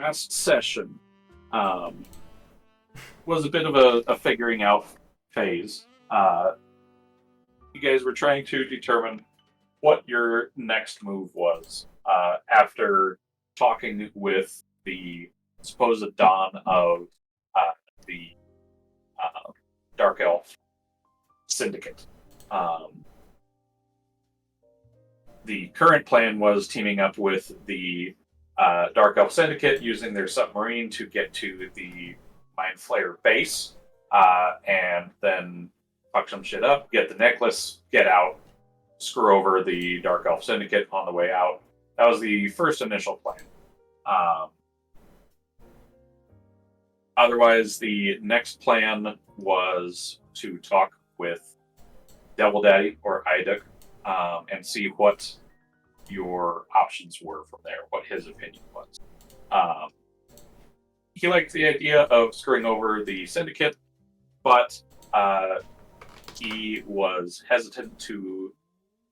last session was a bit of a figuring out phase. You guys were trying to determine what your next move was after talking with the supposed Don of the Dark Elf Syndicate. The current plan was teaming up with the Dark Elf Syndicate using their submarine to get to the Mind Flayer base and then fuck some shit up, get the necklace, get out, screw over the Dark Elf Syndicate on the way out. That was the first initial plan. Otherwise, the next plan was to talk with Devil Daddy or Iduk and see what your options were from there, what his opinion was. He liked the idea of screwing over the Syndicate, but he was hesitant to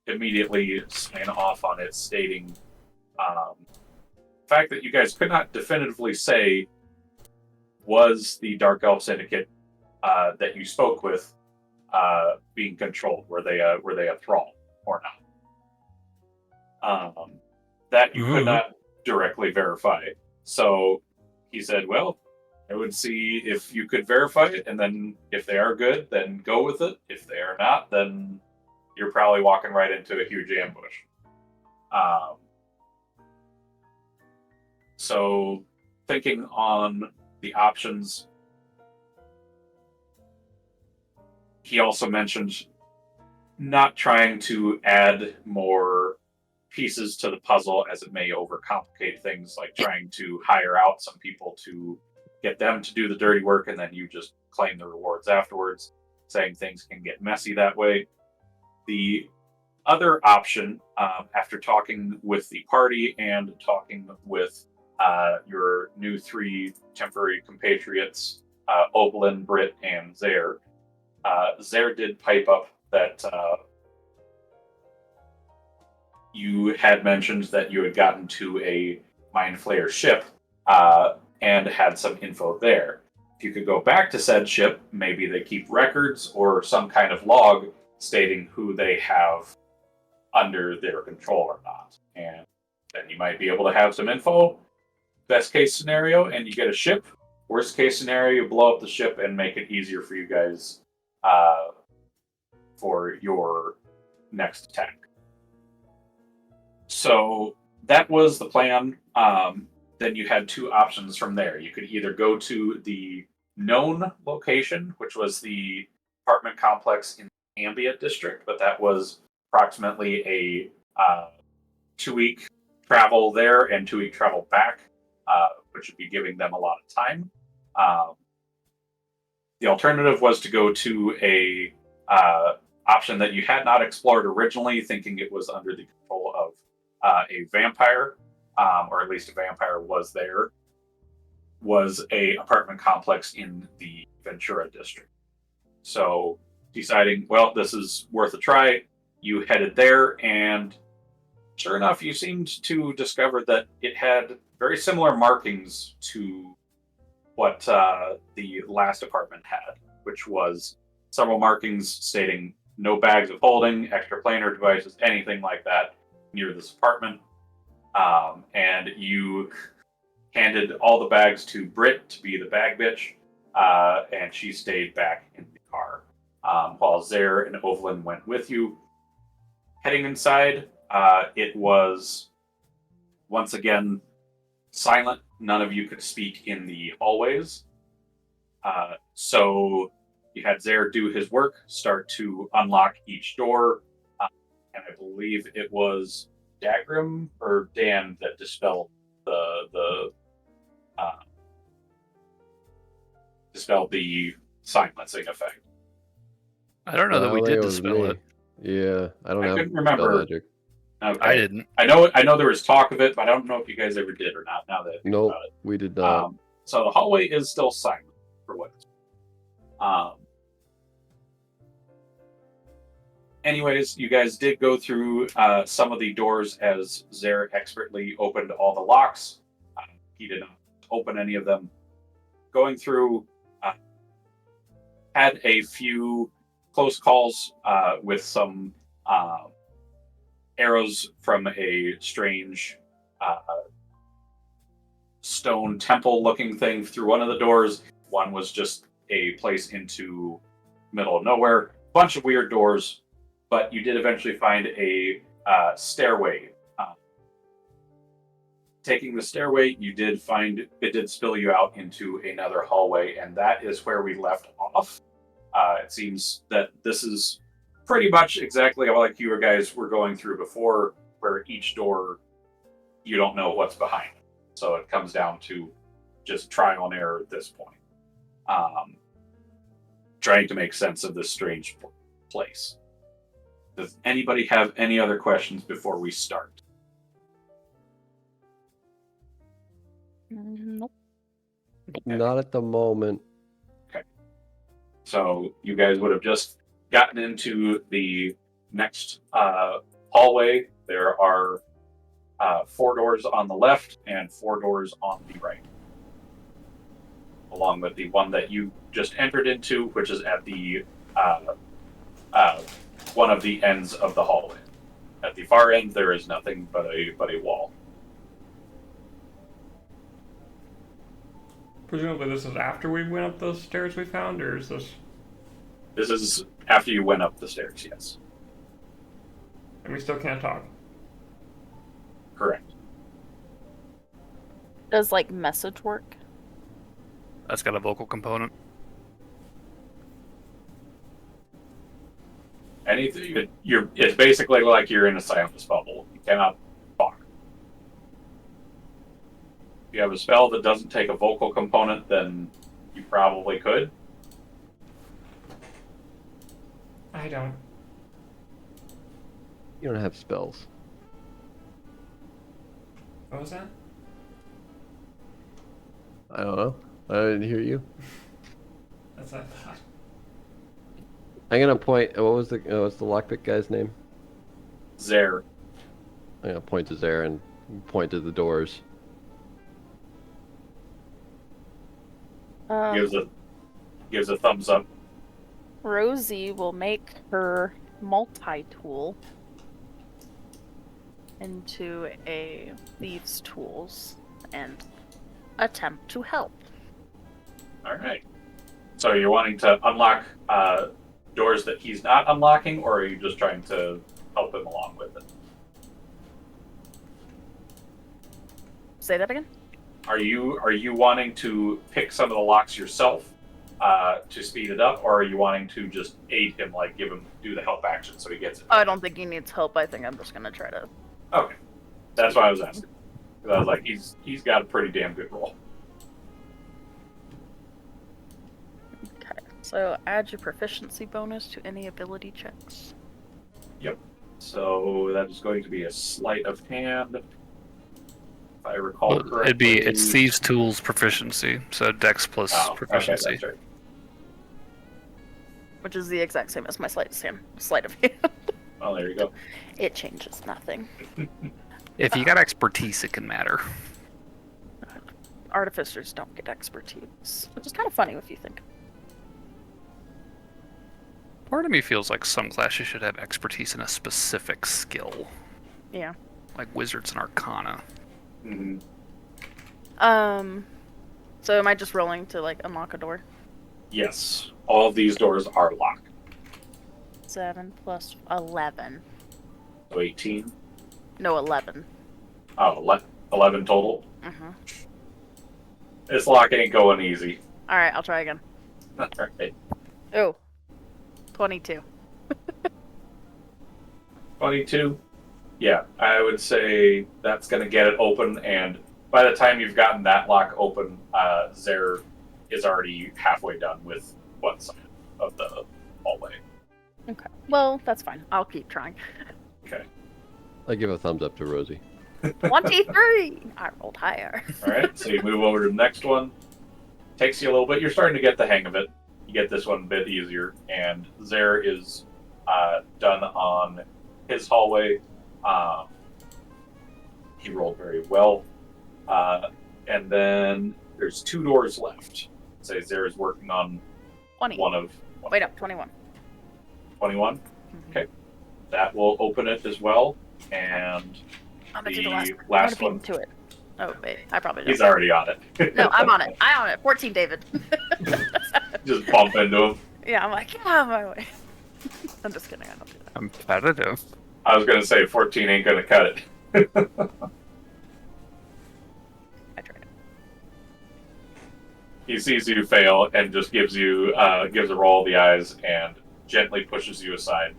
immediately sign off on it, stating the fact that you guys could not definitively say was the Dark Elf Syndicate that you spoke with being controlled. Were they a thrall or not? That you could not directly verify. So he said, well, I would see if you could verify it, and then if they are good, then go with it. If they are not, then you're probably walking right into a huge ambush. So thinking on the options, he also mentioned not trying to add more pieces to the puzzle as it may overcomplicate things, like trying to hire out some people to get them to do the dirty work and then you just claim the rewards afterwards, saying things can get messy that way. The other option, after talking with the party and talking with your new 3 temporary compatriots, Oberlin, Britt, and Zaire, Zaire did pipe up that you had mentioned that you had gotten to a Mind Flayer ship and had some info there. If you could go back to said ship, maybe they keep records or some kind of log stating who they have under their control or not. And then you might be able to have some info. Best case scenario, and you get a ship. Worst case scenario, you blow up the ship and make it easier for you guys for your next attack. So that was the plan. Then you had 2 options from there. You could either go to the known location, which was the apartment complex in the Ambient District, but that was approximately a 2-week travel there and 2-week travel back, which would be giving them a lot of time. The alternative was to go to a option that you had not explored originally, thinking it was under the control of a vampire, or at least a vampire was there, was a apartment complex in the Ventura district. So deciding, well, this is worth a try, you headed there, and sure enough, you seemed to discover that it had very similar markings to what the last apartment had, which was several markings stating no bags of holding, extraplanar devices, anything like that near this apartment. And you handed all the bags to Britt to be the bag bitch, and she stayed back in the car, while Zaire and Ovelyn went with you. Heading inside, it was once again silent. None of you could speak in the hallways. So you had Zaire do his work, start to unlock each door, and I believe it was Dagrim or Dan that dispelled the silencing effect. I don't know that we did dispel it. Yeah, I couldn't remember. Magic. Okay. I didn't. I know there was talk of it, but I don't know if you guys ever did or not. Now that I think about it, we did not. So the hallway is still silent for what it's worth. Anyways, you guys did go through some of the doors as Zaire expertly opened all the locks. He did not open any of them. Going through, had a few close calls with some arrows from a strange stone temple-looking thing through one of the doors. One was just a place into middle of nowhere. Bunch of weird doors, but you did eventually find a stairway. Taking the stairway, you did find it did spill you out into another hallway, and that is where we left off. It seems that this is pretty much exactly like you guys were going through before, where each door you don't know what's behind. So it comes down to just trial and error at this point. Trying to make sense of this strange place. Does anybody have any other questions before we start? Nope. Okay. Not at the moment. Okay. So you guys would have just gotten into the next hallway. There are 4 doors on the left and 4 doors on the right, along with the one that you just entered into, which is at the one of the ends of the hallway. At the far end, there is nothing but a wall. Presumably this is after we went up those stairs we found, or is this... This is after you went up the stairs, yes. And we still can't talk? Correct. Does, like, message work? That's got a vocal component. Anything, it's basically like you're in a silence bubble. You cannot talk. If you have a spell that doesn't take a vocal component, then you probably could. I don't. You don't have spells. What was that? I don't know. I didn't hear you. That's what I thought. I'm gonna point. What's the lockpick guy's name? Zare. I'm gonna point to Zare and point to the doors. Gives a thumbs up. Rosie will make her multi-tool into a thieves' tools and attempt to help. All right. So you're wanting to unlock doors that he's not unlocking, or are you just trying to help him along with it? Say that again? Are you wanting to pick some of the locks yourself to speed it up, or are you wanting to just aid him, like do the help action so he gets it? I don't think he needs help. I think I'm just gonna try to. Okay, that's why I was asking. Because I was like, he's got a pretty damn good roll. Okay. So add your proficiency bonus to any ability checks. Yep. So that is going to be a sleight of hand. If I recall Well, correctly. it's thieves' tools proficiency, so Dex plus proficiency. Okay, that's right. Which is the exact same as my sleight of hand. Well, there you go. It changes nothing. If you got expertise, it can matter. Artificers don't get expertise, which is kind of funny if you think. Part of me feels like some classes should have expertise in a specific skill, Yeah. like wizards and arcana. Mm-hmm. So am I just rolling to, like, unlock a door? Yes. All of these doors are locked. 7 plus 11. So 18. No, 11. Oh, 11 total. Mm-hmm. This lock ain't going easy. Alright, I'll try again. Alright. Oh. 22. 22. Yeah, I would say that's going to get it open, and by the time you've gotten that lock open, Zare is already halfway done with one side of the hallway. Okay. Well, that's fine. I'll keep trying. Okay. I give a thumbs up to Rosie. 23! I rolled higher. Alright, so you move over to the next one. Takes you a little bit. You're starting to get the hang of it. You get this one a bit easier, and Zare is done on his hallway. He rolled very well. And then there's 2 doors left. It says Zara's working on 20. one of Wait up, 21. 21. Mhm. Okay. That will open it as well. And I'm gonna do the the last one. last I'm one. gonna beat him to it. Oh, wait. I probably don't. He's already on it. No, I'm on it. I'm on it. 14, David. Just bump into him. Yeah, I'm like, get out of my way. I'm just kidding. I don't do that. Competitive. I was going to say 14 ain't going to cut it. I tried it. He sees you fail and just gives a roll of the eyes and gently pushes you aside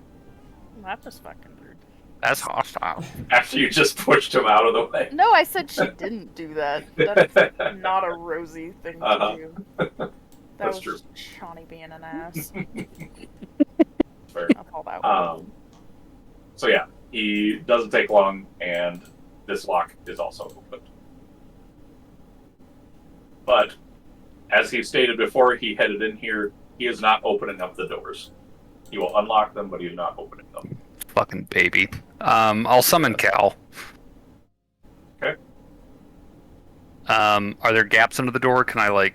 That was fucking rude. That's hostile. after you just pushed him out of the way. No, I said she didn't do that. That's not a Rosie thing Uh-huh. to do. That That's was true. just Chani being an ass. Fair. I'll call that one. So yeah, he doesn't take long, and this lock is also opened. But as he stated before he headed in here, he is not opening up the doors. He will unlock them, but he is not opening them. Fucking baby. I'll summon Cal. Okay. Are there gaps under the door? Can I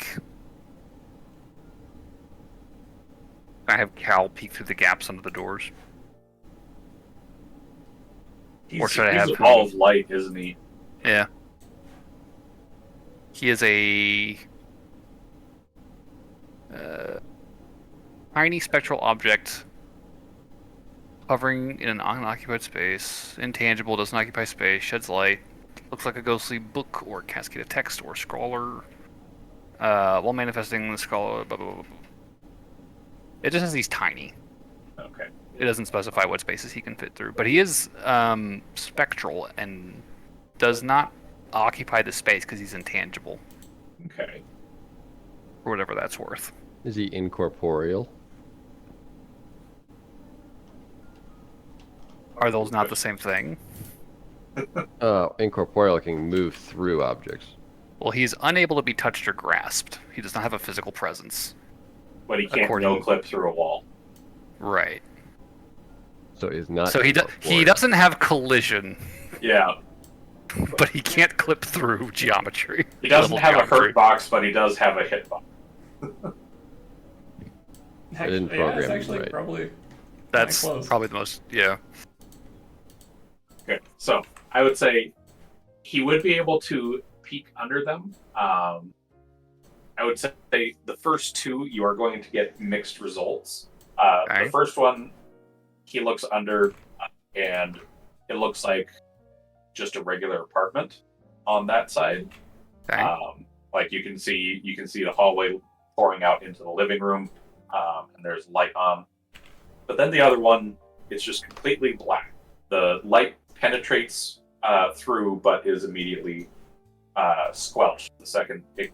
have Cal peek through the gaps under the doors? Or should I he's have a ball of light, isn't he? Yeah. He is a tiny spectral object hovering in an unoccupied space. Intangible, doesn't occupy space, sheds light. Looks like a ghostly book or cascade of text or scrawler. While manifesting the scrawler, blah, blah, blah, blah. It just says he's tiny. Okay. It doesn't specify what spaces he can fit through, but he is spectral and does not occupy the space because he's intangible, Okay. for whatever that's worth. Is he incorporeal? Are those not the same thing? Incorporeal can move through objects. Well, he's unable to be touched or grasped. He does not have a physical presence. But he can't According- no-clip through a wall. Right. So he's not. So he incorporeal. doesn't have collision, Yeah. but he can't clip through geometry. He doesn't Level have a geometry. hurt box, but he does have a hit box. I didn't Yeah, program it's him actually right. probably That's close. probably the most. Yeah. Okay, so I would say he would be able to peek under them. I would say the first 2 you are going to get mixed results. Okay. The first one, he looks under, and it looks like just a regular apartment on that side. Okay. Like you can see the hallway pouring out into the living room, and there's light on. But then the other one, it's just completely black. The light penetrates through, but is immediately squelched the second it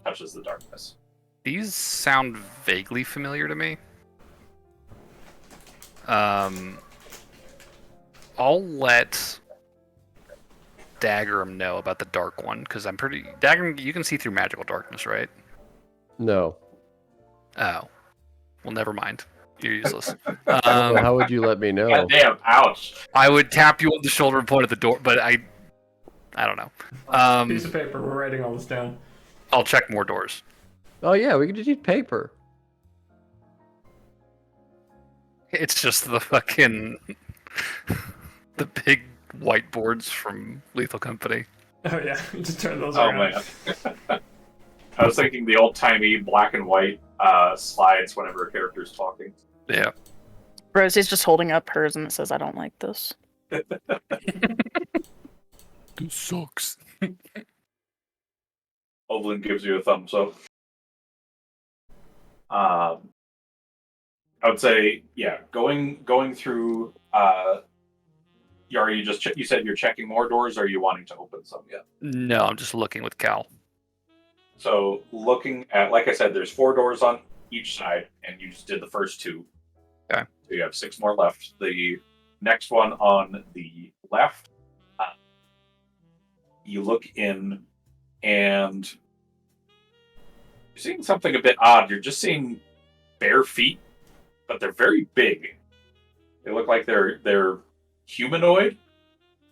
touches the darkness. These sound vaguely familiar to me. I'll let Dagrim know about the dark one, because I'm pretty... Dagrim, you can see through magical darkness, right? No. Oh. Well, never mind. You're useless. Well, how would you let me know? God damn! Ouch! I would tap you on the shoulder and point at the door, but I don't know. piece of paper. We're writing all this down. I'll check more doors. Oh yeah, we could just use paper. It's just the fucking... the big whiteboards from Lethal Company. Oh yeah, you just turn those Oh around. man. I was thinking the old-timey black and white slides whenever a character's talking. Yeah. Rosie's just holding up hers and it says, I don't like this. This sucks. Ovalin gives you a thumbs up. I would say, yeah, going through. Are you just you said you're checking more doors? Or are you wanting to open some yet? No, I'm just looking with Cal. So looking at, like I said, there's 4 doors on each side, and you just did the first 2. Okay. So you have 6 more left. The next one on the left, you look in, and you're seeing something a bit odd. You're just seeing bare feet, but they're very big. They look like they're humanoid.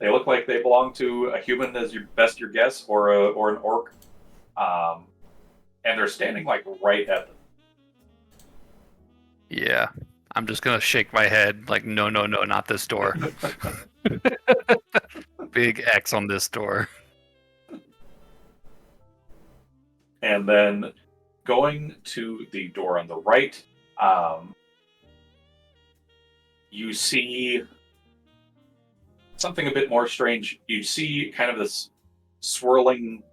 They look like they belong to a human, as your guess, or an orc. And they're standing like right at them. Yeah. I'm just gonna shake my head like, no, not this door. Big X on this door. And then going to the door on the right, you see something a bit more strange. You see kind of this swirling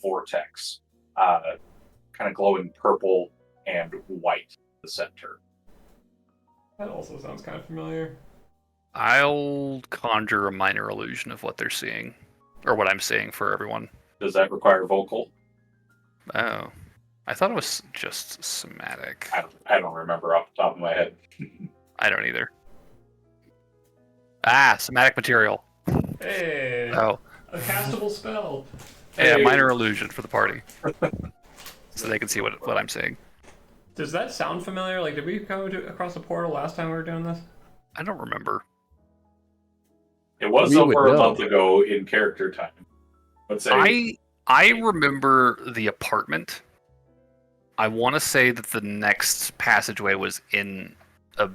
vortex, kind of glowing purple and white in the center. That also sounds kind of familiar. I'll conjure a minor illusion of what they're seeing. Or what I'm seeing for everyone. Does that require vocal? Oh. I thought it was just somatic. I don't remember off the top of my head. I don't either. Ah, somatic material. Hey! Oh. A castable spell! Yeah, Hey. minor illusion for the party. So they can see what I'm seeing. Does that sound familiar? Like, did we go across the portal last time we were doing this? I don't remember. It was We would over a know. month ago in character time. Let's say I remember the apartment. I want to say that the next passageway was in a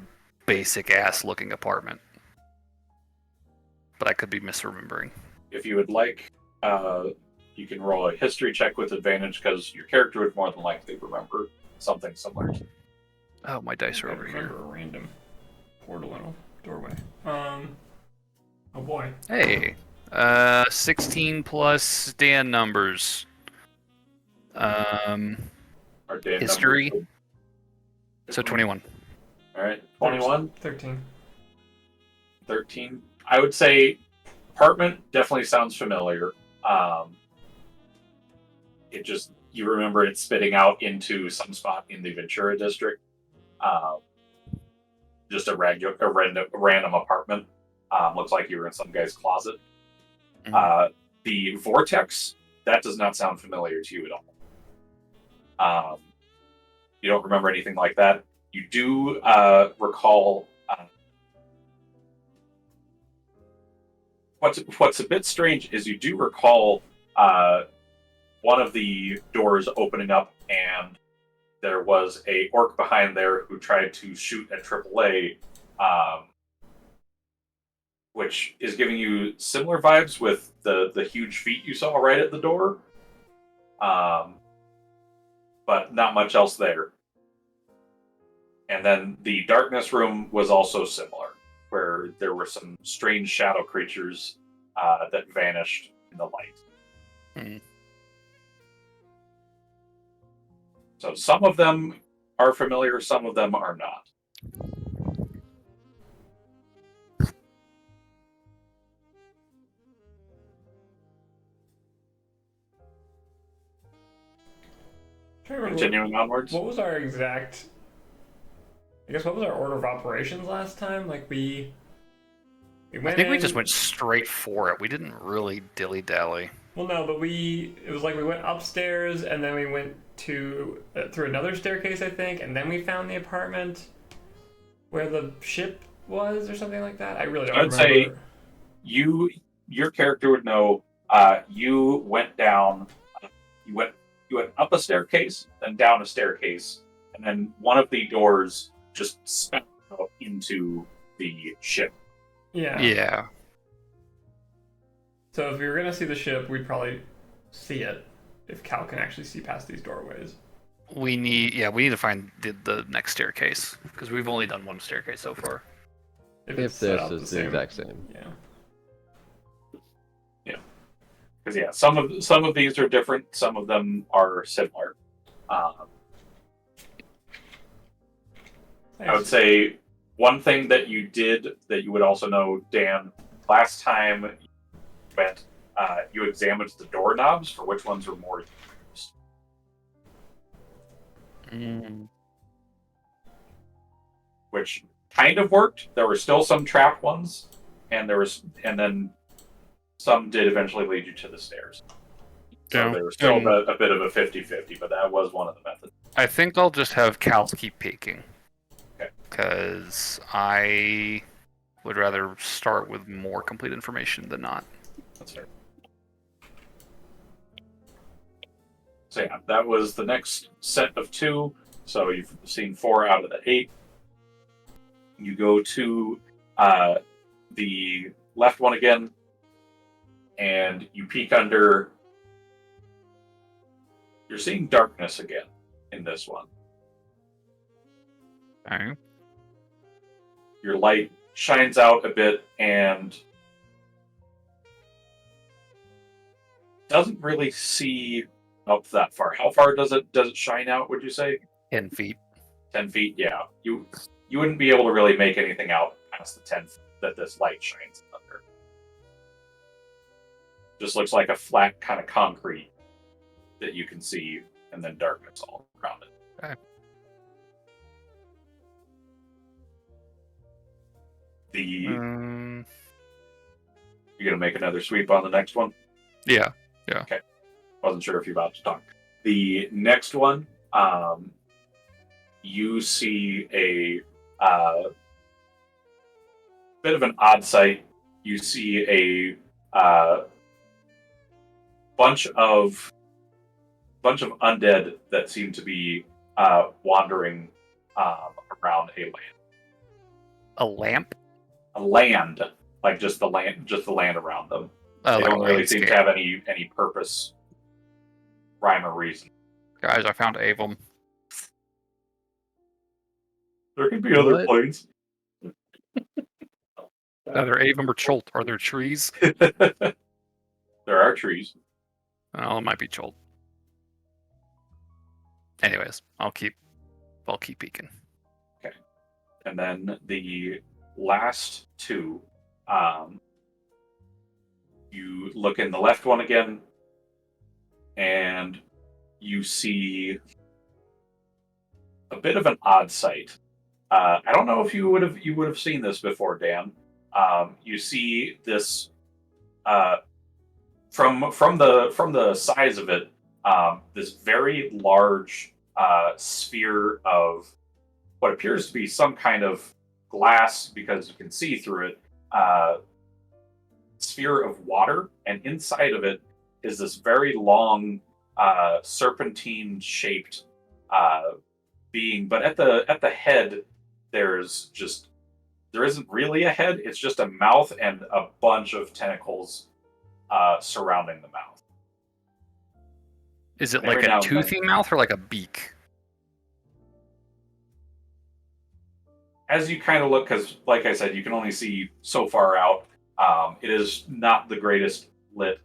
basic ass looking apartment. But I could be misremembering. if you would like, you can roll a history check with advantage because your character would more than likely remember something similar to. Oh, my dice are I over remember here. a random portal in a doorway. Oh boy. Hey, 16 plus Dan numbers. Our day History. number. So 21. All right, 21, 13. 13. I would say apartment definitely sounds familiar. It just, you remember it spitting out into some spot in the Ventura district. Just a random apartment. Looks like you were in some guy's closet. The vortex, that does not sound familiar to you at all. You don't remember anything like that. You do recall. What's a bit strange is you do recall one of the doors opening up, and there was a orc behind there who tried to shoot at AAA, which is giving you similar vibes with the huge feet you saw right at the door, but not much else there. And then the darkness room was also similar, where there were some strange shadow creatures that vanished in the light. Hmm. So some of them are familiar, some of them are not. Continuing onwards. What was our exact... I guess what was our order of operations last time? Like we went I think we in- just went straight for it. We didn't really dilly-dally. Well, no, but it was like we went upstairs and then we went to through another staircase, I think, and then we found the apartment where the ship was or something like that. I really don't I'd remember. say your character would know. You went down. You went up a staircase, then down a staircase, and then one of the doors just spat out into the ship. Yeah. Yeah. So if we were gonna see the ship, we'd probably see it if Cal can actually see past these doorways. We need to find the next staircase because we've only done one staircase so far. If If set this up is the exact same. Yeah. Because some of these are different. Some of them are similar. I would say one thing that you did that you would also know, Dan, last time you went, you examined the doorknobs for which ones were more used. Which kind of worked. There were still some trapped ones, and then some did eventually lead you to the stairs. So Yeah. there was still a bit of a 50-50, but that was one of the methods. I think I'll just have Cal keep peeking. Okay. Because I would rather start with more complete information than not. That's fair. So yeah, that was the next set of 2. So you've seen 4 out of the 8. You go to the left one again, and you peek under. You're seeing darkness again in this one. Okay. Your light shines out a bit and doesn't really see up that far. How far does it shine out, would you say? 10 feet. 10 feet, yeah. You wouldn't be able to really make anything out past the 10 feet that this light shines under. Just looks like a flat kind of concrete that you can see, and then darkness all around it. Okay. You gonna make another sweep on the next one? Yeah. Okay. Wasn't sure if you're about to talk. The next one, you see a bit of an odd sight. You see a bunch of undead that seem to be wandering around a land. A lamp? A land, like just the land around them. Oh, They like don't a really seem to landscape. have any purpose, rhyme or reason. Guys, I found Avum. There could be other What? planes. Either Avum or Cholt. Are there trees? There are trees. Oh, it might be Cholt. Anyways, I'll keep peeking. And then the last 2, you look in the left one again, and you see a bit of an odd sight. I don't know if you would have seen this before, Dan. You see this from the size of it, this very large sphere of what appears to be some kind of glass, because you can see through it, sphere of water, and inside of it is this very long serpentine-shaped being. But at the head, there isn't really a head. It's just a mouth and a bunch of tentacles surrounding the mouth. Is it Every like now a and then. toothy mouth or like a beak? As you kind of look, because like I said, you can only see so far out. It is not the greatest lit.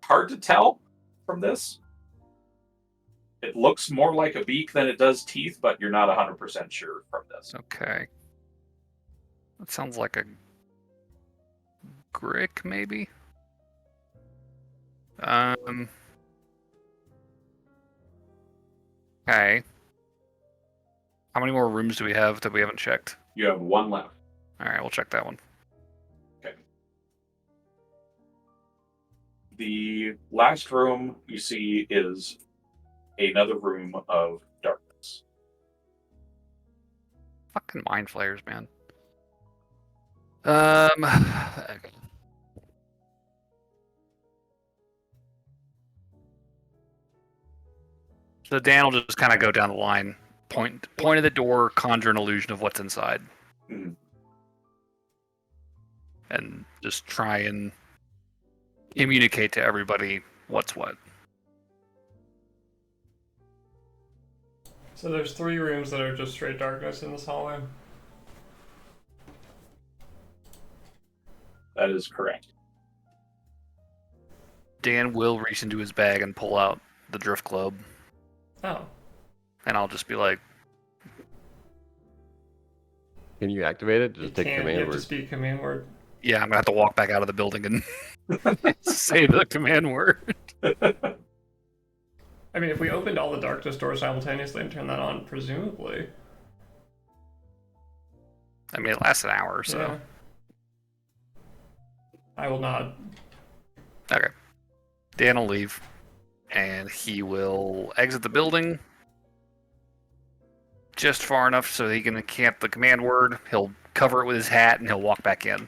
Hard to tell from this. It looks more like a beak than it does teeth, but you're not 100% sure from this. Okay. That sounds like a Grick, maybe? Okay. How many more rooms do we have that we haven't checked? You have 1 left. Alright, we'll check that one. The last room you see is another room of darkness. Fucking mind flayers, man. Okay. So Dan will just kind of go down the line, point at the door, conjure an illusion of what's inside, Mhm. and just try and communicate to everybody what's what. So there's 3 rooms that are just straight darkness in this hallway. That is correct. Dan will reach into his bag and pull out the drift globe, Oh. and I'll just be like, Can you activate it? You Just take can't. You command have to word. speak command word. yeah, I'm gonna have to walk back out of the building and say the command word. I mean, if we opened all the darkness doors simultaneously and turned that on, presumably. I mean, it lasts an hour or so. Yeah. I will nod. Okay. Dan will leave, and he will exit the building just far enough so he can camp the command word. He'll cover it with his hat, and he'll walk back in.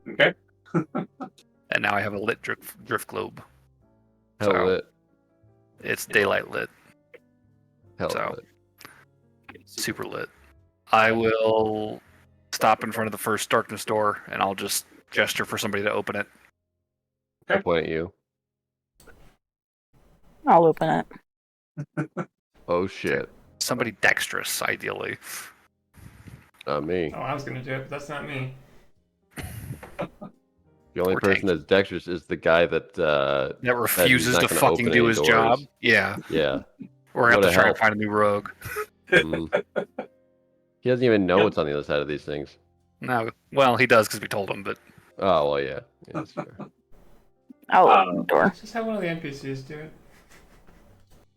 Okay. And now I have a lit drift globe. Hell So- lit. It's daylight lit, Hell So- lit. super lit. I will stop in front of the first darkness door, and I'll just gesture for somebody to open it. I point at you. I'll open it. Oh shit. Somebody dexterous, ideally. Not me. Oh, I was gonna do it, but that's not me. The only Poor person tank. that's dexterous is the guy that That refuses not to gonna fucking open do any his doors. job. Yeah. Yeah. We're going to have What to a try help. and find a new rogue. Mm. He doesn't even know what's on the other side of these things. No, well, he does because we told him, but Oh well, yeah. Yeah, that's fair. I'll open the door. Let's just have one of the NPCs do it.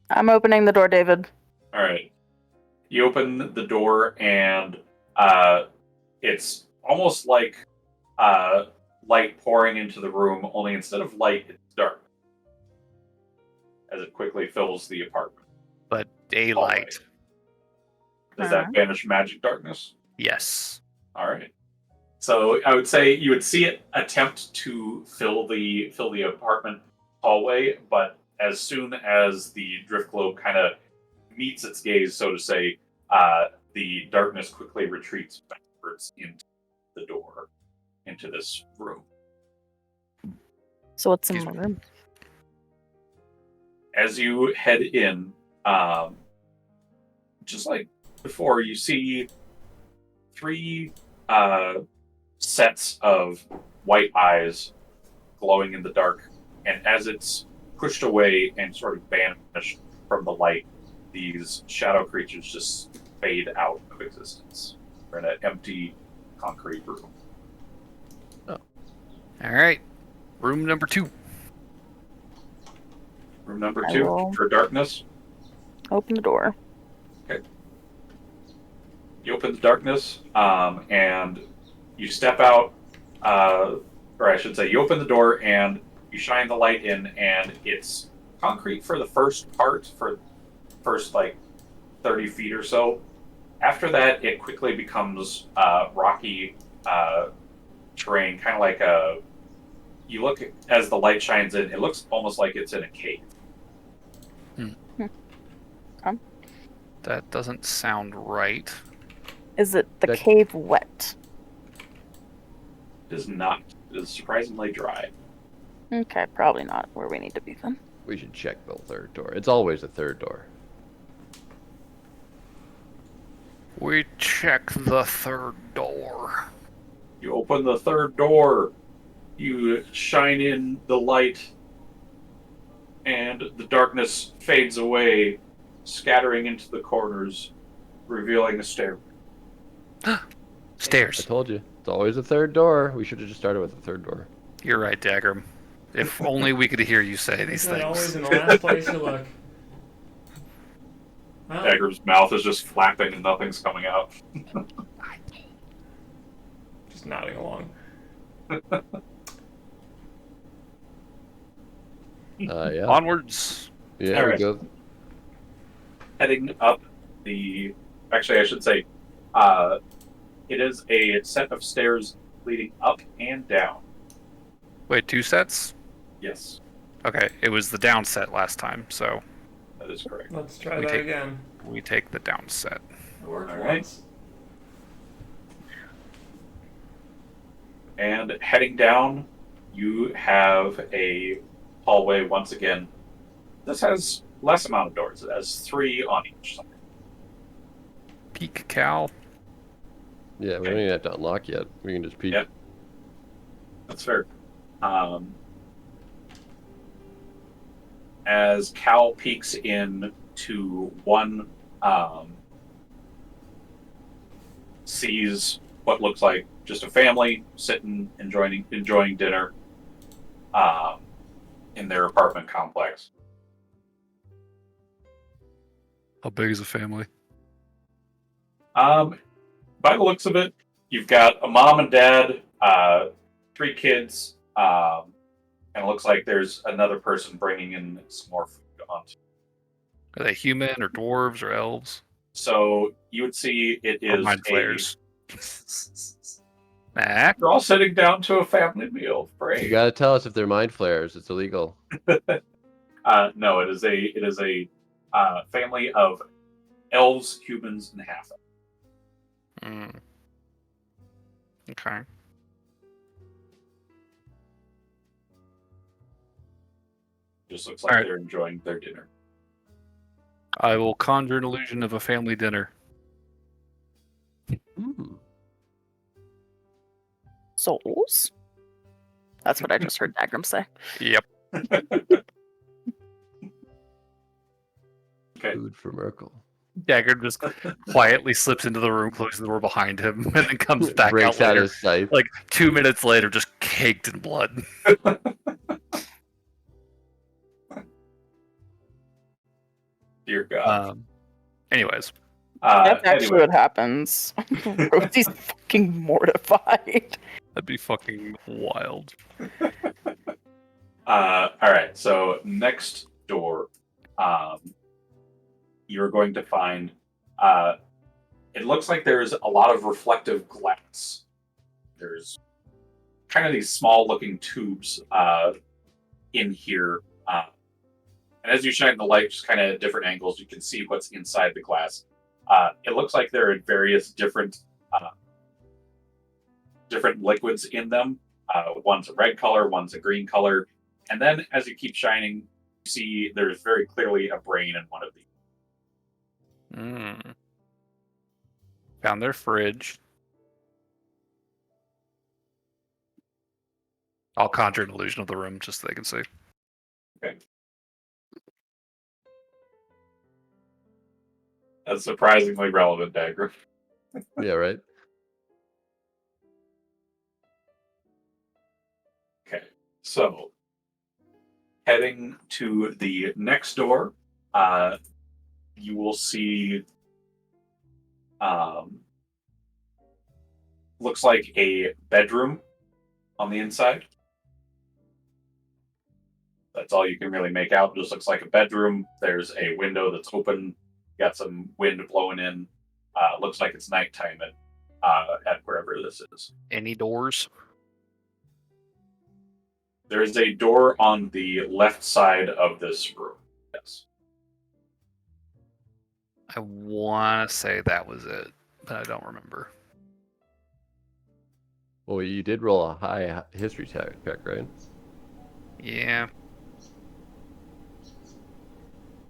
I'm opening the door, David. All right. You open the door, and it's almost like light pouring into the room, only instead of light, it's dark. As it quickly fills the apartment. daylight. Does that banish magic darkness? Yes. All right. So I would say you would see it attempt to fill the apartment hallway, but as soon as the drift globe kind of meets its gaze, so to say, the darkness quickly retreats backwards into the door, into this room. So what's in Excuse the me. room? As you head in, just like before, you see three sets of white eyes glowing in the dark, and as it's pushed away and sort of banished from the light, these shadow creatures just fade out of existence. We're in an empty concrete room. All right. Room number 2. Room number I 2 will- for darkness. Open the door. You open the darkness, and you step out, or I should say, you open the door and you shine the light in, and it's concrete for the first part, for first like 30 feet or so. After that, it quickly becomes rocky terrain, kind of like a. You look as the light shines in, it looks almost like it's in a cave. That doesn't sound right. Is it the That- cave wet? It is not. It is surprisingly dry. Okay, probably not where we need to be then. We should check the third door. It's always the third door. We check the third door. You open the third door, you shine in the light, and the darkness fades away, scattering into the corners, revealing a stairway. I Stairs. told you. It's always the third door. We should have just started with the third door. You're right, Dagrim. If only we could hear you say these Isn't it always things. in the last place you look? Well, Dagger's mouth is just flapping and nothing's coming out. just nodding along. Yeah. Onwards. Yeah, All we right. go. Heading up the. Actually, I should say, it is a set of stairs leading up and down. Wait, 2 sets? Yes, Okay, it was the down set last time, so that is correct. Let's try We that take- again. we take the down set. It worked All right. once. And heading down, you have a hallway once again. This has less amount of doors. It has 3 on each side. Peak Cal. Yeah, we don't even have to unlock yet. We can just peek. Yep. That's fair. As Cal peeks in to one, sees what looks like just a family sitting enjoying dinner in their apartment complex. How big is the family? By the looks of it, you've got a mom and dad, 3 kids, and it looks like there's another person bringing in some more food onto. Are they human or dwarves or elves? So you would see it Or is mind flayers. Nah. You're all sitting down to a family meal. You Great. gotta tell us if they're mind flayers. It's illegal. No, it is a family of elves, humans, and half. Mm. Okay. Just looks like Alright. they're enjoying their dinner. I will conjure an illusion of a family dinner. Hmm. Souls? That's what I just heard Dagrim say. Yep. Okay. Food for Merkel. Dagger just quietly slips into the room, closes the door behind him, and then comes back Breaks out out later. his scythe. Like 2 minutes later, just caked in blood. Dear God. Anyways, That's actually Anyway. what happens. Rosie's fucking mortified. that'd be fucking wild. All right. So next door, you're going to find. It looks like there's a lot of reflective glass. There's kind of these small-looking tubes in here, and as you shine the light, just kind of at different angles, you can see what's inside the glass. It looks like there are various different liquids in them. One's a red color, one's a green color. And then as you keep shining, you see there's very clearly a brain in one of these. Found their fridge. I'll conjure an illusion of the room just so they can see. Okay. That's surprisingly relevant, Dagger. Yeah, right? Okay. So, heading to the next door, you will see looks like a bedroom on the inside. That's all you can really make out. Just looks like a bedroom. There's a window that's open. Got some wind blowing in. Looks like it's nighttime at wherever this is. Any doors? There is a door on the left side of this room. Yes. I want to say that was it, but I don't remember. Well, you did roll a high history check, right? Yeah.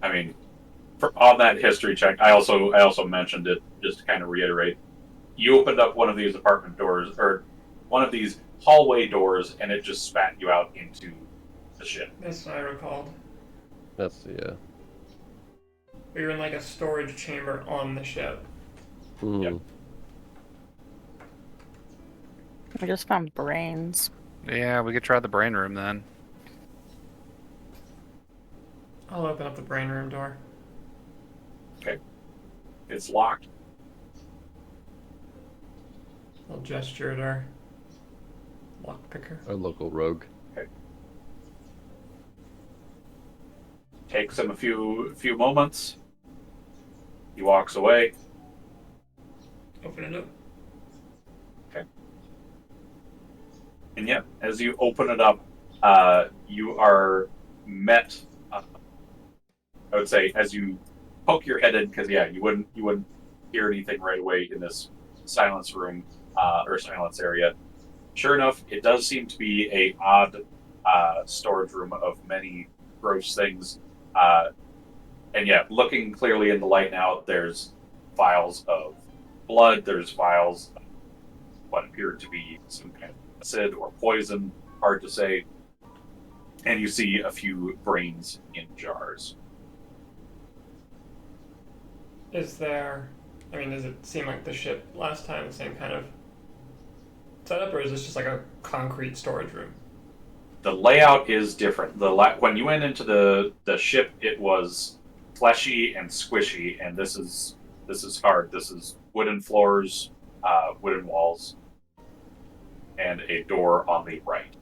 I mean, on that history check, I also mentioned it just to kind of reiterate. You opened up one of these apartment doors or one of these hallway doors, and it just spat you out into the ship. That's what I recalled. That's yeah. We were in like a storage chamber on the ship. Hmm. Yep. I just found brains. Yeah, we could try the brain room then. I'll open up the brain room door. It's locked. I'll gesture at our lockpicker. Our local rogue. Takes him a few moments. He walks away. Open it up. And yeah, as you open it up, you are met. I would say as you poke your head in, because yeah, you wouldn't hear anything right away in this silence room or silence area. Sure enough, it does seem to be a odd storage room of many gross things. And yeah, looking clearly in the light now, there's vials of blood. There's vials of what appear to be some kind of acid or poison, hard to say. And you see a few brains in jars. Is there... I mean, does it seem like the ship last time, the same kind of setup, or is this just like a concrete storage room? The layout is different. When you went into the ship, it was fleshy and squishy, and this is hard. This is wooden floors, wooden walls, and a door on the right.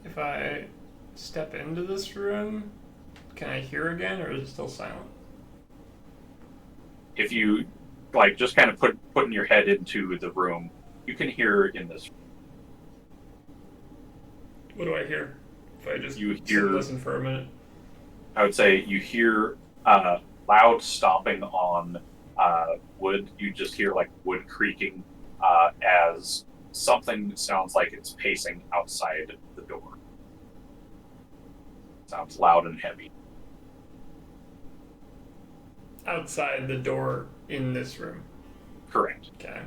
If I step into this room, can I hear again, or is it still silent? if you like just kind of putting your head into the room, you can hear in this. What do I hear? If I just You sit hear- and listen for a minute. I would say you hear loud stomping on wood. You just hear like wood creaking as something sounds like it's pacing outside the door. Sounds loud and heavy. Outside the door in this room. Correct. Okay.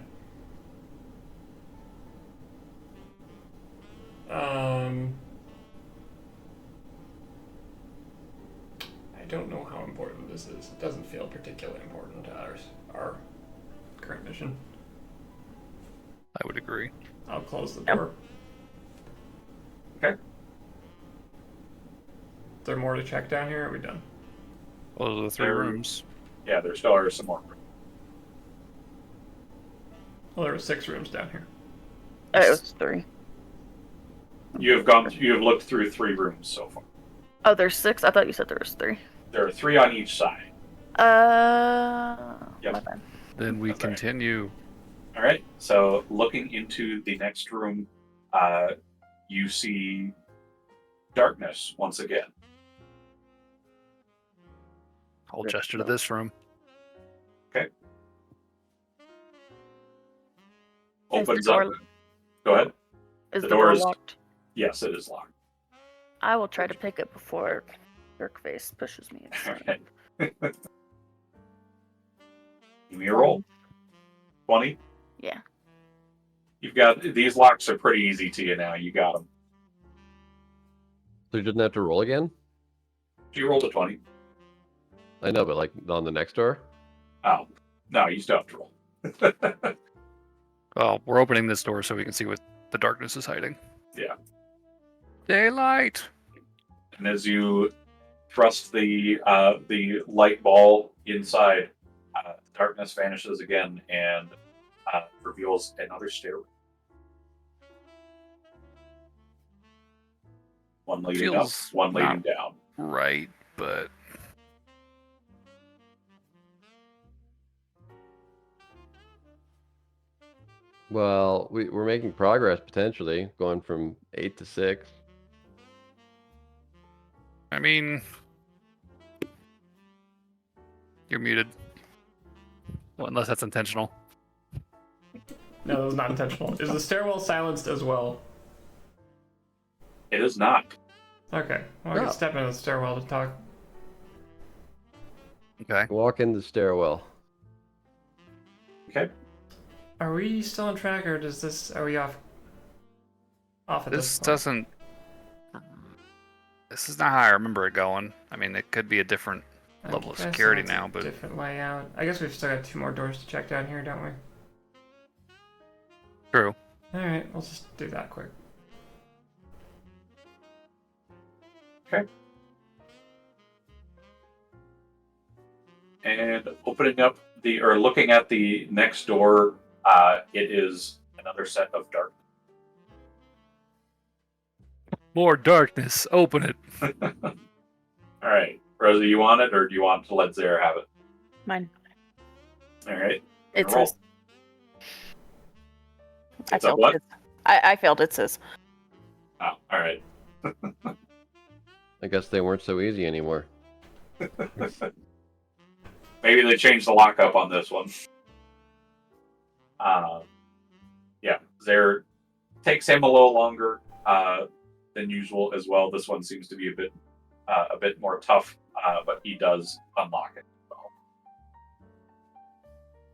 I don't know how important this is. It doesn't feel particularly important to our current mission. I would agree. I'll close the Yep. door. Okay. Is there more to check down here? Or are we done? Well, those are the 3 There- rooms. Yeah, there still are some more. Well, there were 6 rooms down here. It was 3. You have looked through 3 rooms so far. Oh, there's 6? I thought you said there was 3. There are 3 on each side. Yep. My bad. Then we That's all right. continue. All right. So looking into the next room, you see darkness once again. I'll gesture to this room. Is the Opens up. door- Go ahead. Is The the door door is- locked? Yes, it is locked. I will try to pick it before Jerkface pushes me All inside. right. Give me a roll. 20. Yeah. You've got these locks are pretty easy to you now. You got them. So you didn't have to roll again? You rolled a 20. I know, but like on the next door? Oh, no, you still have to roll. Well, we're opening this door so we can see what the darkness is hiding. Yeah. Daylight! And as you thrust the light ball inside, darkness vanishes again and reveals another stairway. One leading up, Feels one leading not- down. Right, but Well, we're making progress potentially, going from 8 to 6. I mean, you're muted. Well, unless that's intentional. No, that was not intentional. Is the stairwell silenced as well? It is not. Okay. Well, I No. can step in the stairwell to talk. Okay. Walk in the stairwell. Okay. Are we still on track, or does this? Are we off? Off at This this point? doesn't. This is not how I remember it going. I mean, it could be a different I level of guess security that's a now, but different layout. I guess we've still got 2 more doors to check down here, don't we? true. All right, we'll just do that quick. And opening up looking at the next door, it is another set of dark. More darkness. Open it. All right, Rosie, you want it, or do you want to let Zara have it? Mine. All right. It's Roll. his. I It's a failed. what? I failed. It's his. Oh, all right. I guess they weren't so easy anymore. Maybe they changed the lockup on this one. Yeah, Zara takes him a little longer than usual as well. This one seems to be a bit more tough, but he does unlock it. Well,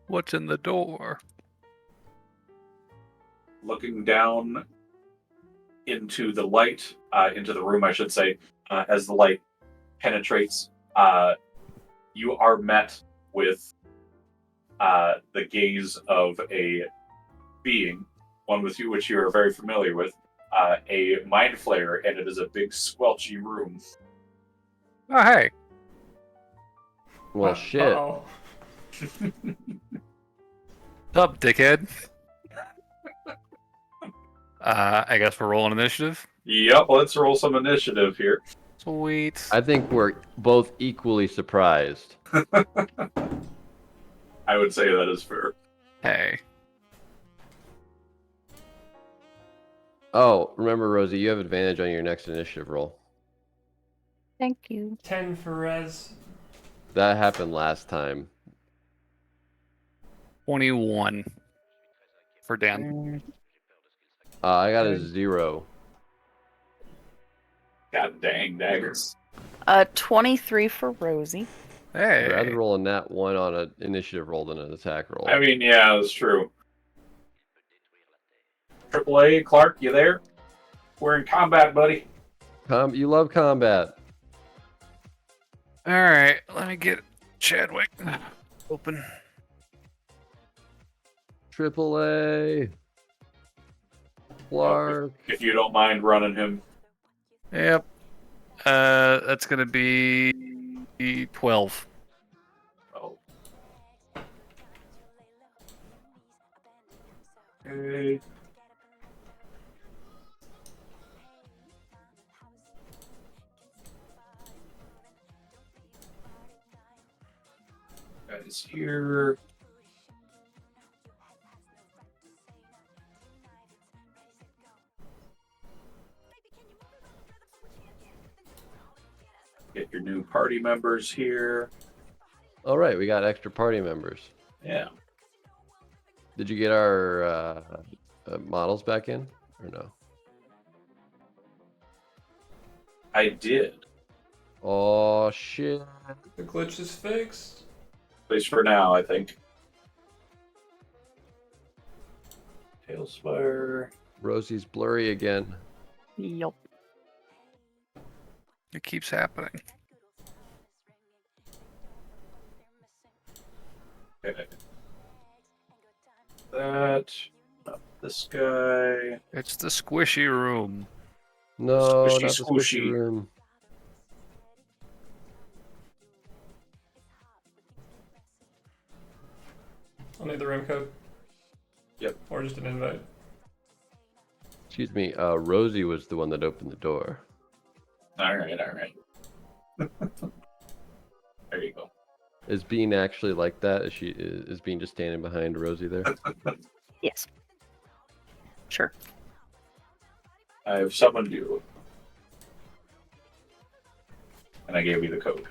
What's in the door? looking down into the light, into the room, I should say, as the light penetrates, you are met with the gaze of a being, one with you which you are very familiar with, a mind flayer, and it is a big squelchy room. Oh, hey. Well, shit. Uh-oh. Up, dickhead. I guess we're rolling initiative. Yep, let's roll some initiative here. Sweet. I think we're both equally surprised. I would say that is fair. Hey. Oh, remember, Rosie, you have advantage on your next initiative roll. Thank you. 10 for Rez. That happened last time. 21 for Dan. I got a 0. God dang daggers. 23 for Rosie. Hey. I'd rather roll a nat 1 on an initiative roll than an attack roll. I mean, yeah, that's true. AAA, Clark, you there? We're in combat, buddy. You love combat. All right, let me get Chadwick open. AAA. Clark. If you don't mind running him. Yep. That's gonna be 12. Oh. Okay. Guys here. Get your new party members here. All right, we got extra party members. Yeah. Did you get our models back in or no? I did. Oh shit! The glitch is fixed. At least for now, I think. Tailspire. Rosie's blurry again. Yup. It keeps happening. Okay. That. Not this guy. It's the squishy room. No, Squishy, not the squishy squishy. room. I'll need the room code. Yep. Or just an invite. Excuse me. Rosie was the one that opened the door. All right, all right. There you go. Is Bean actually like that? Is Bean just standing behind Rosie there? Yes. Sure. I have summoned you. And I gave you the code.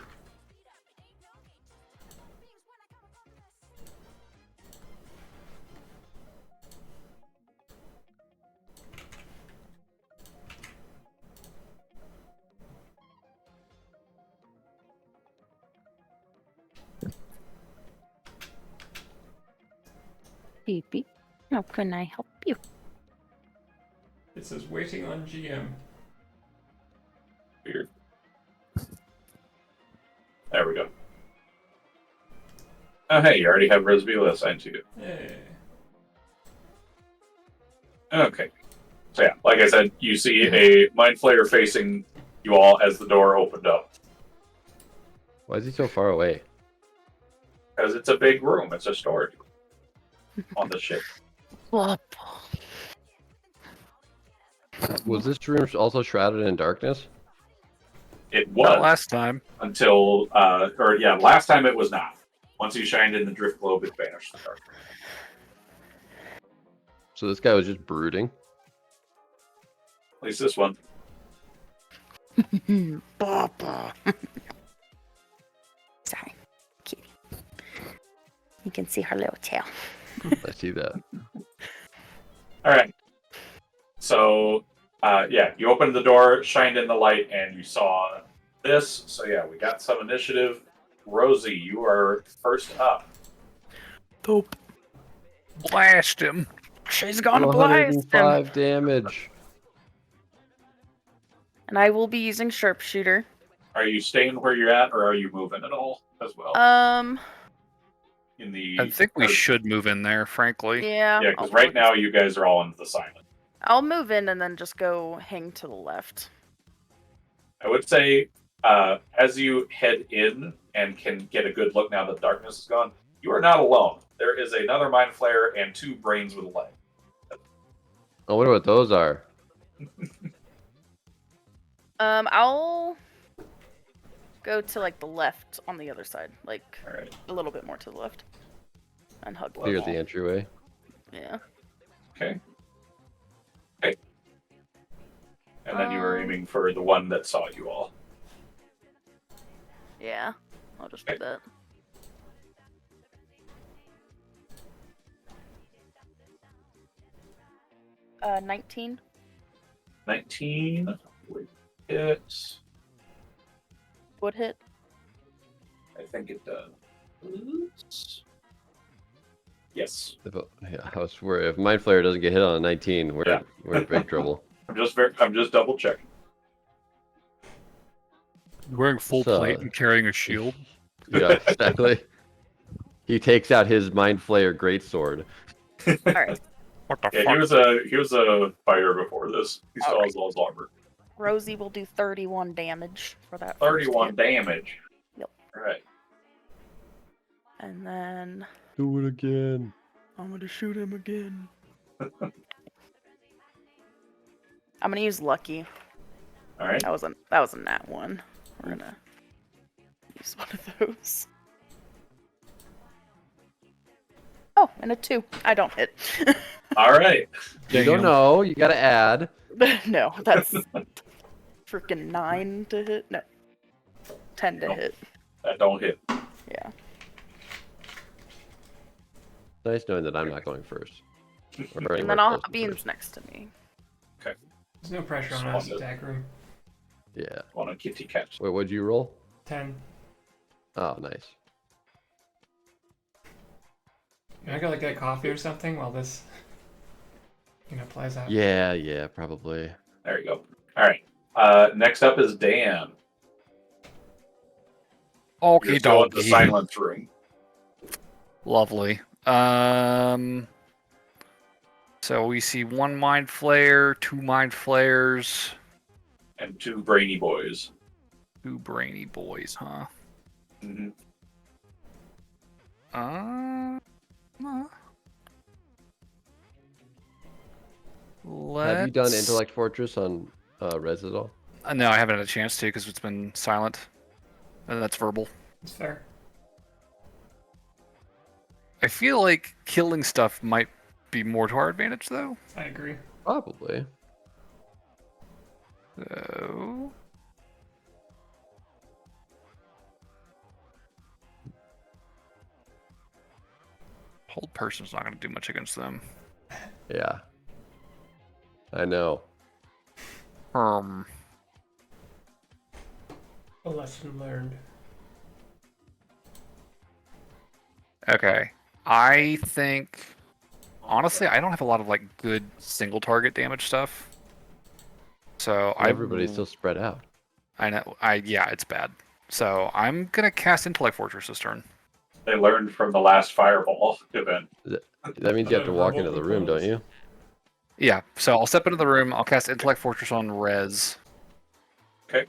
Beep beep. How can I help you? It says waiting on GM. Weird. There we go. Oh, hey, you already have Rez'Veela assigned to you. Hey. Okay. So yeah, like I said, you see a Mind Flayer facing you all as the door opened up. Why is he so far away? Because it's a big room. It's a storage room on the ship. Whoop. Was this room also shrouded in darkness? It Not was last time. until, last time it was not. Once you shined in the drift globe, it vanished in the dark. So this guy was just brooding. At least this one. Papa. Sorry, kitty. You can see her little tail. I see that. All right. So, you opened the door, shined in the light, and you saw this. So, yeah, we got some initiative. Rosie, you are first up. Dope. Blast him. She's gonna blast him. 105 damage. And I will be using sharpshooter. Are you staying where you're at, or are you moving at all as well? In the, I think we should move in there, frankly. Yeah. Yeah, because right now you guys are all into the silent. I'll move in and then just go hang to the left. I would say, as you head in and can get a good look now that darkness is gone, you are not alone. There is another Mind Flayer and 2 brains with a leg. I wonder what those are. I'll go to like the left on the other side, like All right. a little bit more to the left. and hug Clear level. the entryway. Yeah. Okay. Okay. And then you were Um, aiming for the one that saw you all. Yeah. I'll just do that. Uh, 19. 19 would hit. Would hit. I think it does. Yes. Yeah, I was worried if Mind Flayer doesn't get hit on a 19, we're Yeah. we're in big trouble. I'm just double checking. Wearing full So- plate and carrying a shield. Yeah, exactly. He takes out his Mind Flayer greatsword. Alright. What the Yeah, fuck? he was a fighter before this. He still has all his armor. Rosie will do 31 damage for that. first 31 hit. damage. Yep. Alright. And then Do it again. I'm gonna shoot him again. I'm gonna use lucky. Alright. That was a nat one. We're gonna use one of those. Oh, and a 2. I don't hit. Alright. You don't know. You gotta add. No, that's freaking 9 to hit. No, 10 to Nope. hit. That don't hit. Yeah. Nice knowing that I'm not going first. Or And anywhere then I'll close to Bean's first. next to me. There's no pressure on us, Dagrim. Yeah. On a kitty cat. Wait, what'd you roll? 10. Oh, nice. I gotta get coffee or something while this, plays out. Yeah, probably. There you go. Alright. Next up is Dan. Okay, You're still in the doggy. silence room. Lovely. So we see 1 Mind Flayer, 2 Mind Flayers, And 2 brainy boys. 2 Brainy Boys, huh? Mm-hmm. Have you done Intellect Fortress on Rez at all? No, I haven't had a chance to because it's been silent. And that's verbal. It's fair. I feel like killing stuff might be more to our advantage, though. I agree. Probably. So... Hold person's not going to do much against them. Yeah. I know. A lesson learned. Okay. I think... Honestly, I don't have a lot of, good single target damage stuff. So Everybody's still spread out. I know. Yeah, it's bad. So I'm going to cast Intellect Fortress this turn. They learned from the last Fireball event. That means you have to walk into the room, don't you? Yeah, so I'll step into the room. I'll cast Intellect Fortress on Rez. Okay.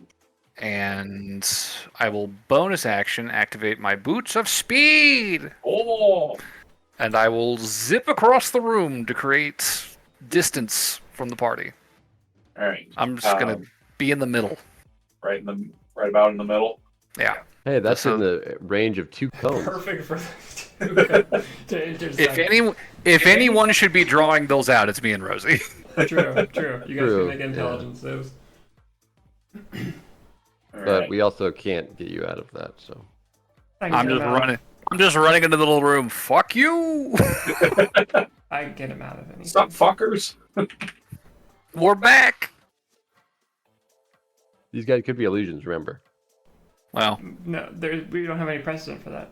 And I will bonus action activate my Boots of Speed. Oh! And I will zip across the room to create distance from the party. Alright. I'm just going to be in the middle. Right about in the middle. Yeah. Hey, that's So- in the range of 2 cones. Perfect for to intersect. If anyone should be drawing those out, it's me and Rosie. True. You guys True, can make yeah. intelligence saves. But Alright. we also can't get you out of that, so. I'm just running into the little room. Fuck you! I can get him out of anything. Stop, fuckers! We're back. These guys could be illusions, remember? Well, No, we don't have any precedent for that.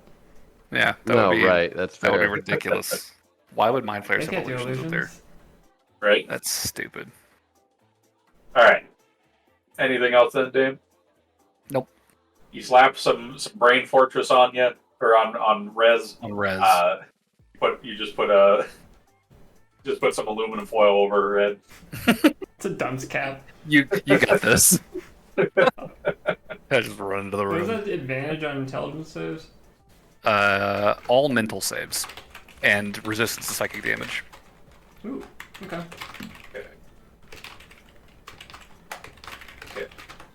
yeah, that No, would be right, that's that would be fair. ridiculous. Why would Mind Flayers They have can't do illusions up there? illusions. Right? That's stupid. Alright. Anything else then, Dave? Nope. You slap some Brain Fortress on you, or on Rez. On Rez. You just put some aluminum foil over her head. It's a dunce cap. You got this. I just run into the There's room. an advantage on intelligence saves. All mental saves and resistance to psychic damage. Ooh, okay.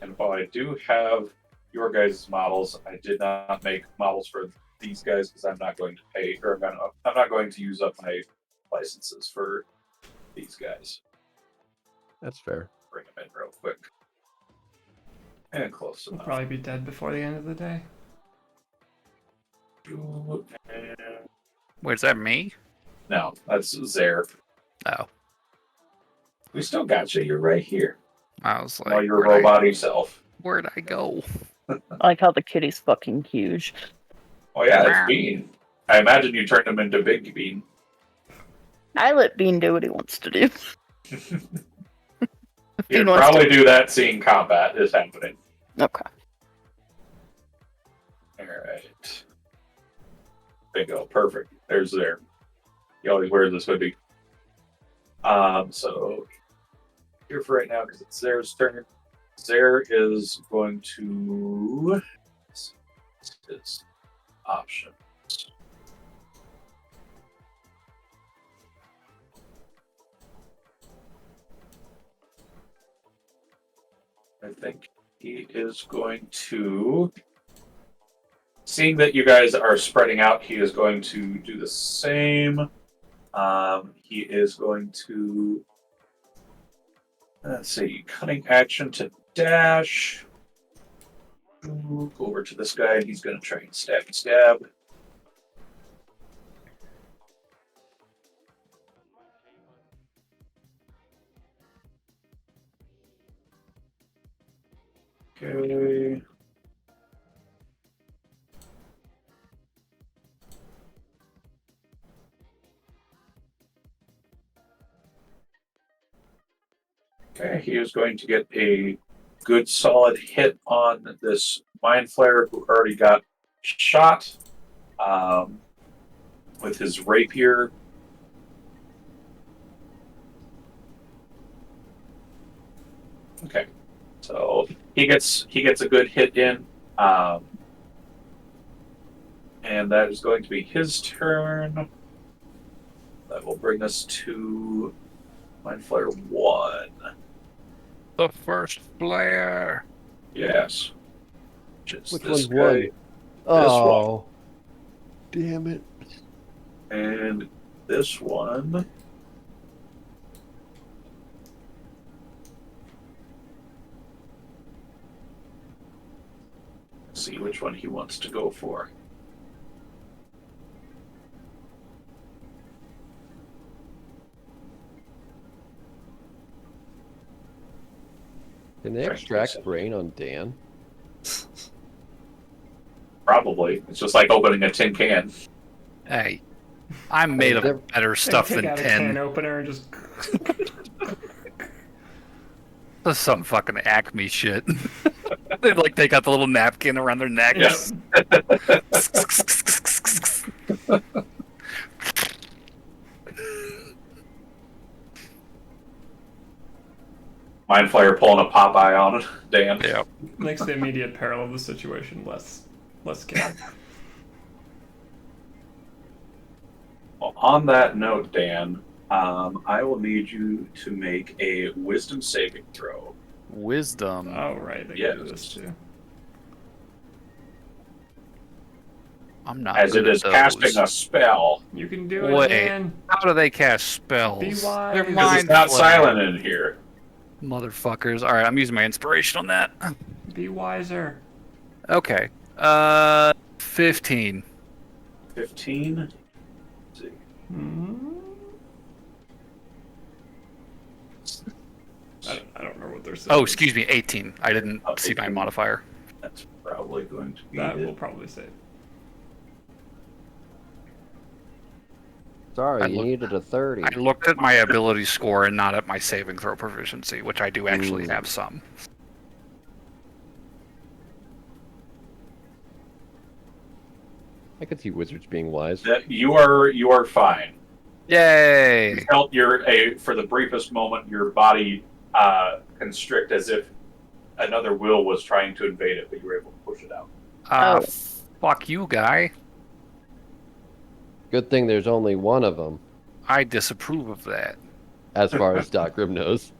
And while I do have your guys' models, I did not make models for these guys because I'm not going to pay, or I'm not going to use up my licenses for these guys. That's fair. Bring them in real quick. And close We'll enough. probably be dead before the end of the day. Wait, is that me? No, that's Zare. Oh, We still got you. You're right here. I was like, While your robot self. where'd I go? I like how the kitty's fucking huge. Oh yeah, it's Bean. I imagine you turned him into Big Bean. I let Bean do what he wants to do. You'd wants probably do that seeing combat is happening. Okay. Alright. Bingo. Perfect. There's Zare. He always wears this hoodie. So here for right now because it's Zare's turn. Zare is going to his options. I think he is going to, seeing that you guys are spreading out, he is going to do the same. He is going to, let's see, cutting action to dash. Go over to this guy, and he's going to try and stab. Okay. Okay, he is going to get a good solid hit on this Mind Flayer who already got shot with his rapier. Okay, so he gets a good hit in, and that is going to be his turn. That will bring us to Mind Flayer 1. The first flare. Yes. Which one's one? Oh, damn it! And this one. See which one he wants to go for. Can they extract brain on Dan? Probably. It's just like opening a tin can. Hey, I'm made of better stuff Take than out a can 10. opener and just. This is some fucking Acme shit. They like take out the little napkin around their neck. Yes. Mind Flayer pulling a Popeye on Dan. Yeah. Makes the immediate peril of the situation less scary. Well, on that note, Dan, I will need you to make a wisdom saving throw. Wisdom. Oh right, they Yes. can do this too. I'm not As good it is at casting those. a spell. You can do it, Wait. man. How do they cast spells? Be wise. They're Because Because mind it's not flare. silent in here. Motherfuckers. Alright, I'm using my inspiration on that. Be wiser. Okay. 15. 15. Let's see. Hmm? I don't remember what they're saying. Oh, excuse me, 18. I didn't Oh, see my 18. modifier. That's probably going to be That it. will probably save. Sorry, you look- needed a 30. I looked at my ability score and not at my saving throw proficiency, which I do actually Ooh. have some. I could see wizards being wise. That you are fine. Yay! You felt for the briefest moment your body constrict as if another will was trying to invade it, but you were able to push it out. Oh. Fuck you, guy. Good thing there's only one of them, I disapprove of that. as far as Dagrim knows.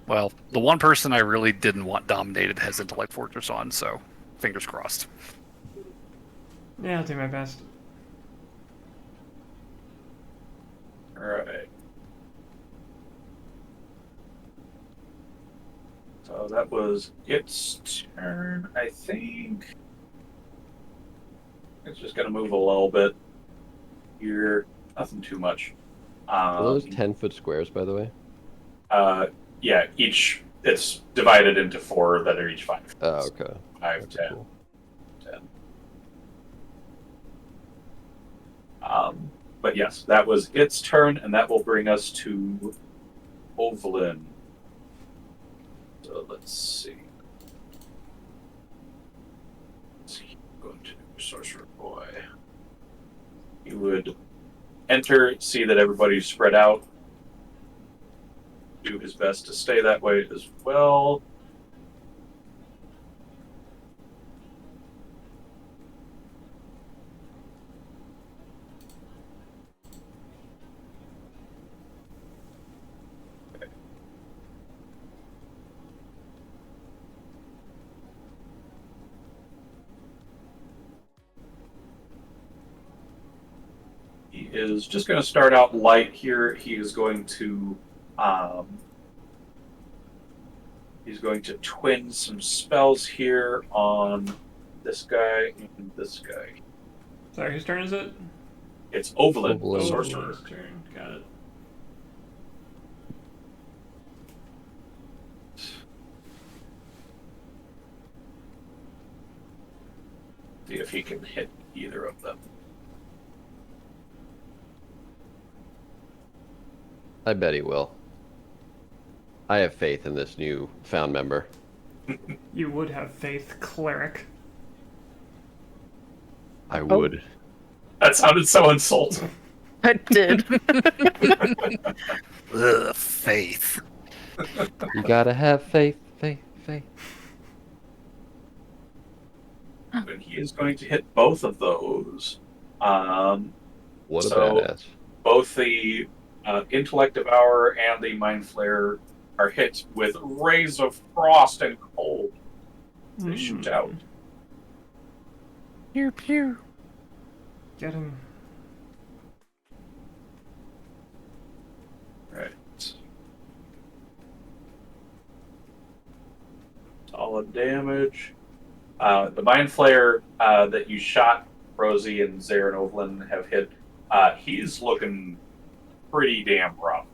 Well, the one person I really didn't want dominated has intellect fortress on, so fingers crossed. Yeah, I'll do my best. Alright. So that was its turn, I think. It's just going to move a little bit here. Nothing too much. Are those 10-foot squares, by the way? Yeah, it's divided into 4 that are each 5. Oh, okay. 5, Okay, 10, cool. 10. But yes, that was its turn, and that will bring us to Ovalin. So let's see. Going to Sorcerer Boy. He would enter, see that everybody's spread out, do his best to stay that way as well. He is just going to start out light here. He is going to twin some spells here on this guy and this guy. Sorry, whose turn is it? It's Ovalin, the Ovalin. sorcerer. Ovalin's turn. Got it. See if he can hit either of them. I bet he will. I have faith in this new found member. You would have faith, cleric. I would. That sounded so insulting. I did. Ugh, faith. You gotta have faith, faith, faith. And he is going to hit both of those. What a So- badass. Both the Intellect Devourer and the Mind Flare are hit with rays of frost and cold. They shoot out. Pew pew. Get him. Right. Solid damage. The Mind Flayer that you shot Rosie and Zarin Ovalin have hit. He's looking pretty damn rough.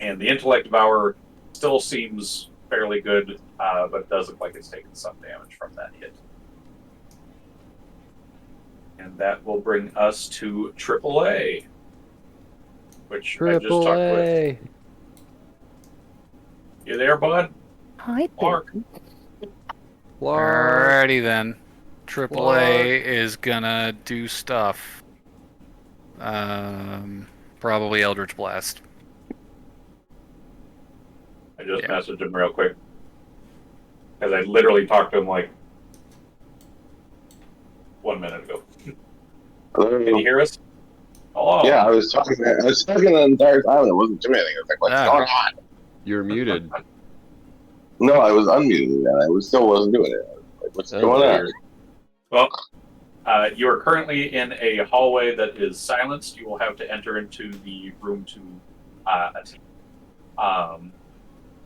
And the Intellect Devourer still seems fairly good, but does look like it's taken some damage from that hit. And that will bring us to AAA, which I just Triple talked with. A. You there, bud? Hi, Clark. Clark. Alrighty then. AAA is gonna do stuff. Probably Eldritch Blast. I just Yeah. messaged him real quick. Because I literally talked to him like 1 minute ago. Hello. Can you hear us? Hello. Yeah, I was talking the entire time and it wasn't doing anything. I was like, what's Ah. going on? You're muted. No, I was unmuted and I still wasn't doing it. I was like, what's Oh, going on? Weird. Well, you are currently in a hallway that is silenced. You will have to enter into the room to attack.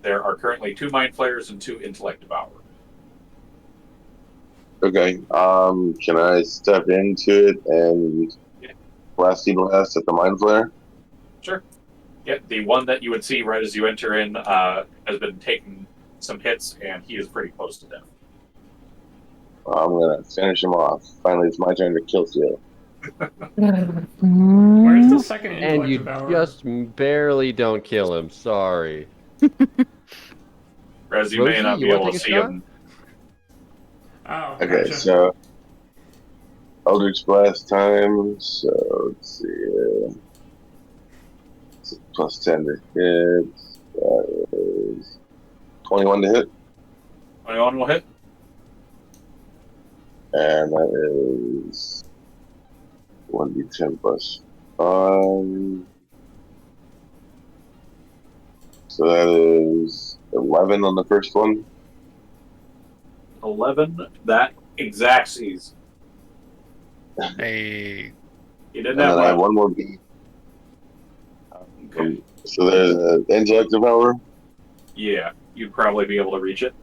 There are currently 2 Mind Flayers and 2 Intellect Devourers. Okay, can I step into it and blasty blast at the Mind Flare? Sure. Yeah, the one that you would see right as you enter in has been taking some hits, and he is pretty close to death. I'm gonna finish him off. Finally, it's my turn to kill steal. Where's the second And intellect you devourer? just barely don't kill him. Sorry. Whereas you may Rosie, not you be wanna able to take a see shot? him. Oh, Okay, gotcha. so Eldritch Blast time. So let's see. It's a plus 10 to hit. That is 21 to hit. 21 will hit. And that is 1d10 plus 5. So that is 11 on the first one. 11. That exactsies. Hey, You didn't And have then I have one. one more beam. Okay. So there's an intellect devour. Yeah, you'd probably be able to reach it.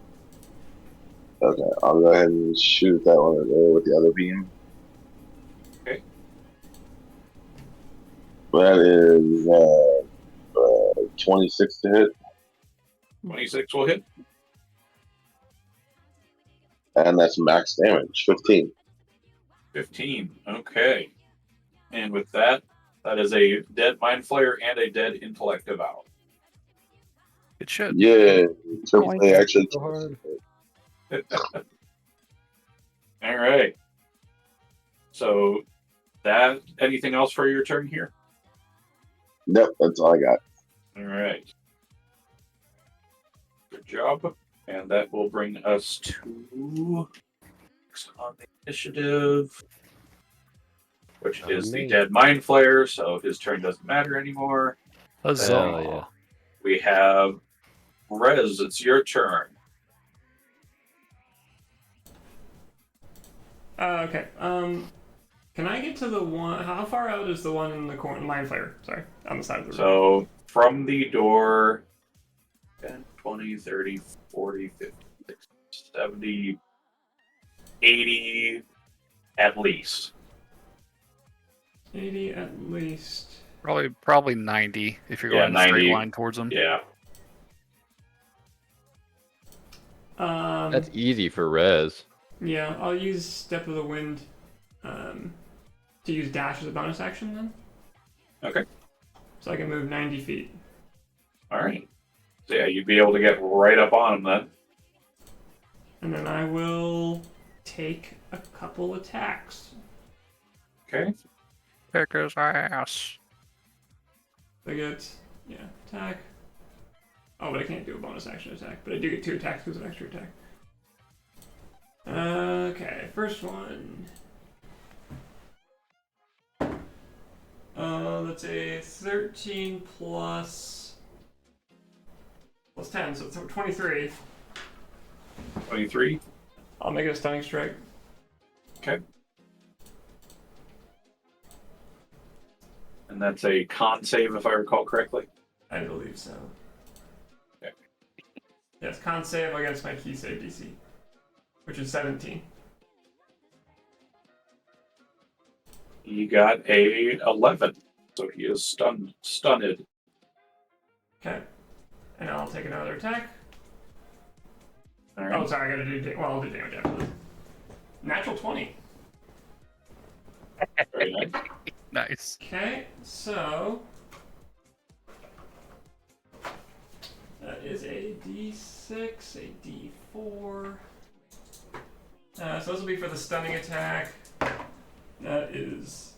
Okay, I'll go ahead and shoot that one with the other beam. Okay. That is 26 to hit, 26 will hit. and that's max damage, 15. 15. Okay. And with that, that is a dead mind flayer and a dead intellect devour. it should. Yeah, triple Boink. play actually. So hard. All right. So, that anything else for your turn here? Nope, that's all I got. All right. Good job. And that will bring us to on the initiative, which is the Me. dead mind flayer. So his turn doesn't matter anymore. Huzzah. Hell yeah. We have Rez. It's your turn. Okay. Can I get to the one? How far out is the one in the corner? Mind flayer. Sorry, on the side of the room. So from the door, 10, 20, 30, 40, 50, 60, 70, 80 at least. 80 at least. Probably 90 if you're Yeah, going in a straight 90. line towards them. Yeah. That's easy for Rez. Yeah, I'll use Step of the Wind to use Dash as a bonus action then. Okay. So I can move 90 feet. All right. So yeah, you'd be able to get right up on him then. And then I will take a couple attacks. Kick his ass. I get, attack. Oh, but I can't do a bonus action attack. But I do get 2 attacks because of extra attack. Okay, first one. That's a 13 plus 10, so it's 23. 23. I'll make it a stunning strike. Okay. And that's a con save, if I recall correctly. I believe so. Okay. Yes, con save against my key save DC, which is 17. He got a 11, so he is stunned. Okay. And I'll take another attack. All right. Oh, sorry, I gotta do I'll do damage after this. Natural 20. Very nice. Nice. Okay, so that is a D6, a D4. So this will be for the stunning attack. That is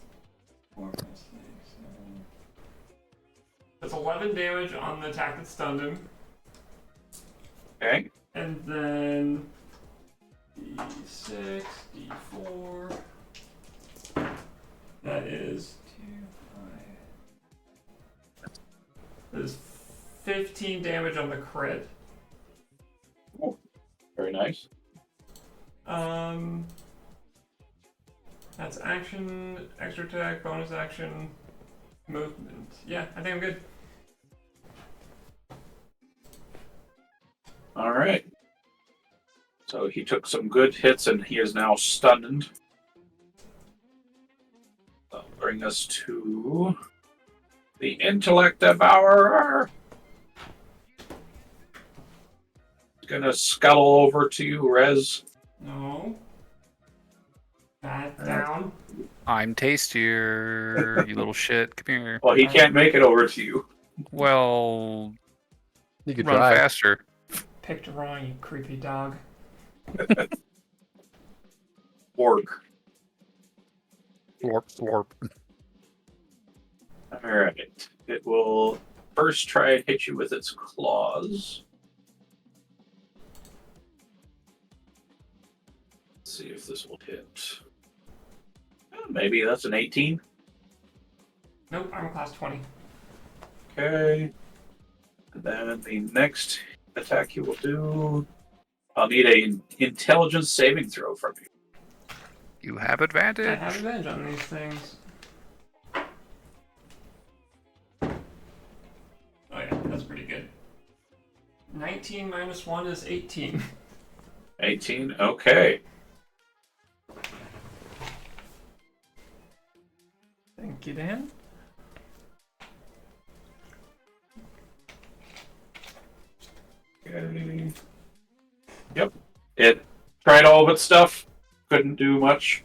4, 5, 6, 7. That's 11 damage on the attack that stunned him. Okay. And then D6, D4. That is 2, 5. That is 15 damage on the crit. Very nice. That's action, extra attack, bonus action, movement. Yeah, I think I'm good. All right. So he took some good hits, and he is now stunned. That'll bring us to the Intellect Devourer. He's gonna scuttle over to you, Rez. No. Back down. I'm tastier, you little shit. Come here. Well, he can't make it over to you. Well, You could run try. faster. Picked wrong, you creepy dog. Orc. Florp. All right. It will first try and hit you with its claws. Let's see if this will hit. Maybe that's an 18. Nope, armor class 20. Okay. And then the next attack you will do, I'll need an intelligence saving throw from you. You have advantage. I have advantage on these things. Oh yeah, that's pretty good. 19 minus 1 is 18. 18, okay. Thank you, Dan. Okay. Yep. It tried all of its stuff. Couldn't do much.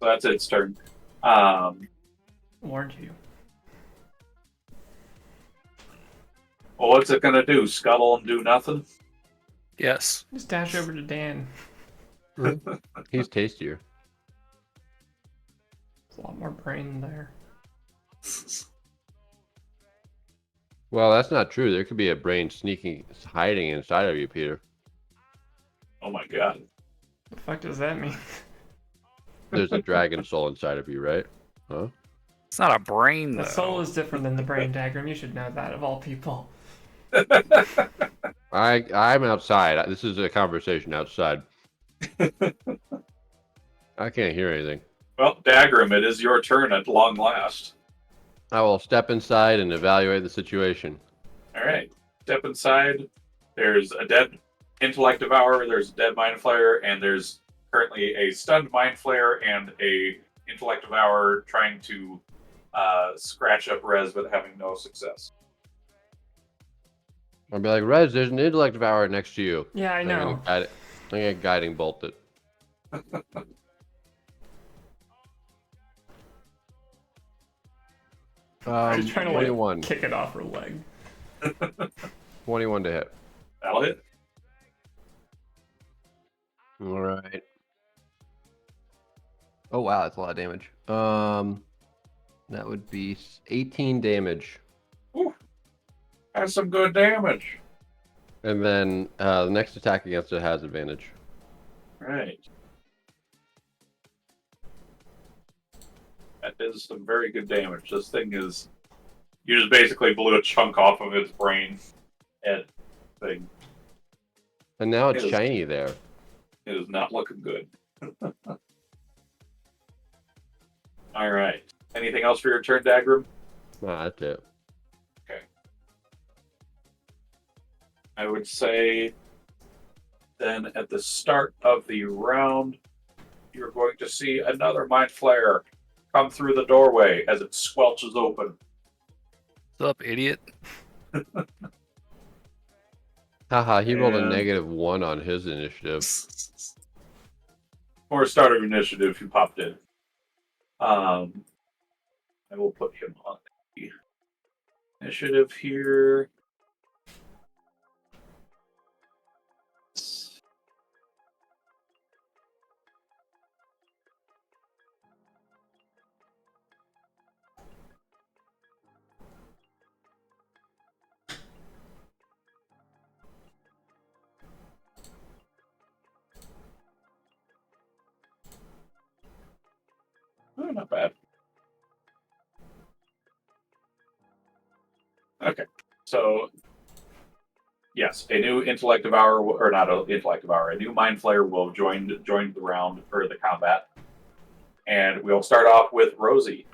So that's its turn. Warned you. Well, what's it gonna do? Scuttle and do nothing? Yes. Just dash over to Dan. He's tastier. There's a lot more brain there. Well, that's not true. There could be a brain hiding inside of you, Peter. Oh my god. What the fuck does that mean? There's a dragon soul inside of you, right? Huh? It's not a brain, though. The soul is different than the brain, Dagrim. You should know that, of all people. I'm outside. This is a conversation outside. I can't hear anything. Well, Dagrim, it is your turn at long last. I will step inside and evaluate the situation. Alright. Step inside. There's a dead intellect devourer, there's a dead mind flayer, and there's currently a stunned mind flayer and a intellect devourer trying to scratch up Rez but having no success. I'll be like, Rez, there's an intellect devourer next to you. Yeah, I know. I'm gonna guiding bolt it. I was trying to 21. like, kick it off her leg. 21 to hit. That'll hit. All right. Oh wow, that's a lot of damage. That would be 18 damage. Ooh, that's some good damage. And then the next attack against it has advantage. Right. That is some very good damage. This thing is... You just basically blew a chunk off of its brain head thing. And now it's It is- shiny there. It is not looking good. Alright. Anything else for your turn, Dagrim? Nah, that's it. I would say then at the start of the round, you're going to see another Mind Flayer come through the doorway as it squelches open. What's up, idiot? Haha, he rolled a And- -1 on his initiative. Or start of initiative, he popped in. I will put him on the initiative here. Oh, not bad. Okay, so yes, a new intellect devourer, or not an intellect devourer, a new mind flayer will join the round or the combat, and we'll start off with Rosie.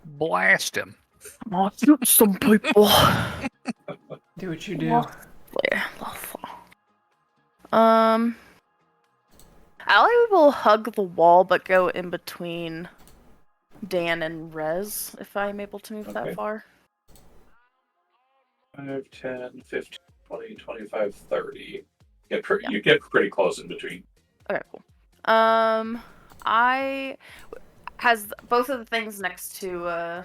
Blast him. Come on, shoot some people. Do what you do. Yeah, I will hug the wall, but go in between Dan and Rez if I'm able to move Okay. that far. 5, 10, 15, 20, 25, 30. You Yeah. get pretty close in between. Okay, cool. Has both of the things next to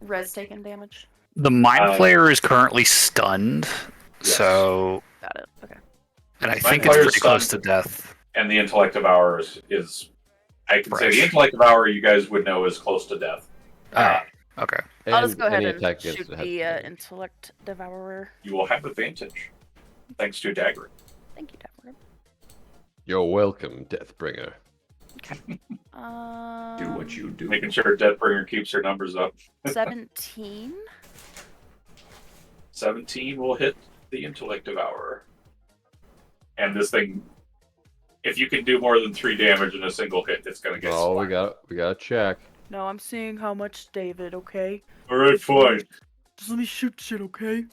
Rez taken damage? The Mind Flayer is currently stunned, Yes. so... Got it. Okay. And I Mind think it's Flayer's pretty close to stunned. death. And the intellect devourer is I can say the Fresh. intellect devourer you guys would know is close to death. Alright, okay. I'll just And go ahead any and attack against shoot it has the advantage. intellect devourer. You will have advantage, thanks to Dagger. Thank you, Datura. You're welcome, Deathbringer. Do what what you do. Making sure Deathbringer keeps her numbers up. 17. 17 will hit the intellect devourer. And this thing, if you can do more than 3 damage in a single hit, it's gonna get Oh, slapped. we got to check. No, I'm seeing how much, David, okay? Alright, fine. Just let me shoot shit, okay?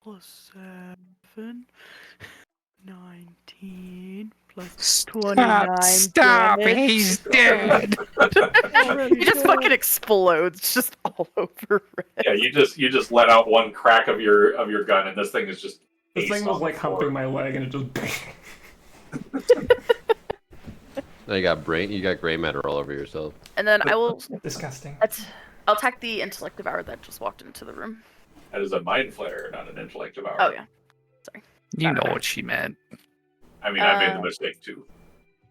Plus 7. 19 plus 29 Stop! damage. He's dead. He just fucking explodes just all over Red. Yeah, you just let out one crack of your gun, and this thing is just. This ace thing was on the like floor. humping my leg, and it just. Now you got gray matter all over yourself. And then I will Disgusting. I'll attack the intellect devourer that just walked into the room. That is a mind flare, not an intellect devourer. Oh yeah. You know what she meant. I mean, I made the mistake too.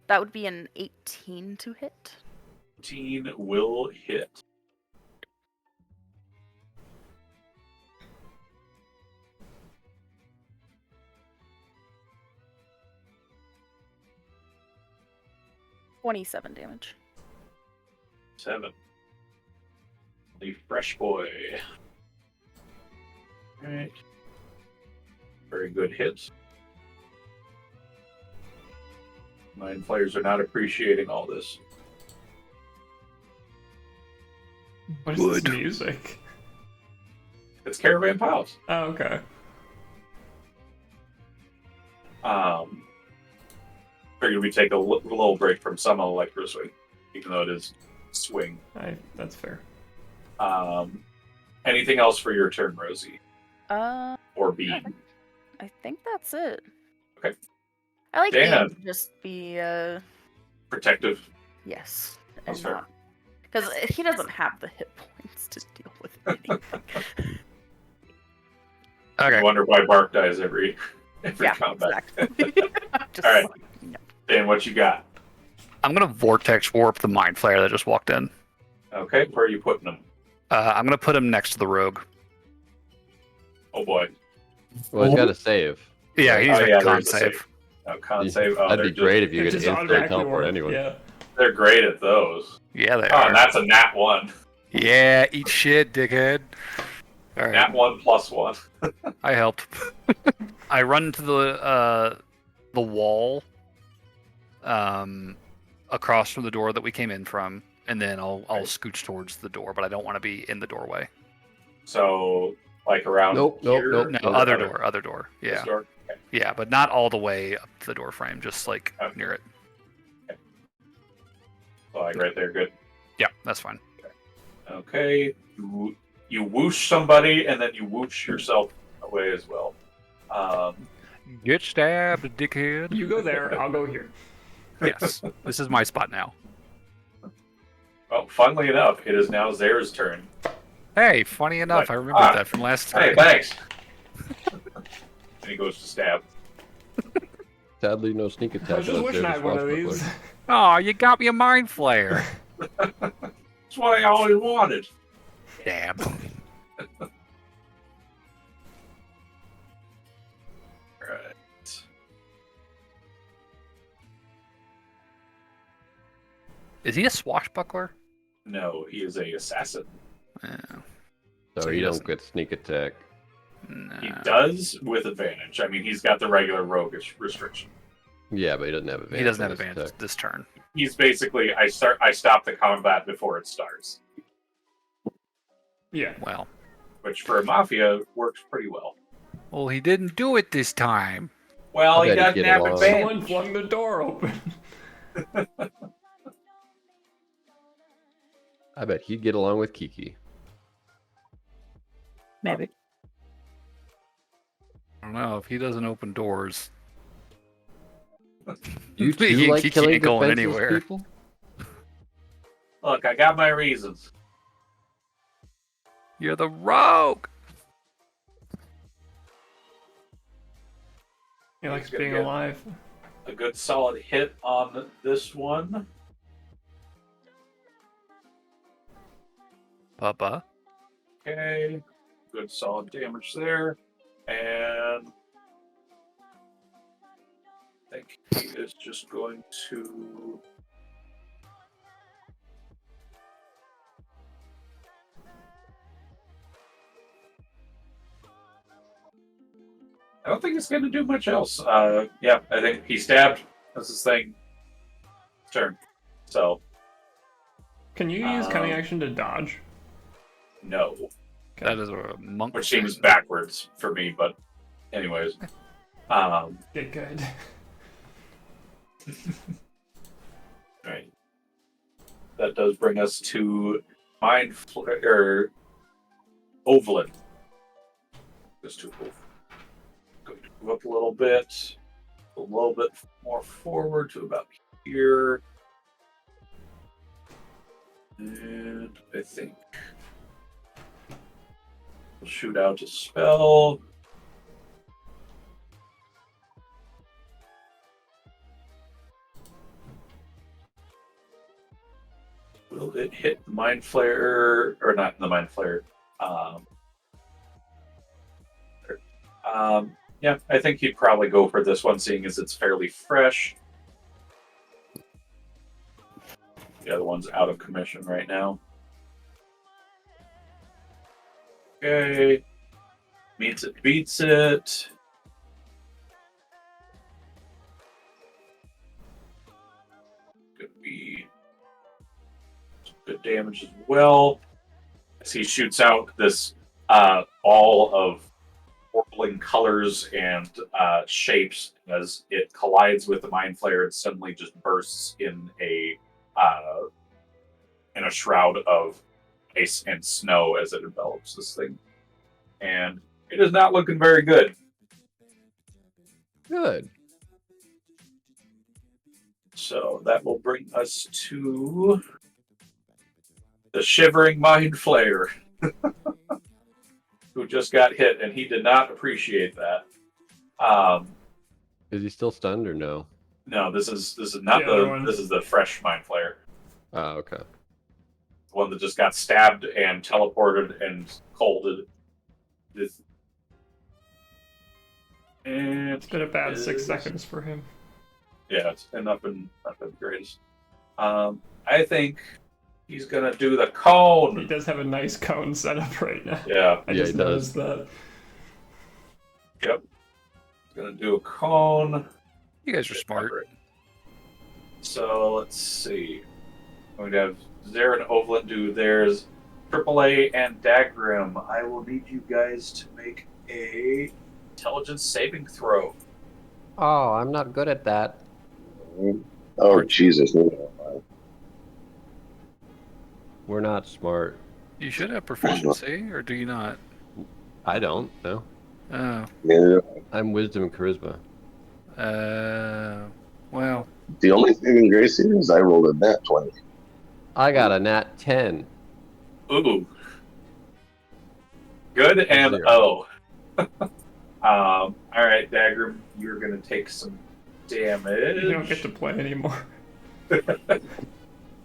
That would be an 18 to hit. 18 will hit. $27 damage. 7. The fresh boy. Alright. Very good hits. Mind players are not appreciating all this. What is this music? It's Caravan Pals. Oh, okay. Figured we take a little break from some electro swing, even though it is swing. That's fair. Anything else for your turn, Rosie? Or B? I think that's it. Okay. I like Dan. Ian to just be Protective. yes. That's fair. Because he doesn't have the hit points to deal with anything. Okay. I wonder why Bark dies every Yeah, combat. exactly. Just All right. like, no. Dan, what you got? I'm gonna vortex warp the mind flare that just walked in. Okay, where are you putting them? I'm gonna put him next to the rogue. Oh boy. Well, he's got to save. Yeah, he's Oh, a yeah, con there's a save. Oh, con save. Oh, That'd be great if you It could just instantly automatically teleport worked, anyone. yeah. They're great at those. Yeah, they Oh, are. and that's a nat 1. Yeah, eat shit, dickhead. All right, Nat 1 plus 1. I helped. I run to the wall, across from the door that we came in from, and then I'll scooch towards the door, but I don't want to be in the doorway. So, like around Nope. here? No, Or other door. this Yeah, door? Okay. yeah, but not all the way up to the door frame, just like Okay. near it. So, like right there, good. Yeah, that's fine. Okay. You whoosh somebody, and then you whoosh yourself away as well. Get stabbed, dickhead. You go there, I'll go here. Yes, this is my spot now. Well, funnily enough, it is now Zare's turn. Hey, funny enough, I remember that from last Hey, time. thanks. And he goes to stab. Sadly, no sneak attack. I was just unless wishing they're I had one of responsible these. for it. Oh, you got me a mind flare. That's what I always wanted. Damn. Right. Is he a swashbuckler? No, he is a assassin. Yeah. So So you he don't doesn't- get sneak attack. No. He does with advantage. I mean, he's got the regular roguish restriction. Yeah, but he doesn't have advantage. He doesn't on have this advantage attack. this turn. He's basically I stop the combat before it starts, Yeah. Well, which for a mafia works pretty well. he didn't do it this time. Well, I he bet he'd doesn't get have along. advantage. Someone flung the door open. I bet he'd get along with Kiki. Maybe. I don't know if he doesn't open doors. You two He- like he killing can't go defenseless anywhere. people? Look, I got my reasons. You're the rogue. He likes gonna being get- alive. A good solid hit on this one. Papa. Okay, good solid damage there, and think he is just going to. I don't think he's going to do much else. Yeah, I think he stabbed. That's his thing. Turn. So. Can you use cunning action to dodge? No. That is a monk. Which seems backwards for me, but anyways. Get good. Right. That does bring us to Wayland. Just to move. Going to move up a little bit more forward to about here. And I think we'll shoot out a spell. Will it hit the Mind Flayer, or not the Mind Flayer? Yeah, I think he'd probably go for this one, seeing as it's fairly fresh. The other one's out of commission right now. Okay. Meets it, beats it. Could be good damage as well. As he shoots out this ball of warbling colors and shapes, as it collides with the Mind Flayer, it suddenly just bursts in a shroud of ice and snow as it envelops this thing. And it is not looking very good. Good. So that will bring us to the Shivering Mind Flayer, who just got hit, and he did not appreciate that. Is he still stunned or no? No, this is not The other one. this is the fresh Mind Flayer. Oh, okay. The one that just got stabbed and teleported and colded. And It's been a bad 6 seconds for him. yeah, it's not been the greatest. I think he's gonna do the He cone. does have a nice cone set up right now. Yeah, I Yeah, just he does. noticed that. yep. He's gonna do a cone. You guys are smart. So let's see. I'm going to have Zara and Ovlin do theirs. AAA and Dagrim, I will need you guys to make a intelligence saving throw. Oh, I'm not good at that. Oh, Jesus. We're not smart. You should have proficiency, or do you not? I don't. No. Oh. Yeah. I'm wisdom and charisma. Well. The only thing in Grace here is I rolled a nat 20. I got a nat 10. Ooh. Good and Zero. All right, Dagrim, you're going to take some damage. You don't get to play anymore.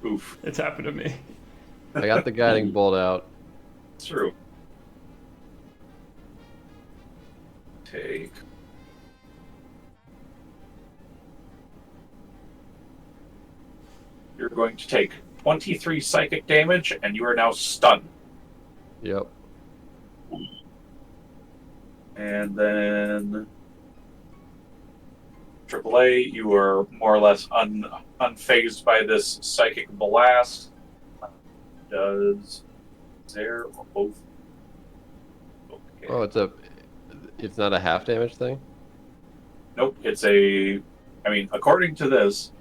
Oof. It's happened to me. I got the guiding bolt out. It's true. Take. You're going to take 23 psychic damage, and you are now stunned. Yep. And then AAA, you are more or less unfazed by this psychic blast. Does there or both? Okay. Oh, it's not a half damage thing? Nope, it's according to this,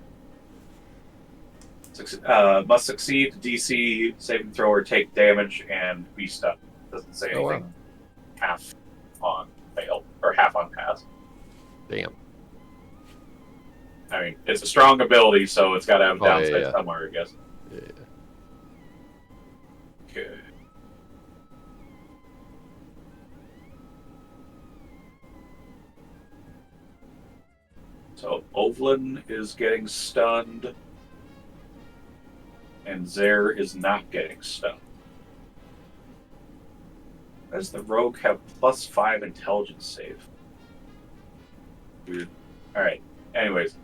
must succeed DC saving throw or take damage and be stunned. Doesn't say anything. Oh, wow. Half on fail or half on pass. Damn. I mean, it's a strong ability, so it's got to have Oh, yeah, downside yeah. somewhere, I guess. Yeah. Okay. So Ovlin is getting stunned, and Zare is not getting stunned. Does the rogue have +5 intelligence save? Weird. All right, Anyways,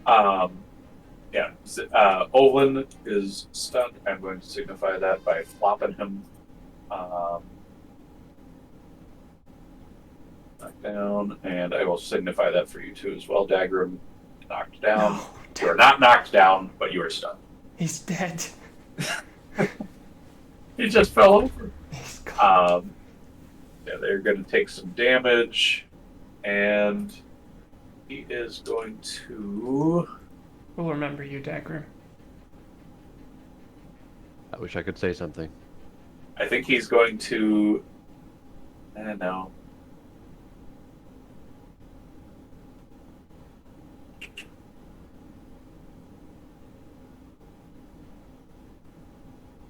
yeah, Olin is stunned. I'm going to signify that by flopping him knocked down, and I will signify that for you too as well. Dagrim knocked down. No, You are not knocked down, but you are stunned. he's dead. He just fell over. He's gone. Yeah, they're going to take some damage, and he is going to. We'll remember you, Dagrim. I wish I could say something. I think he's going to. No.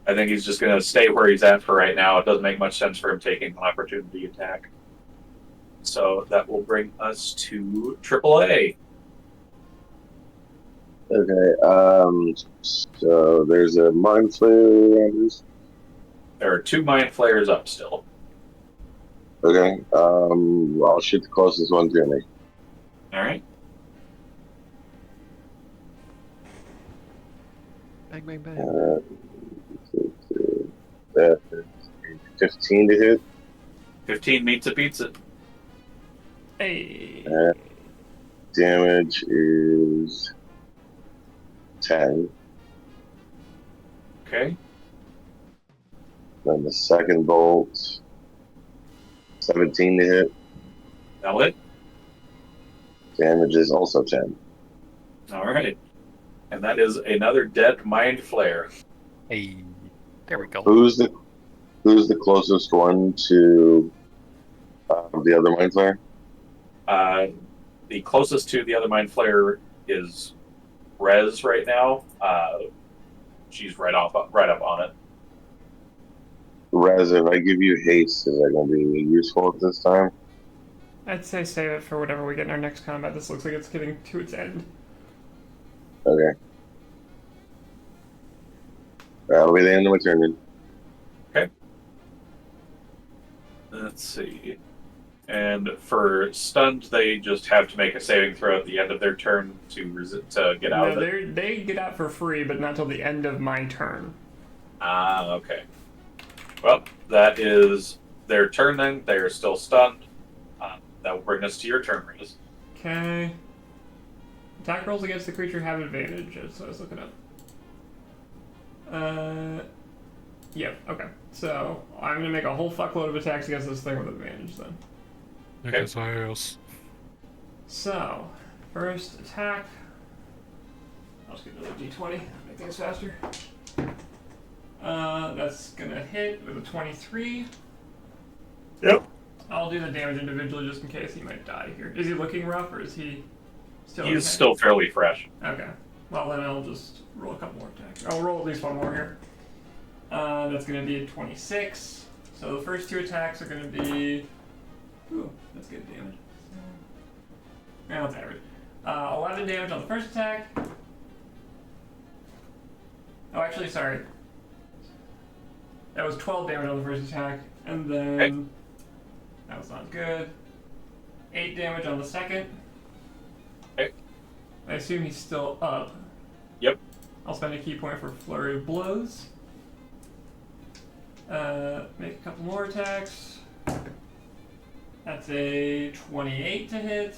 I think he's just going to stay where he's at for right now. It doesn't make much sense for him taking an opportunity attack. So that will bring us to AAA. Okay, so there's a Mind Flayer around this. There are 2 Mind Flayers up still. Okay, I'll shoot the closest one to me. Alright. Bang, bang, bang. That is 15 to hit. 15 meets it, beats it. Hey. Damage is 10. Okay. Then the second bolt, 17 to hit. That'll hit. Damage is also 10. Alright. And that is another dead Mind Flayer. Hey, there we go. Who's the closest one to the other Mind Flayer? The closest to the other Mind Flayer is Rez right now. She's right up on it. Rez, if I give you haste, is that going to be useful at this time? I'd say save it for whatever we get in our next combat. This looks like it's getting to its end. Okay. That'll be the end of my turn then. Okay. Let's see. And for stunned, they just have to make a saving throw at the end of their turn to get out of it. They get out for free, but not till the end of my turn. Okay. Well, that is their turn then. They are still stunned. That will bring us to your turn, Riz. Okay. Attack rolls against the creature have advantage, as I was looking up. Yep, okay. So, I'm gonna make a whole fuckload of attacks against this thing with advantage then. Okay. So, first attack. I'll just get another d20, make things faster. That's gonna hit with a 23. Yep. I'll do the damage individually just in case he might die here. Is he looking rough or is he still He's okay? still fairly fresh. Okay. Well, then I'll just roll a couple more attacks. I'll roll at least one more here. That's going to be a 26. So the first 2 attacks are going to be... Ooh, that's good damage. Yeah, that's average. 11 damage on the first attack. Oh, actually, sorry. That was 12 damage on the first attack. And then... Okay. That was not good. 8 damage on the second. Okay. I assume he's still up. Yep. I'll spend a key point for Flurry of Blows. Make a couple more attacks. That's a 28 to hit.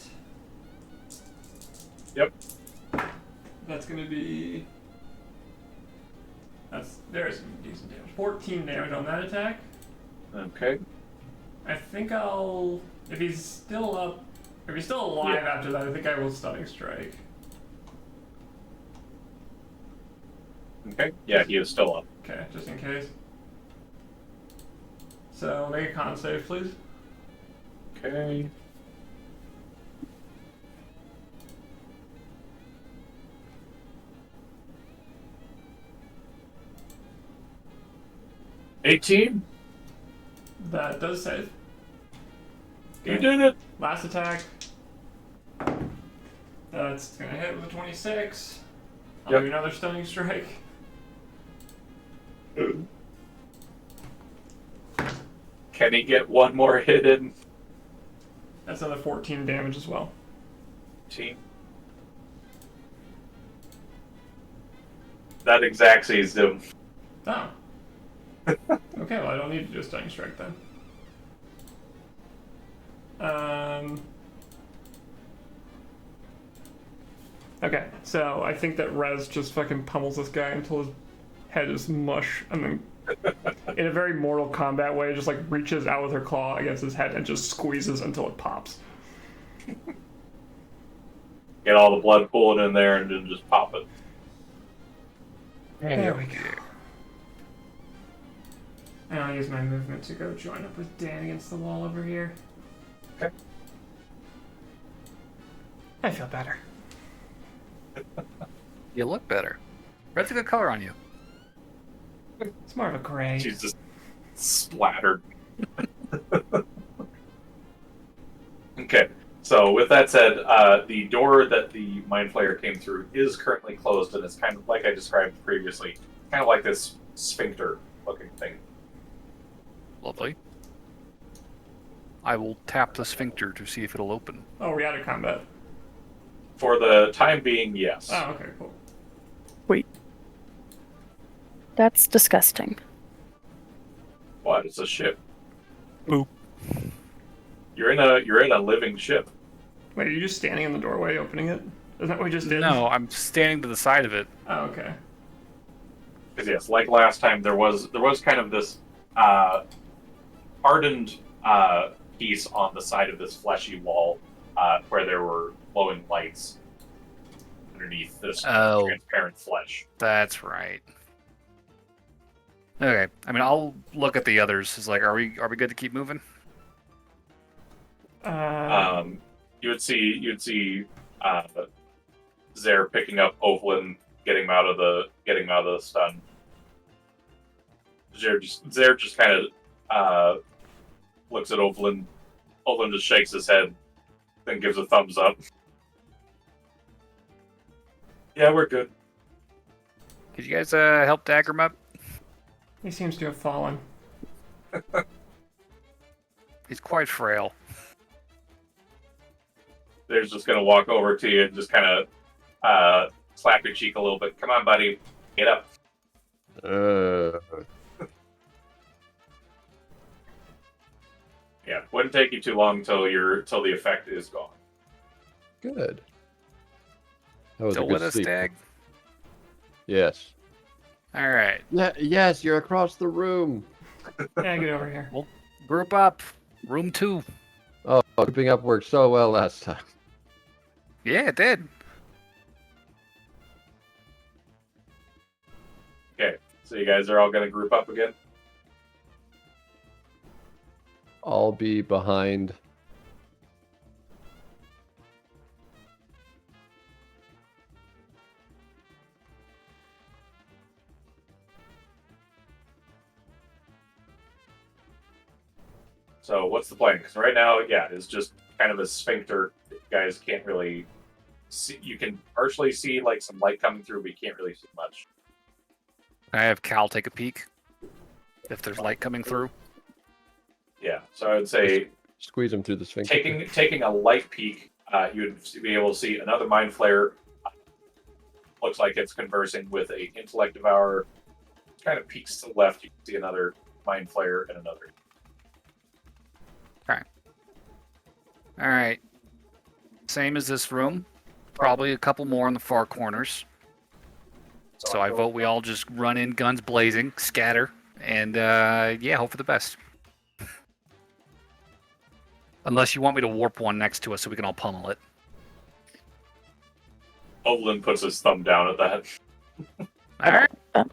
Yep. That's gonna be... There's some decent damage. 14 damage on that attack. Okay. I think I'll... If he's still up... If he's still alive after that, I think I will Stunning Strike. Okay. Yeah, he is still up. Okay, just in case. So, make a con save, please. Okay. $18? That does save. You did it! Last attack. That's gonna hit with a 26. I'll Yep. do another Stunning Strike. Can he get one more hit in? That's another 14 damage as well. Team. that exact sees him. Oh. Okay, well I don't need to do a stunning strike then. Okay, so I think that Rez just fucking pummels this guy until his head is mush, and then in a very Mortal Kombat way, just like reaches out with her claw against his head and just squeezes until it pops. Get all the blood pooling in there and then just pop it. There we go. And I'll use my movement to go join up with Dan against the wall over here. Okay. I feel better. You look better. Red's a good color on you. It's more of a gray. She's just splattered. Okay, so with that said, the door that the Mind Flayer came through is currently closed, and it's kind of like I described previously, kind of like this sphincter-looking thing. Lovely. I will tap the sphincter to see if it'll open. Oh, we're out of combat. For the time being, yes. Oh, okay, cool. That's disgusting. What? It's a ship. Boop. You're in a living ship. Wait, are you just standing in the doorway opening it? Isn't that what we just did? No, I'm standing to the side of it. Oh, okay. Because yes, like last time, there was kind of this hardened piece on the side of this fleshy wall where there were glowing lights underneath this transparent flesh. That's right. Okay, I mean, I'll look at the others. It's like, are we good to keep moving? You would see Zare picking up Ovalin, getting him out of the stun. Zare just kind of looks at Ovalin. Ovalin just shakes his head, then gives a thumbs up. Yeah, we're good. Could you guys help Dagrim up? He seems to have fallen. He's quite frail. Zare's just gonna walk over to you and just kind of slap your cheek a little bit. Come on, buddy, get up. Yeah, wouldn't take you too long till the effect is gone. Good. That was Still a good with us, sleep. Dag? Yes. All right. Yeah. Yes, you're across the room. Yeah, get over here. Group up. Room 2. Oh, grouping up worked so well last time. Yeah, it did. Okay, so you guys are all gonna group up again. I'll be behind. So what's the plan? Because right now, yeah, it's just kind of a sphincter. You guys can't really see. You can partially see like some light coming through, but you can't really see much. I have Cal take a peek. If there's light coming through. Yeah, so I would say Squeeze him through the sphincter. taking a light peek, you would be able to see another Mind Flayer. Looks like it's conversing with a Intellect Devourer. Kind of peeks to the left. You can see another Mind Flayer and another. All right. Same as this room. Probably a couple more in the far corners. So I vote we all just run in, guns blazing, scatter, and yeah, hope for the best. Unless you want me to warp one next to us so we can all pummel it. Ovalin puts his thumb down at that. All right. Do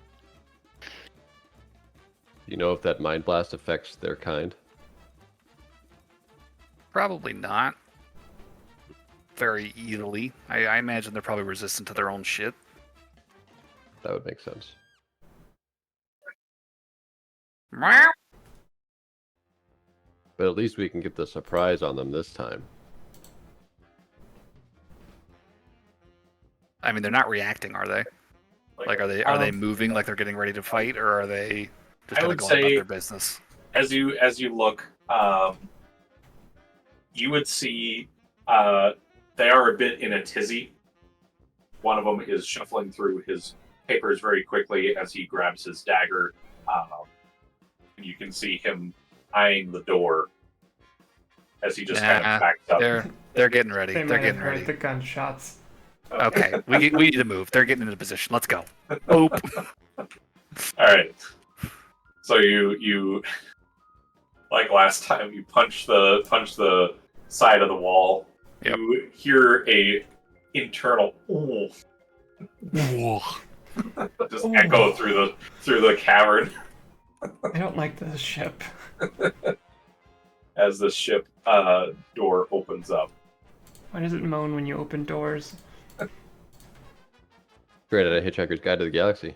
you know if that mind blast affects their kind? Probably not. Very easily. I imagine they're probably resistant to their own shit. That would make sense. Meow. But at least we can get the surprise on them this time. I mean, they're not reacting, are they? Like, are they moving like they're getting ready to fight, or are they just I kind of would going about say- their business? As you look, you would see they are a bit in a tizzy. One of them is shuffling through his papers very quickly as he grabs his dagger. And you can see him eyeing the door as he just kind of backs up. They're getting ready. They They're might have getting heard ready. the gunshots. Okay, we need to move. They're getting into position. Let's go. Oop. All right. So you like last time you punch the side of the wall. Yep. You hear a internal just echo through the cavern I don't like this ship. as the ship door opens up. Why does it moan when you open doors? Great at a Hitchhiker's Guide to the Galaxy.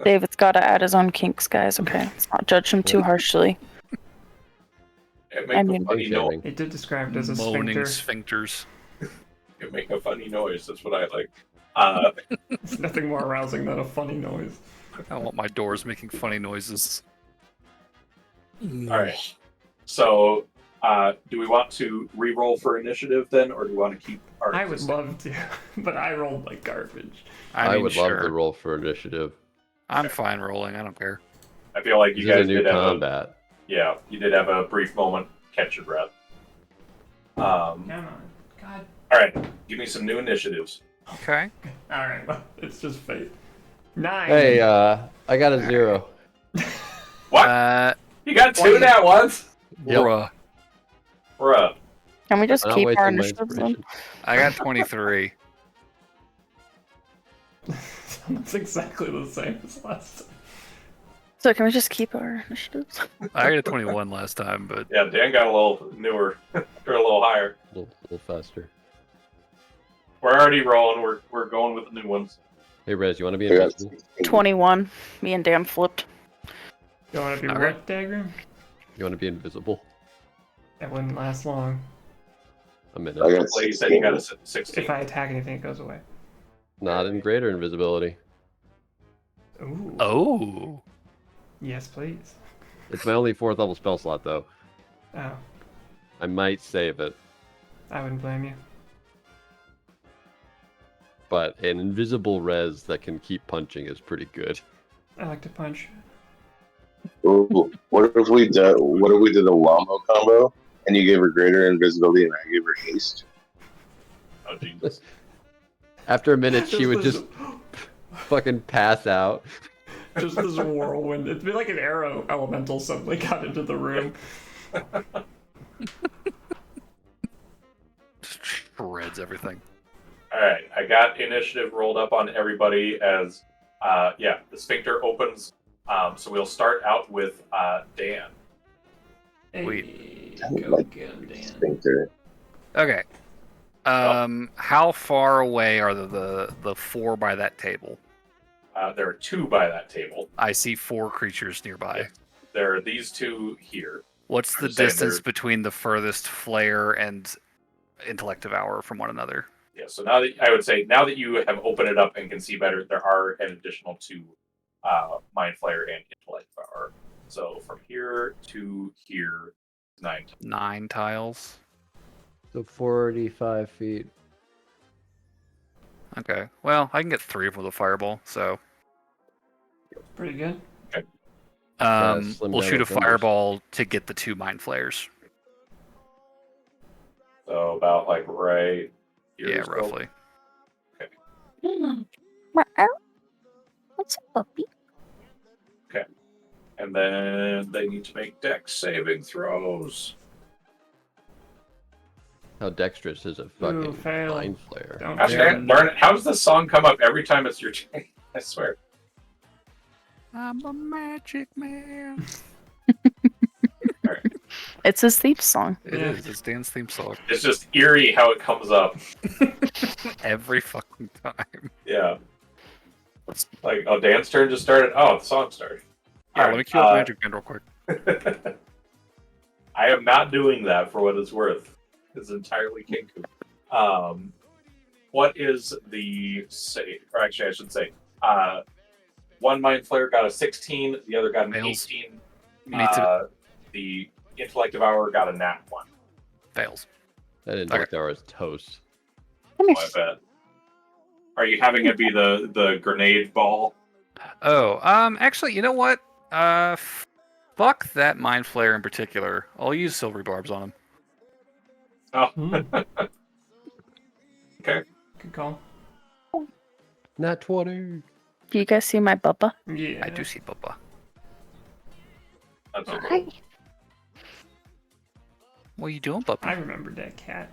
David's got to add his own kinks, guys. Okay, let's not judge him too harshly. It I makes mean- a funny noise. It did describe it as a Moaning sphincter. sphincters. It make a funny noise. That's what I like. It's nothing more arousing than a funny noise. I want my doors making funny noises. All right. So, do we want to re-roll for initiative then, or do we want to keep our? I would love to, but I rolled like garbage. I mean, would sure. love to roll for initiative. I'm fine rolling. I don't care. I feel like you This is guys a new did have combat. you did have a brief moment, catch your breath. Come on. God. All right, give me some new initiatives. Okay. Alright, well, it's just fate. 9. Hey, I got a 0. What? You got 2 at once? Yep. Bruh. Can we just I'll keep wait our till my initiatives then? inspiration. I got 23. That's exactly the same as last time. So can we just keep our initiatives? I got a 21 last time, but Yeah, Dan got a little newer, or a little higher. A little faster. We're already rolling. We're going with the new ones. Hey, Rez, you want to be I got invisible? 21. Me and Dan flipped. You want to be Okay. what, Dagrim? You want to be invisible? That wouldn't last long. A minute. I got Like you said, you got a 16. 16. If I attack anything, it goes away. Not in greater invisibility. Ooh. oh, Yes, please. It's my only 4th level spell slot, though. Oh, I might save it, I wouldn't blame you. but an invisible Rez that can keep punching is pretty good. I like to punch. Ooh, what if we did a Wombo combo and you gave her greater invisibility and I gave her haste? Oh Jesus! After a minute, she would this- just fucking pass out. Just this whirlwind. It'd be like an arrow elemental suddenly got into the room. just shreds everything. All right, I got initiative rolled up on everybody as the sphincter opens. So we'll start out with Dan. Wait. Hey, go Like, again, Dan. Sphincter. Okay. How far away are the 4 by that table? There are 2 by that table. I see 4 creatures nearby. There are these 2 here. What's I'm the just saying distance they're- between the furthest Flayer and Intellect Devour from one another? Yeah. So now that you have opened it up and can see better, there are an additional 2 Mind Flayer and Intellect Devour. So from here to here, 9. 9 tiles. So 45 feet. Okay. Well, I can get 3 of them with a fireball, so Pretty good. slim we'll down shoot a with numbers. fireball to get the 2 mind flares. So about like right here. Yeah, is the- roughly. What's a puppy? And then they need to make dex saving throws. How dexterous is a fucking fail. mind flare? Don't Gosh, dare. Dan, learn how does this song come up every time it's your turn? I swear. I'm a magic man. It's his theme song. It Yeah. is. It's Dan's theme song. It's just eerie how it comes up. Every fucking time. Yeah. It's like, oh, Dan's turn just started. Oh, the song started. Yeah, All let me right, cue up Magic Man real quick. I am not doing that for what it's worth. It's entirely Kinku. What is the say? Or actually, I should say, one Mind Flayer got a 16. The other got an Fails. 18. You need to The Intellect Devourer got a nat 1. fails. That didn't Okay. look there was toast. Oh, I bet. Are you having it be the grenade ball? Oh, actually, you know what? Fuck that mind flare in particular. I'll use silvery barbs on him. Oh, Hmm. okay. Good call. Not 20. Do you guys see my bubba? Yeah. I do see Bubba. That's a Hi. little. What are you doing, Bubba? I remembered that cat.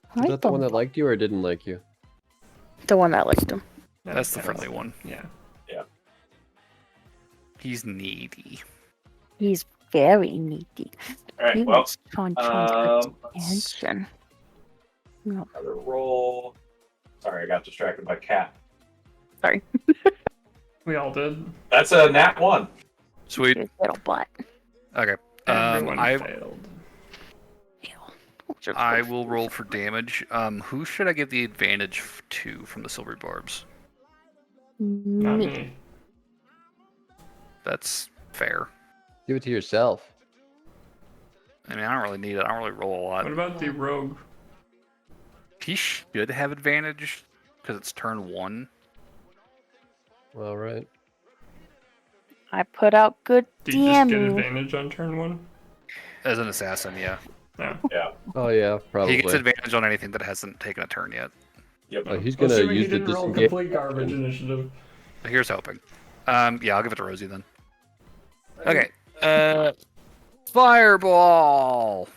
Hi, Is that the one that Bubba. liked you or didn't like you? The one that liked him. That's the friendly one. Yeah. He's needy. He's very needy. All right. He Well, wants Chon's let's attention. No, another roll. Sorry, I got distracted by cat. sorry. We all did. That's a nat 1. Sweet. Your little butt. Okay. Everyone I failed. I will roll for damage. Who should I give the advantage to from the silvery barbs? Not Me. me. That's fair. Give it to yourself. I mean, I don't really need it. I don't really roll a lot. What about the rogue? He should have advantage because it's turn 1. Well, right. I put out good Do you just get damage. advantage on turn 1? As an assassin, yeah. No. Yeah. Oh, yeah, probably. He gets advantage on anything that hasn't taken a turn yet. Yep. Oh, he's going to Assuming he use the didn't roll disengage. complete garbage initiative. Here's hoping. Yeah, I'll give it to Rosie then. Okay. Fireball.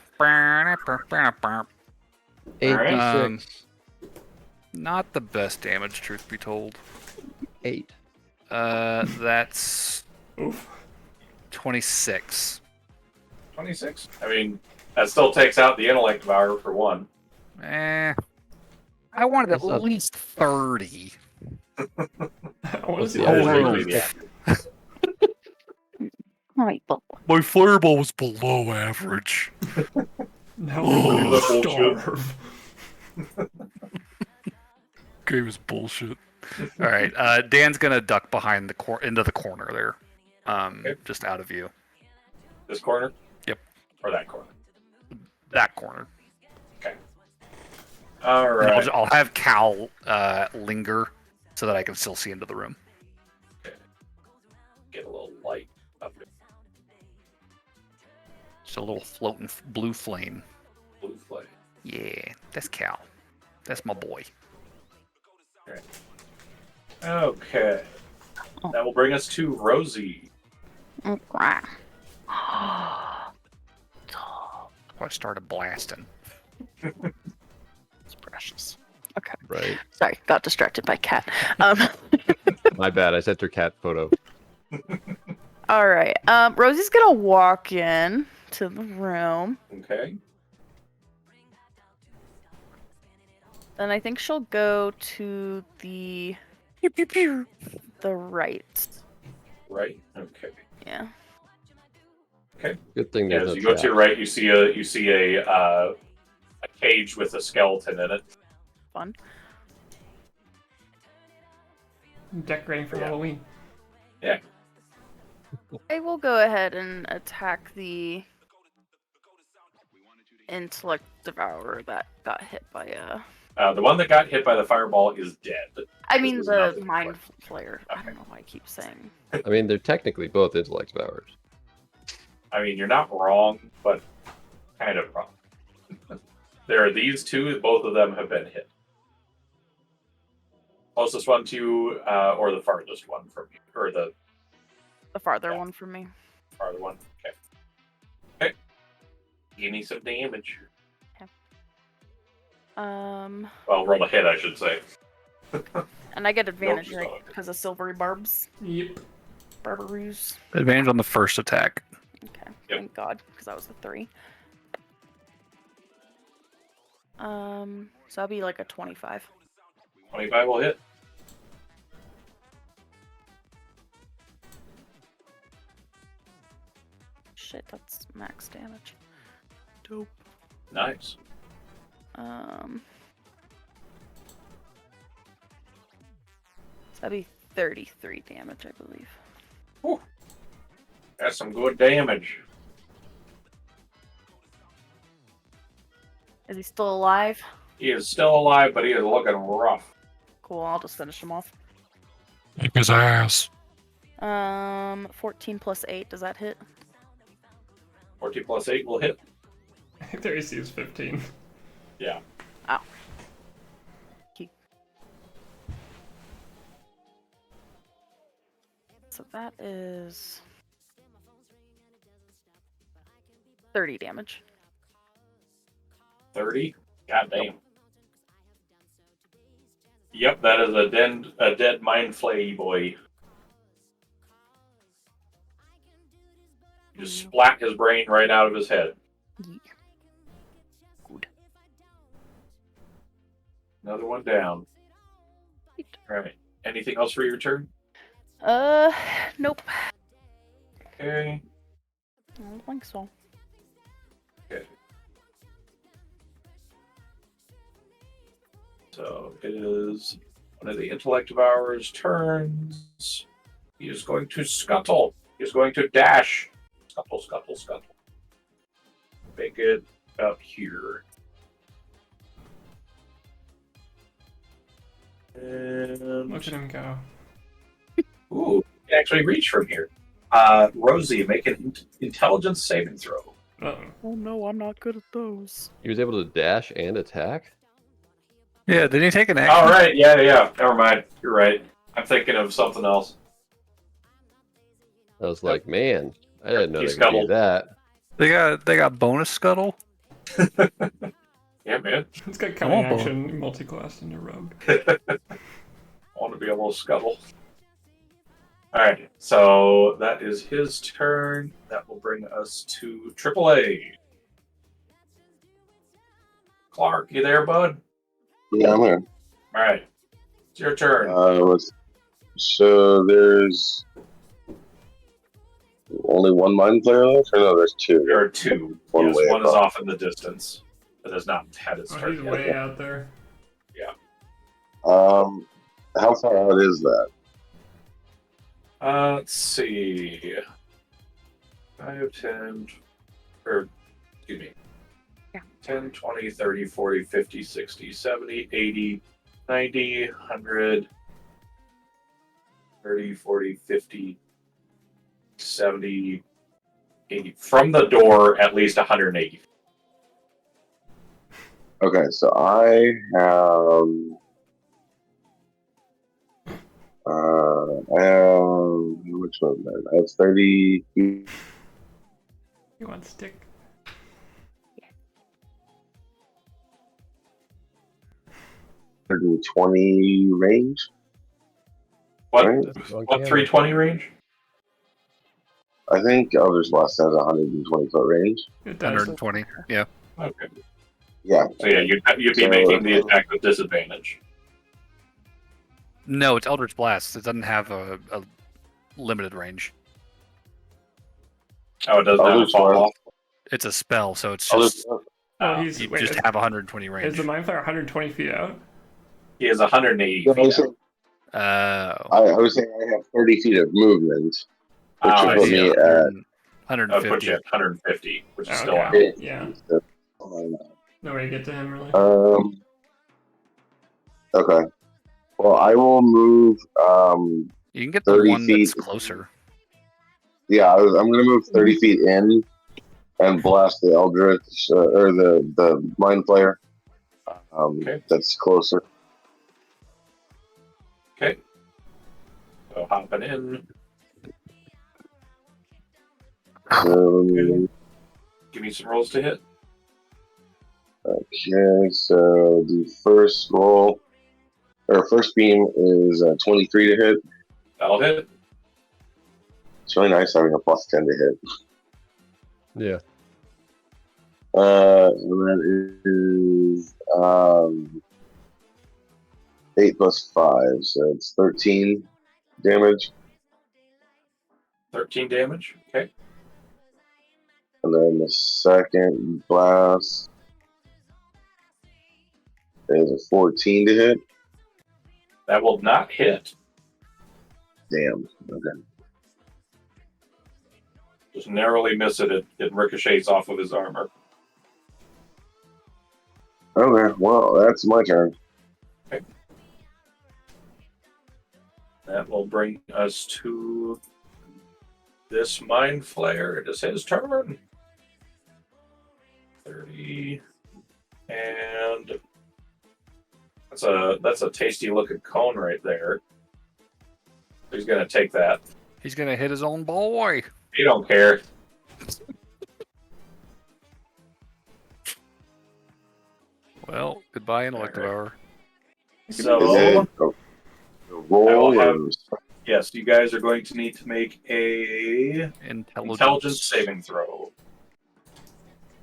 8d6. Not the best damage, truth be told. 8. That's Oof. 26. 26. I mean, that still takes out the intellect devourer for 1. I wanted That's at not- least 30. I want to What's see the that average rogue. age? Yeah. Alright, Bubba. My fireball was below average. Now Oh, we're that's gonna bullshit. starve. Game is bullshit. All right, Dan's gonna duck behind the into the corner there, Okay. just out of view. This corner? Yep. Or that corner? That corner. Okay. All And right. I'll have Cal linger so that I can still see into the room. Get a little light up here. Just a little floating blue flame. Blue flame. Yeah, that's Cal. That's my boy. Okay. That will bring us to Rosie. Okay. I started blasting. It's precious. Okay. Right. Sorry, got distracted by cat. My bad. I sent her cat photo. All right. Rosie's gonna walk in to the room. Okay. Then I think she'll go to the right. Right. Okay. Yeah. Good thing Yeah, there's as no you go to trap. your right, you see a cage with a skeleton in it. Fun. Decorating for Yeah. Halloween. I will go ahead and attack the intellect devourer that got hit by The one that got hit by the fireball is dead. I mean This is the nothing mind like- flayer. I Okay. don't know why I keep saying. I mean, they're technically both intellect devourers. I mean, you're not wrong, but kind of wrong. There are these two. Both of them have been hit. Closest one to you, or the farthest one from you, or the The farther Yeah. one from me. farther one. Okay. Okay. Give me some damage. Well, roll a hit, I should say. And I get advantage she's right not. because of silvery barbs. Yep. Barbaroos. Advantage on the first attack. Okay. Yep. Thank God, because that was the 3. So that'll be like a 25. 25 will hit. Shit, that's max damage. Dope. Nice. So that'd be 33 damage, I believe. That's some good damage. Is he still alive? He is still alive, but he is looking rough. Cool, I'll just finish him off. Kick his ass. 14 plus 8, does that hit? 14 plus 8 will hit. I think their AC is 15. Yeah. Ow. Okay. So that is 30 damage. 30? God damn. Yep, that is a dead mind flay boy. You just splat his brain right out of his head. Yeah. Good. Another one down. Alright. Anything else for your turn? Nope. Okay. I don't think so. Okay. So it is one of the intellect of ours turns. He is going to scuttle. He is going to dash. Scuttle, scuttle, scuttle. Make it up here. And Look at him go. ooh, you can actually reach from here. Rosie, make an intelligence saving throw. Uh-oh. Oh no, I'm not good at those. He was able to dash and attack? Yeah, didn't he take an action? All right, yeah. Never mind. You're right. I'm thinking of something else. I was like, man, I didn't know He they could do scuttled. that. They got bonus scuttle. Yeah, man. It's got cunning Oh. action multi-classed into rogue. I want to be able to scuttle. Alright, so that is his turn. That will bring us to AAA. Clark, you there, bud? Yeah, I'm here. Alright. It's your turn. So there's only one mind player left? Or no, there's two. There are two. One Yes, way one is across. off in the distance. That has not had its Oh, turn he's yet. way out there. How far out is that? Let's see. 5, 10, or, excuse me. Yeah. 10, 20, 30, 40, 50, 60, 70, 80, 90, 100, 30, 40, 50, 70, 80. From the door, at least 180. Okay, so I have. Which one? Then? I have 30. You want stick? 120 range. What? Right. What 320 range? I think Elders Blast has 120 foot range. It does. 120. Yeah. Okay. Yeah. So yeah, you'd be So, making the attack with disadvantage. No, it's Eldritch Blast. It doesn't have a limited range. Oh, it does not Eldritch fall Blast. off. It's a spell, so it's Elders just Oh, he's you wait, just is, have 120 is range. the mind flayer 120 feet out? He is 180 I feet. was saying, Oh. I was saying I have 30 feet of movement, which Oh, would I put see. me at 150. Put you at 150, which is Oh, still okay. out. Yeah. Um, No way to get to him, really. okay. Well, I will move. You can get the 30 one that's feet. closer. Yeah, I'm going to move 30 feet in and blast the Eldritch or the Mind Flayer. Okay. That's closer. Okay. So hopping in. So, Give me some rolls to hit. okay, so the first roll or first beam is 23 to hit. That'll hit. It's really nice having a plus 10 to hit. Yeah. And that is 8 plus 5, so it's 13 damage. 13 damage. Okay. And then the second blast is a 14 to hit. That will not hit. Damn. Okay. Just narrowly miss it. It ricochets off of his armor. Okay, well, that's my turn. That will bring us to this Mind Flayer. It is his turn. 30. And that's a tasty looking cone right there. He's gonna take that. He's gonna hit his own boy. He don't care. Well, goodbye, intellect devour. So Roll I will have- is yes, you guys are going to need to make a intelligence saving throw.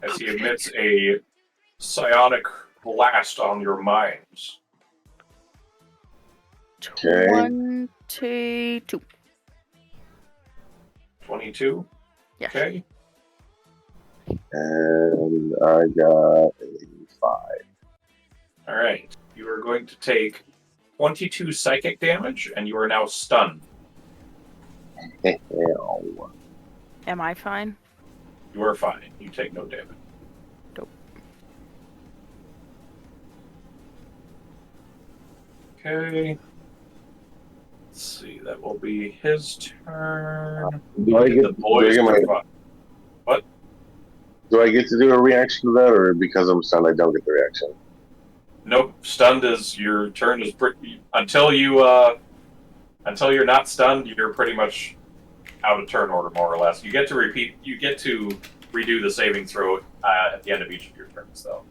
As he emits a psionic blast on your minds. okay. 22. 22. Yeah. Okay. And I got a 5. All right. You are going to take 22 psychic damage, and you are now stunned. Hell. Am I fine? You are fine. You take no damage. Dope. Okay. Let's see. That will be his turn. Do I get, The boys do, I get are fine. do I get to do a reaction to that, or because I'm stunned, I don't get the reaction? Nope. Stunned is your turn is pretty until you're not stunned. You're pretty much out of turn order, more or less. You get to repeat. You get to redo the saving throw at the end of each of your turns, though.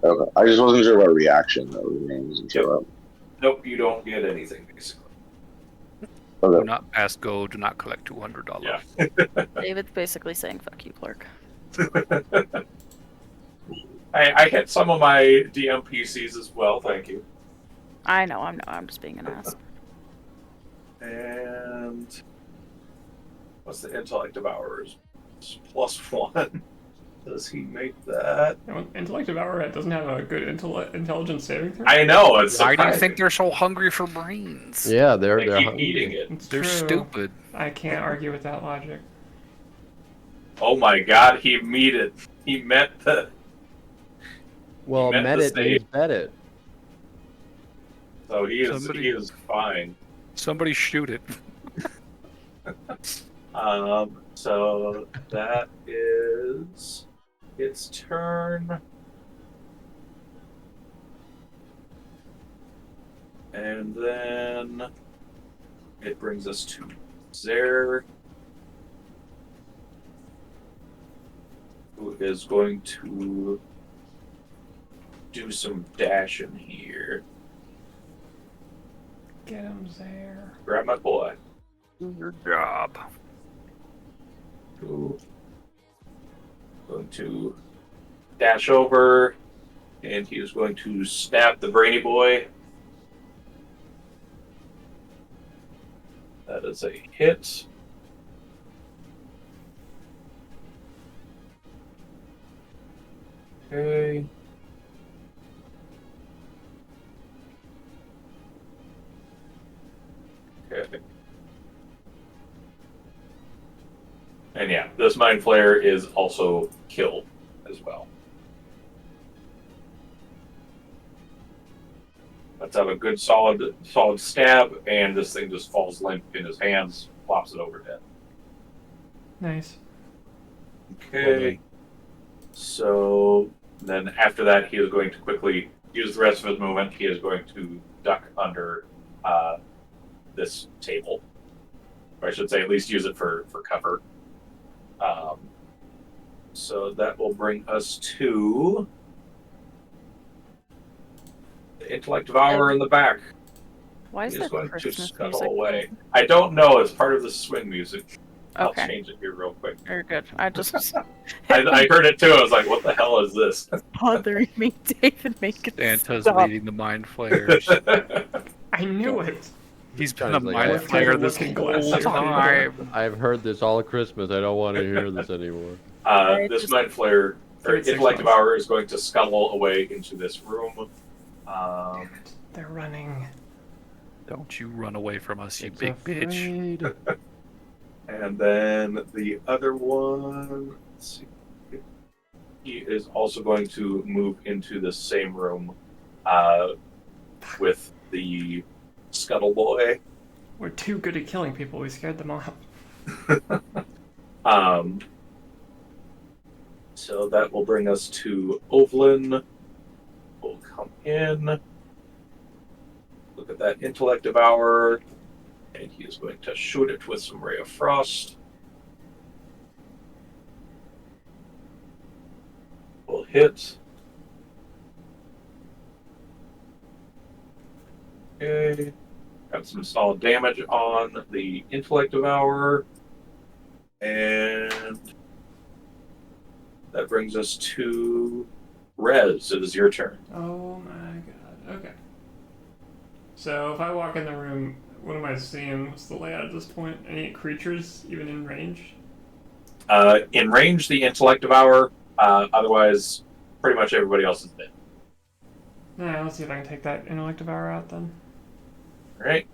Okay. I just wasn't sure about reaction. I wasn't sure about. Nope. You don't get anything basically. Do Okay. not pass go. Do not collect $200. Yeah. David's basically saying, fuck you, Clark. I hit some of my DM PCs as well. Thank you. I know, I'm just being an ass. And what's the intellect devourers? +1. Does he make that? Intellect Devour doesn't have a good intelligence saving throw. I know. It's Why do you surprising. think they're so hungry for brains? Yeah, they're They keep hungry. eating it? It's They're true. stupid. I can't argue with that logic. Oh my God! He met it. He met the. Well, meant met to it say- means bet it. So he is. Somebody- He is fine. Somebody shoot it. So that is its turn. And then it brings us to Zer, who is going to do some dashing here. Get him there. Grab my boy. Do your job. Who going to dash over, and he is going to stab the brainy boy. That is a hit. Okay. Okay. And yeah, this Mind Flayer is also killed as well. Let's have a good solid stab, and this thing just falls limp in his hands, flops it over dead. Nice. Okay. So then after that, he is going to quickly use the rest of his movement. He is going to duck under this table. Or I should say, at least use it for cover. So that will bring us to the Intellect Devourer in the back. Why is He there is going to Christmas scuttle music? away. I don't know. It's part of the swing music. I'll Okay, change it here real quick. very good. I just I heard it too. I was like, what the hell is this? bothering me, David. Make it Santa's stop. leading the mind flayers. I knew it. He's been a Sounds like mind that. flayer this Looking glass whole at your time. I've heard this all Christmas. I don't want to hear this anymore. This just- Mind Flayer, or 36 Intellect months. Devourer, is going to scuttle away into this room. They're running. Don't you run away from us, you It's big bitch. afraid. And then the other one, let's see. he is also going to move into the same room with the Scuttle Boy. We're too good at killing people. We scared them off. So that will bring us to Ovlin. We'll come in. Look at that intellect devour. And he is going to shoot it with some Ray of Frost. Will hit. Okay. Got some solid damage on the intellect devour. And that brings us to Rez. It is your turn. Oh my god. Okay. So if I walk in the room, what am I seeing? What's the layout at this point? Any creatures even in range? In range, the intellect devour. Otherwise, pretty much everybody else is dead. Nah, let's see if I can take that intellect devour out then. All right.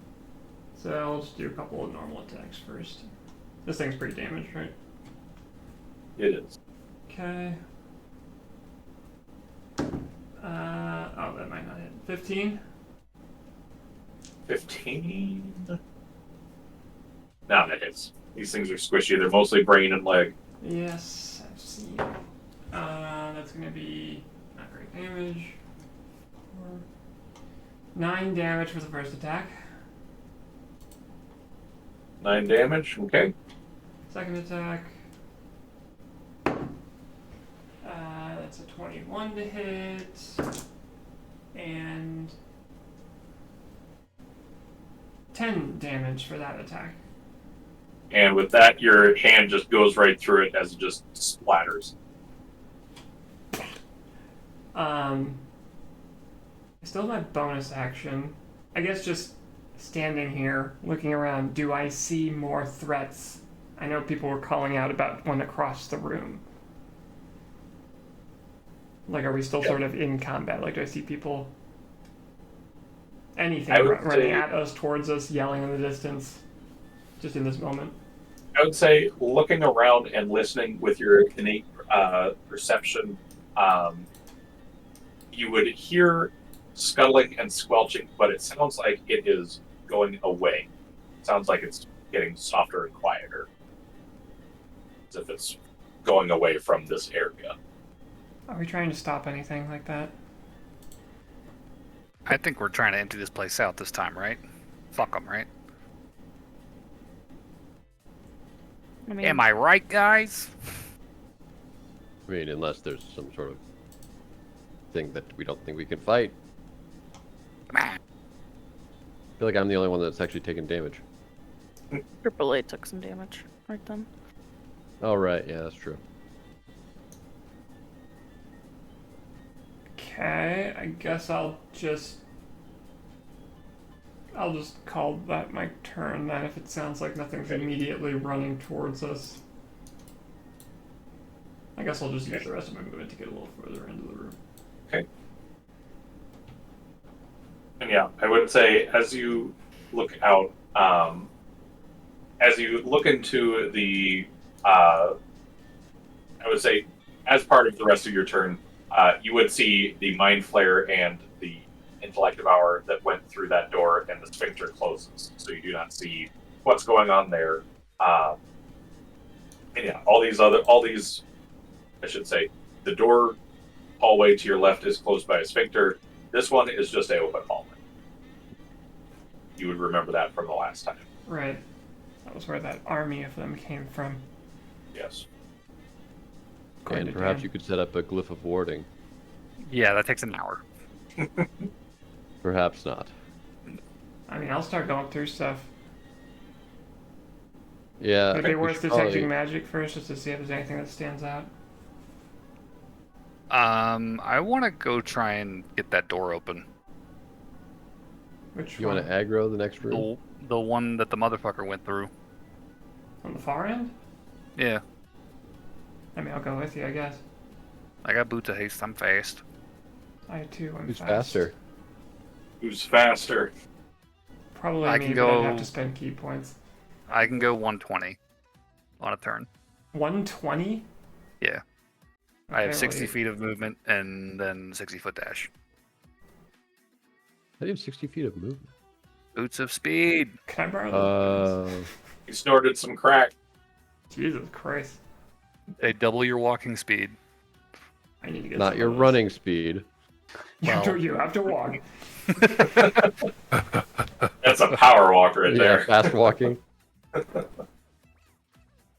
So I'll just do a couple of normal attacks first. This thing's pretty damaged, right? It is. Okay. Oh, that might not hit. 15? 15. No, that hits. These things are squishy. They're mostly brain and leg. Yes, I've seen. That's gonna be not great damage. 9 damage for the first attack. 9 damage. Okay. Second attack. That's a 21 to hit. And 10 damage for that attack. And with that, your hand just goes right through it as it just splatters. I still have my bonus action. I guess just standing here, looking around, do I see more threats? I know people were calling out about one across the room. Like, are we still sort of in combat? Like, do I see people... anything running at us, towards us, yelling in the distance? Just in this moment? I would say looking around and listening with your innate perception, you would hear scuttling and squelching, but it sounds like it is going away. It sounds like it's getting softer and quieter. As if it's going away from this area. Are we trying to stop anything like that? I think we're trying to empty this place out this time, right? Fuck them, right? I mean, Am I right, guys? I mean, unless there's some sort of thing that we don't think we can fight. Come on. I feel like I'm the only one that's actually taken damage. Triple A took some damage right then. Oh, right. Yeah, that's true. Okay, I guess I'll just call that my turn then if it sounds like nothing's immediately running towards us. I guess I'll just use the rest of my movement to get a little further into the room. Okay. And yeah, I would say as you look out, as you look into the, I would say, as part of the rest of your turn, you would see the Mind Flare and the Intellect Devour that went through that door, and the sphincter closes, so you do not see what's going on there. And yeah, all these, I should say, the door hallway to your left is closed by a sphincter. This one is just an open hallway. You would remember that from the last time. Right. That was where that army of them came from. Yes. According And to perhaps Dan. you could set up a glyph of warding. Yeah, that takes an hour. Perhaps not. I mean, I'll start going through stuff. Yeah. Would it be we worth should detecting probably- magic first, just to see if there's anything that stands out? I want to go try and get that door open. Which You one? want to aggro the next room? The one that the motherfucker went through. On the far end? Yeah. I mean, I'll go with you, I guess. I got boots of haste. I'm fast. I too am Who's fast. faster? Who's faster? Probably I me, can but I'd go- have to spend key points. I can go 120 on a turn. 120? Yeah. I have Okay, 60 well, feet of movement and then 60-foot dash. I have 60 feet of movement. Boots of speed. Can I borrow those boots? You snorted some crack. Jesus Christ. They double your walking speed. I need to get Not some your of those. running speed. You have to walk. That's a power walk right Yeah, there. fast walking.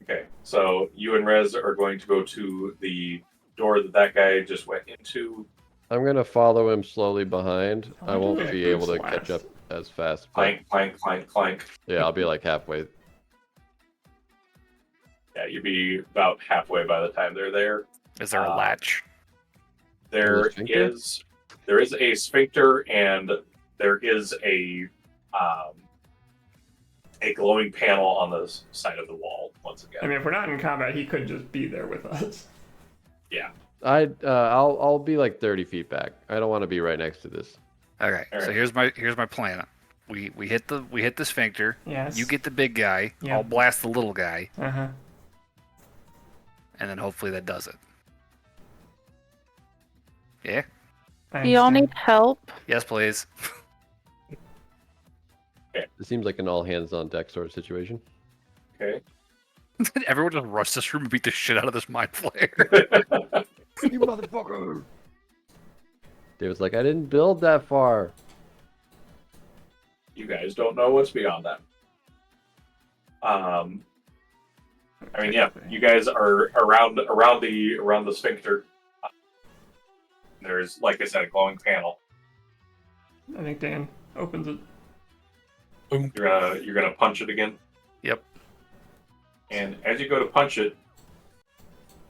Okay, so you and Rez are going to go to the door that guy just went into. I'm gonna follow him slowly behind. How I long do won't those be able to boots catch up last? as fast. But Clank, clank, clank, clank. yeah, I'll be like halfway. Yeah, you'd be about halfway by the time they're there. Is there a latch? There sphincter? is a sphincter, and there is a glowing panel on the side of the wall. Once again, I mean, if we're not in combat, he could just be there with us. yeah. I'll be like 30 feet back. I don't want to be right next to this. Okay, All so right. here's my plan. We hit the sphincter. Yes. You get the big guy. Yeah. I'll blast the little guy, Uh-huh. and then hopefully that does it. Yeah. Do y'all need help? Yes, please. It seems like an all hands on deck sort of situation. Okay. Everyone just rush this room and beat the shit out of this mind flare. You motherfucker! David's like, I didn't build that far. You guys don't know what's beyond that. I mean, yeah, you guys are around the sphincter. There's, like I said, a glowing panel. I think Dan opens it. You're gonna punch it again. Yep. And as you go to punch it,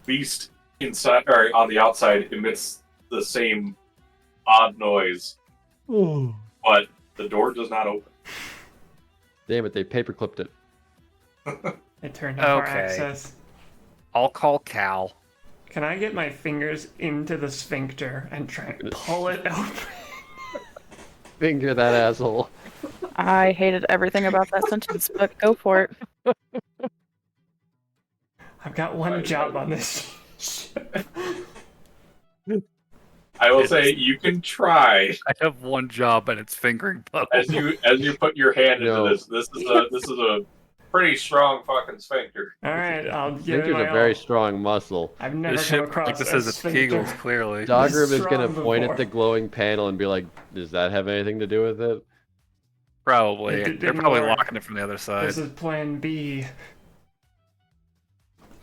Beast inside or on the outside emits the same odd noise, but the door does not open. Damn it, they paperclipped it. It turned off our Okay. access. I'll call Cal. Can I get my fingers into the sphincter and try and pull it open? Finger that asshole. I hated everything about that sentence, but go for it. I've got one job on this ship. I will say you can try I have one job and it's fingering puddle. as you put your hand into No. this. This is a pretty strong fucking sphincter. All right, I'll give it Finger's my a very all. strong muscle. I've never This come ship across like this a is its sphincter. Kegels, clearly. Dagrim is gonna strong point before. at the glowing panel and be like, does that have anything to do with it? Probably. It They're didn't probably work. locking it from the other side. This is Plan B.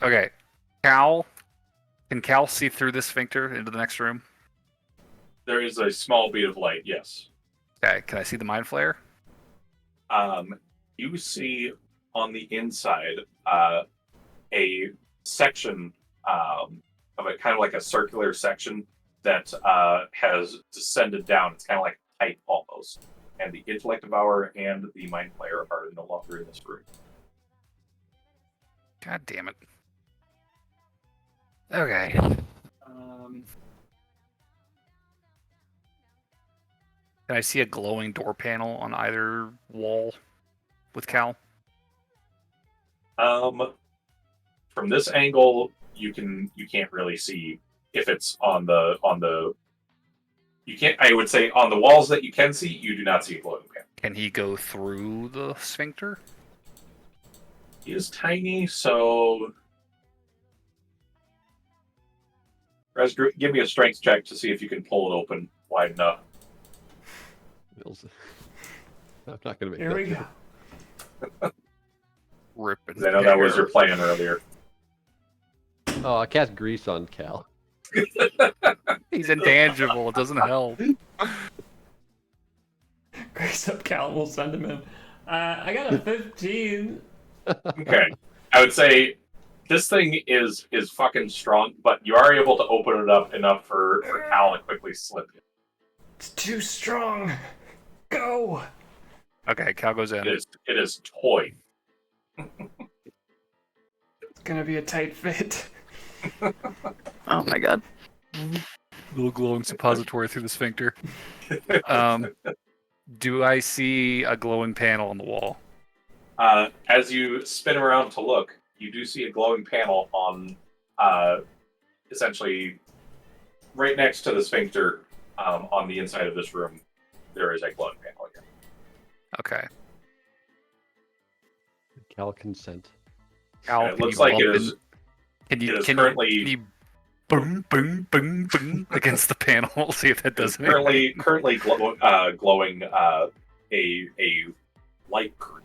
Okay. Cal. Can Cal see through this sphincter into the next room? There is a small bead of light. Yes. Okay. Can I see the mind flare? You see on the inside a section of a kind of like a circular section that has descended down. It's kind of like a pipe almost. And the intellect devourer and the mind flayer are no longer in this room. God damn it. Okay. Can I see a glowing door panel on either wall with Cal? From this angle, you can't really see if it's on the. You can't. I would say on the walls that you can see, you do not see a glowing panel. Can he go through the sphincter? He is tiny, so. Rez, give me a strength check to see if you can pull it open wide enough. I'm not gonna make Here that we joke. go. Rip it. 'Cause I know that was your plan earlier. Oh, I cast grease on Cal. He's intangible. It doesn't help. Grace up Cal, we'll send him in. I got a 15. Okay, I would say this thing is fucking strong, but you are able to open it up enough for Cal to quickly slip in. It's too strong. Go. Okay, Cal goes in. It is toy. It's gonna be a tight fit. Oh my god. Little glowing suppository through the sphincter. Do I see a glowing panel on the wall? As you spin around to look, you do see a glowing panel on essentially right next to the sphincter, on the inside of this room, there is a glowing panel here. Okay. Cal consent. Al, It can looks you like bump it is. in- Can you it is can currently- you boom boom boom boom against the panel? See if that does anything. Currently glowing a light green.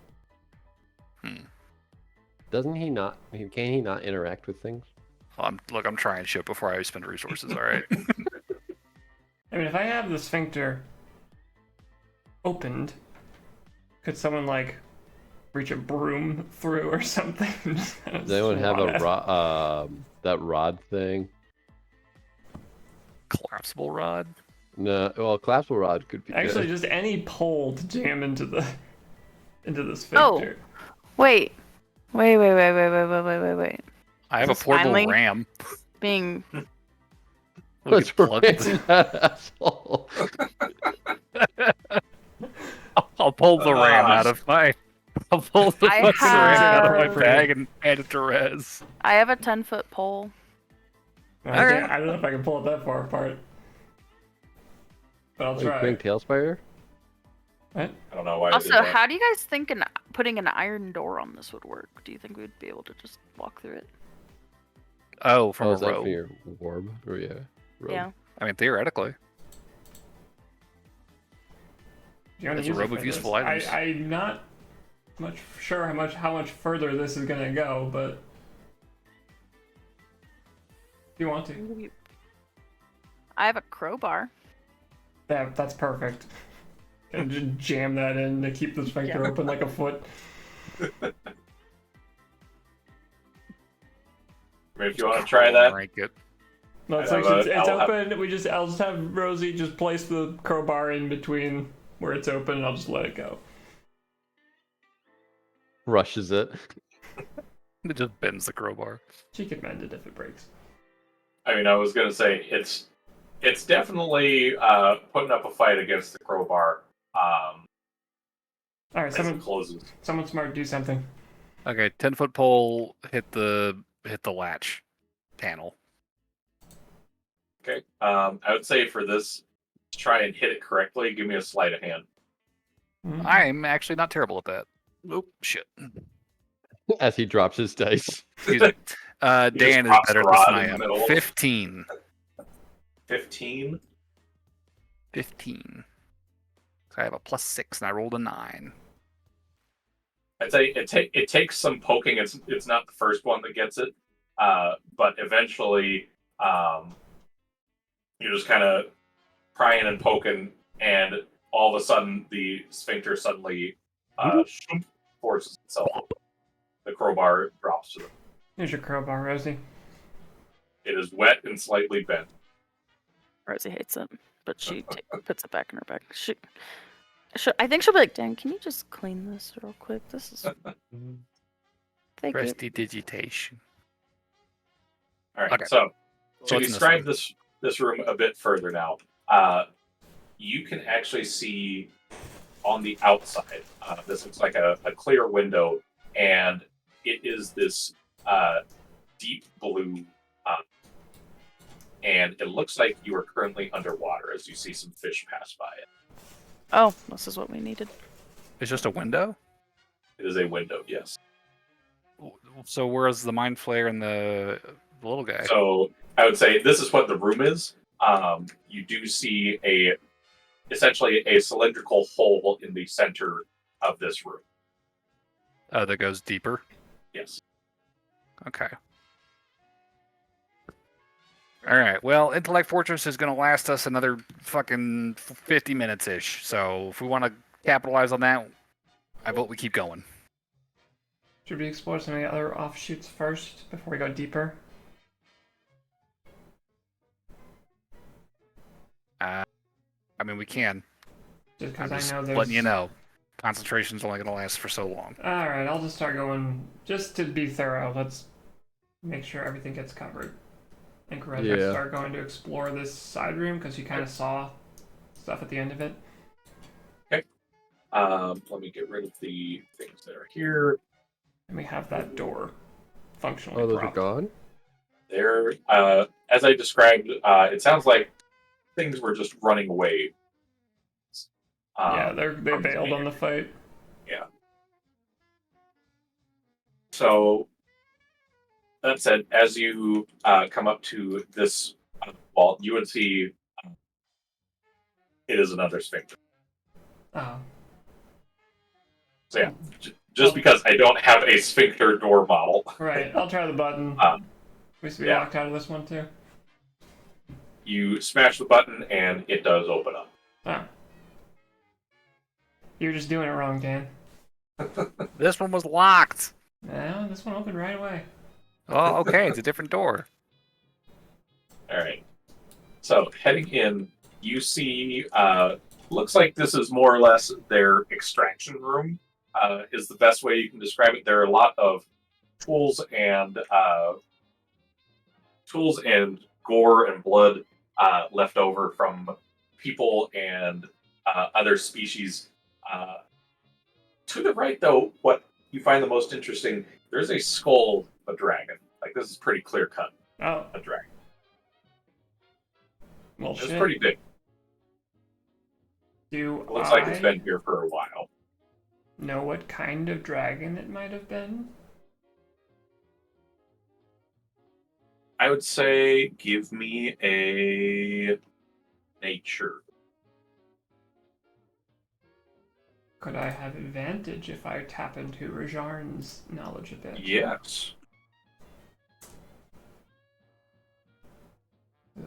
Doesn't he not? Can he not interact with things? I'm trying shit before I spend resources. All right. I mean, if I have the sphincter opened, could someone like reach a broom through or something? Does anyone have a that rod thing? Collapsible rod. No. Well, collapsible rod could be Actually, good. just any pole to jam into the sphincter. Wait. Wait. I have a Is this portable finally- ram. Being We Let's could plug raise the- that asshole. I'll pull the ram out of my. I'll pull the I fucking ram out of have- my bag and add it to Rez. I have a 10-foot pole. Alright. I don't know if I can pull it that far apart, but I'll Like try. big tail spider. What? I don't know why. I Also, did that. how do you guys think putting an iron door on this would work? Do you think we'd be able to just walk through it? Oh, from Oh, a is that rope. for your orb? Or yeah. Robe. Yeah. I mean, theoretically. Do you want It's to a use robe it of for useful this? items. I'm not much sure how much further this is gonna go, but if you want to, I have a crowbar. that's perfect. And just jam that in to keep the sphincter open like a foot. I mean, if you want to try that, Rank it. No, it's I like have it's I'll have- open. I'll just have Rosie just place the crowbar in between where it's open, and I'll just let it go. Rushes it. It just bends the crowbar. She can mend it if it breaks. I mean, I was gonna say it's definitely putting up a fight against the crowbar. All right, As it closes. someone smart, do something. Okay, 10-foot pole hit the latch panel. Okay. I would say for this, try and hit it correctly. Give me a sleight of hand. I'm actually not terrible at that. Oop, shit. As he drops his dice. Excuse me. just Dan is drops better the at this rod than I in the am. middle. 15. 15. 15. So I have a +6 and I rolled a 9. I'd say it takes some poking. It's not the first one that gets it, but eventually, you're just kind of prying and poking, and all of a sudden the sphincter suddenly forces itself open. The crowbar drops to the. Here's your crowbar, Rosie. It is wet and slightly bent. Rosie hates it, but she puts it back in her bag. I think she'll be like, Dan, can you just clean this real quick? This is. Thank you. Prestidigitation. All right, Okay. so So to it's in this describe room. this room a bit further now, you can actually see on the outside. This looks like a clear window, and it is this deep blue, and it looks like you are currently underwater as you see some fish pass by it. Oh, this is what we needed. It's just a window? It is a window, yes. So where's the mind flare and the little guy? So I would say this is what the room is. You do see essentially a cylindrical hole in the center of this room. Oh, that goes deeper? Yes. Okay. Alright, well, Intellect Fortress is going to last us another fucking 50 minutes-ish. So if we want to capitalize on that, I vote we keep going. Should we explore some of the other offshoots first before we go deeper? I mean, we can. Just I'm because I just know there's. letting you know. Concentration's only going to last for so long. All right, I'll just start going. Just to be thorough, let's make sure everything gets covered. I think we're gonna Yeah. start going to explore this side room because you kind of saw stuff at the end of it. Let me get rid of the things that are here. And we have that door functionally Oh, those are propped. gone? There, as I described, it sounds like things were just running away. Yeah, they from bailed on the Similetto. fight. Yeah. So that said, as you come up to this wall, you would see it is another sphincter. Oh. So yeah, just because I don't have a sphincter door model. Right, I'll try the button. We should be yeah. locked out of this one too. You smash the button and it does open up. Oh. You're just doing it wrong, Dan. This one was locked. No, this one opened right away. Oh, okay, it's a different door. All right. So heading in, you see, looks like this is more or less their extraction room. Is the best way you can describe it. There are a lot of tools and gore and blood left over from people and other species. To the right, though, what you find the most interesting, there's a skull of a dragon. Like, this is pretty clear cut. Oh, A dragon. well, It's shit. pretty big. Do It looks I like it's been here for a while. know what kind of dragon it might have been? I would say give me a nature. Could I have advantage if I tap into Rajarn's knowledge a bit? Yes.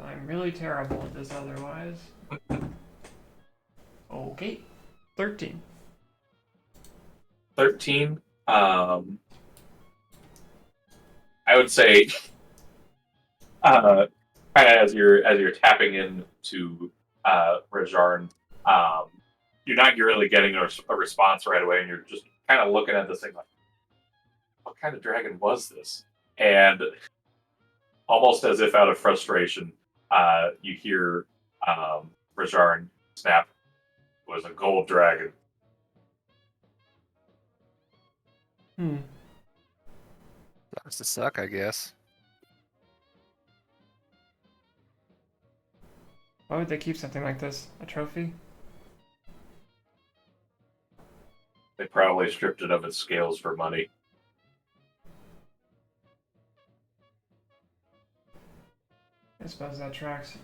I'm really terrible at this otherwise. Okay. 13. 13. I would say kind of as you're tapping into Rajarn, you're not really getting a response right away, and you're just kind of looking at this thing like, what kind of dragon was this? And almost as if out of frustration, you hear Rajarn snap, "It was a gold dragon." Starts to suck, I guess. Why would they keep something like this? A trophy? They probably stripped it of its scales for money. I suppose that tracks.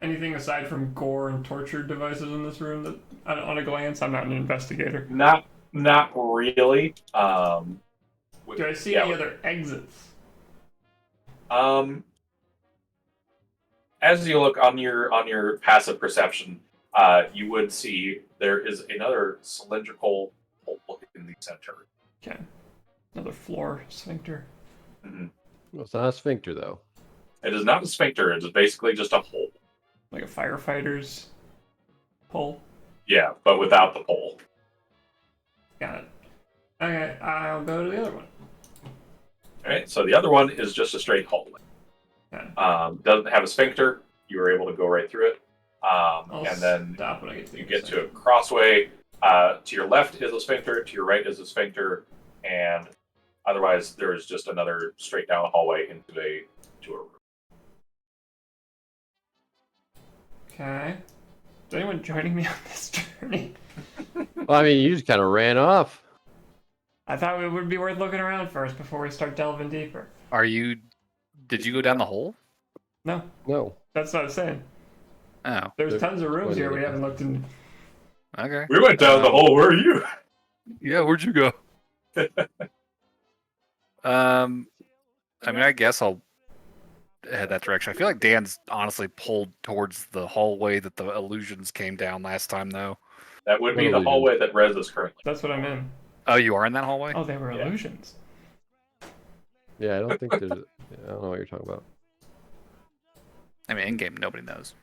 Anything aside from gore and torture devices in this room that, on a glance, I'm not an investigator. Not really. Do I see any other exits? As you look on your passive perception, you would see there is another cylindrical hole in the center. Okay. Another floor sphincter. Mm-hmm. Well, it's not a sphincter, though. It is not a sphincter. It is basically just a hole. Like a firefighter's pole. Yeah, but without the pole. Got it. Okay, I'll go to the other one. All right. So the other one is just a straight hallway. Okay. Doesn't have a sphincter. You were able to go right through it. I'll And then stop when I get to the you other get side. to a crossway. To your left is a sphincter. To your right is a sphincter. And otherwise, there is just another straight down hallway into a room. Okay. Is anyone joining me on this journey? Well, I mean, you just kind of ran off. I thought it would be worth looking around first before we start delving deeper. Did you go down the hole? No, No. that's what I'm saying. Oh, There's There- tons of rooms wait a here we minute. haven't looked in. okay. We went down the hole. Where are you? Yeah, where'd you go? I mean, I guess I'll head that direction. I feel like Dan's honestly pulled towards the hallway that the illusions came down last time, though. That would be What the illusion? hallway that Rez is currently. That's what I'm in. Oh, you are in that hallway? Oh, they were Yeah. illusions. Yeah, I don't think there's. I don't know what you're talking about. I mean, in game, nobody knows.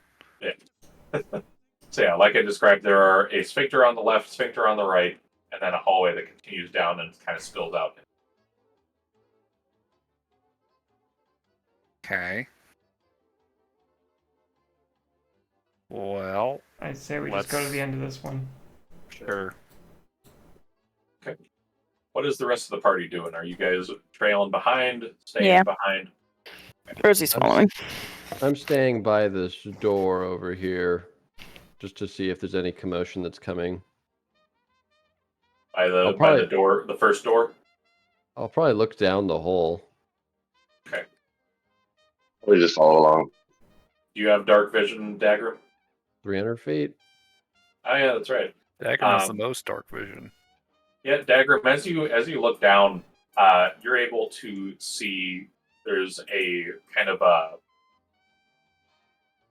So yeah, like I described, there are a sphincter on the left, sphincter on the right, and then a hallway that continues down and kind of spills out. Okay. Well, I'd say we just go to the end of this one. sure. what is the rest of the party doing? Are you guys trailing behind, staying Yeah. behind? Rosie's following. I'm staying by this door over here, just to see if there's any commotion that's coming. By I'll the probably- door, the first door? I'll probably look down the hole. We just follow along. Do you have dark vision, Dagrim? 300 feet. Oh yeah, that's right. Dagger has the most dark vision. Yeah, Dagrim, as you look down, you're able to see there's a kind of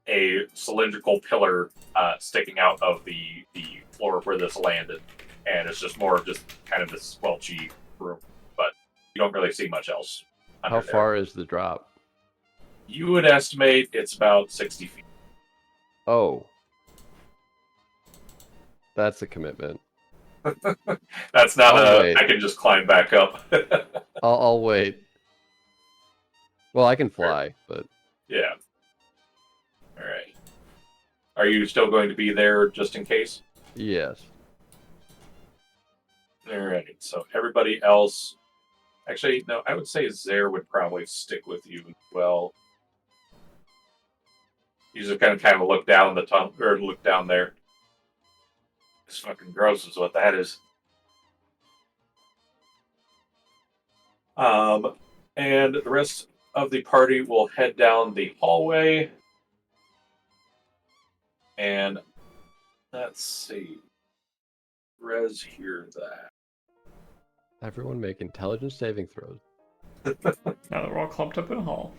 a cylindrical pillar sticking out of the floor where this landed, and it's just more of just kind of this squelchy room, but you don't really see much else. How under there. far is the drop? You would estimate it's about 60 feet. Oh. That's a commitment. That's not I'll wait. I can just climb back up. I'll wait. Well, I can fly, but Yeah. All right. Are you still going to be there just in case? yes. All right. So everybody else, actually, no, I would say Zare would probably stick with you as well. You just kind of look down the tunnel or look down there. It's fucking gross, is what that is. And the rest of the party will head down the hallway. And let's see. Rez, hear that. Everyone make intelligence saving throws. Now that we're all clumped up in a hall.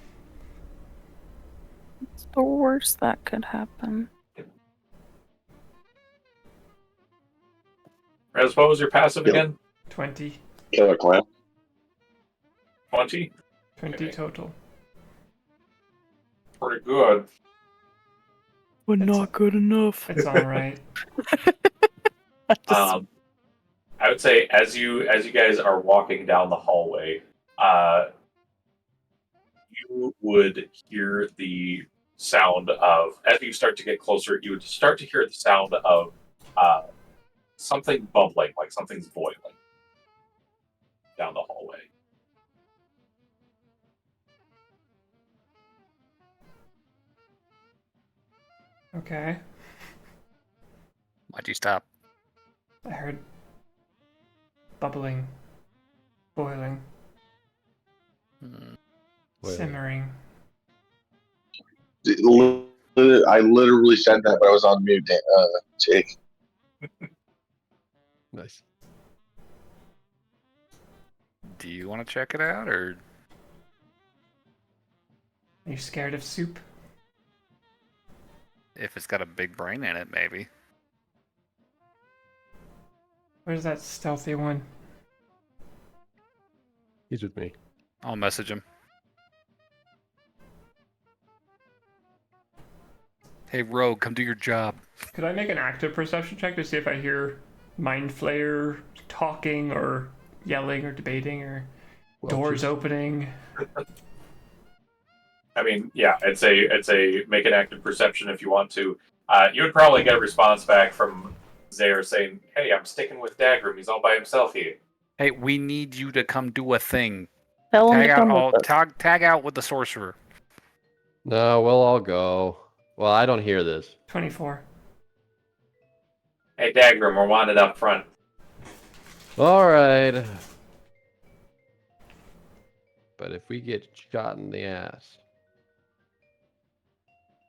It's the worst that could happen. Rez, what was your passive Yep. again? 20. Killer clan. 20? 20 Okay. total. Pretty good. But It's- not good enough. It's alright. I would say as you guys are walking down the hallway, you would hear the sound of, as you start to get closer, you would start to hear the sound of something bubbling, like something's boiling down the hallway. Okay. Why'd you stop? I heard bubbling, boiling, Hmm. Wait. simmering. I literally said that, but I was on mute, Jake. Nice. Do you want to check it out, or Are you scared of soup? if it's got a big brain in it, maybe? Where's that stealthy one? He's with me. I'll message him. Hey, Rogue, come do your job. Could I make an active perception check to see if I hear Mind Flayer talking or yelling or debating or Well, doors opening? I mean, yeah, it's a make an active perception if you want to. You would probably get a response back from Zare saying, "Hey, I'm sticking with Dagrim. He's all by himself here." Hey, we need you to come do a thing. Tell him Tag to out come all with us. tag out with the sorcerer. No, we'll all go. Well, I don't hear this. 24. Hey, Dagrim, we're wanted up front. All right. But if we get shot in the ass,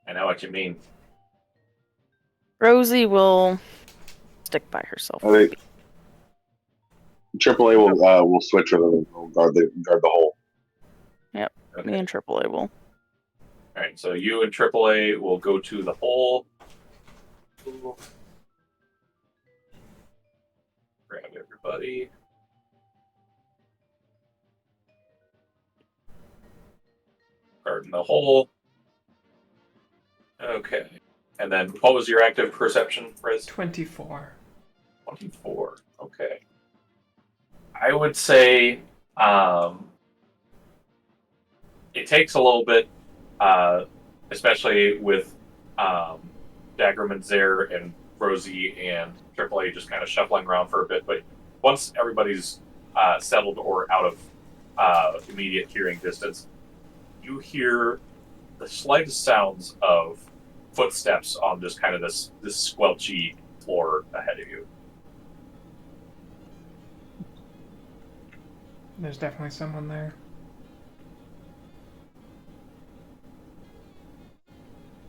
I know what you mean. Rosie will stick by herself. I think AAA will switch with them. We'll guard the hole. Me Okay. and AAA will. All right, so you and AAA will go to the hole. Grab everybody. Guarding the hole. Okay. And then what was your active perception, Rez? 24. 24. Okay. I would say it takes a little bit, especially with Dagrim and Zare and Rosie and AAA just kind of shuffling around for a bit. But once everybody's settled or out of immediate hearing distance, you hear the slightest sounds of footsteps on just kind of this squelchy floor ahead of you. There's definitely someone there.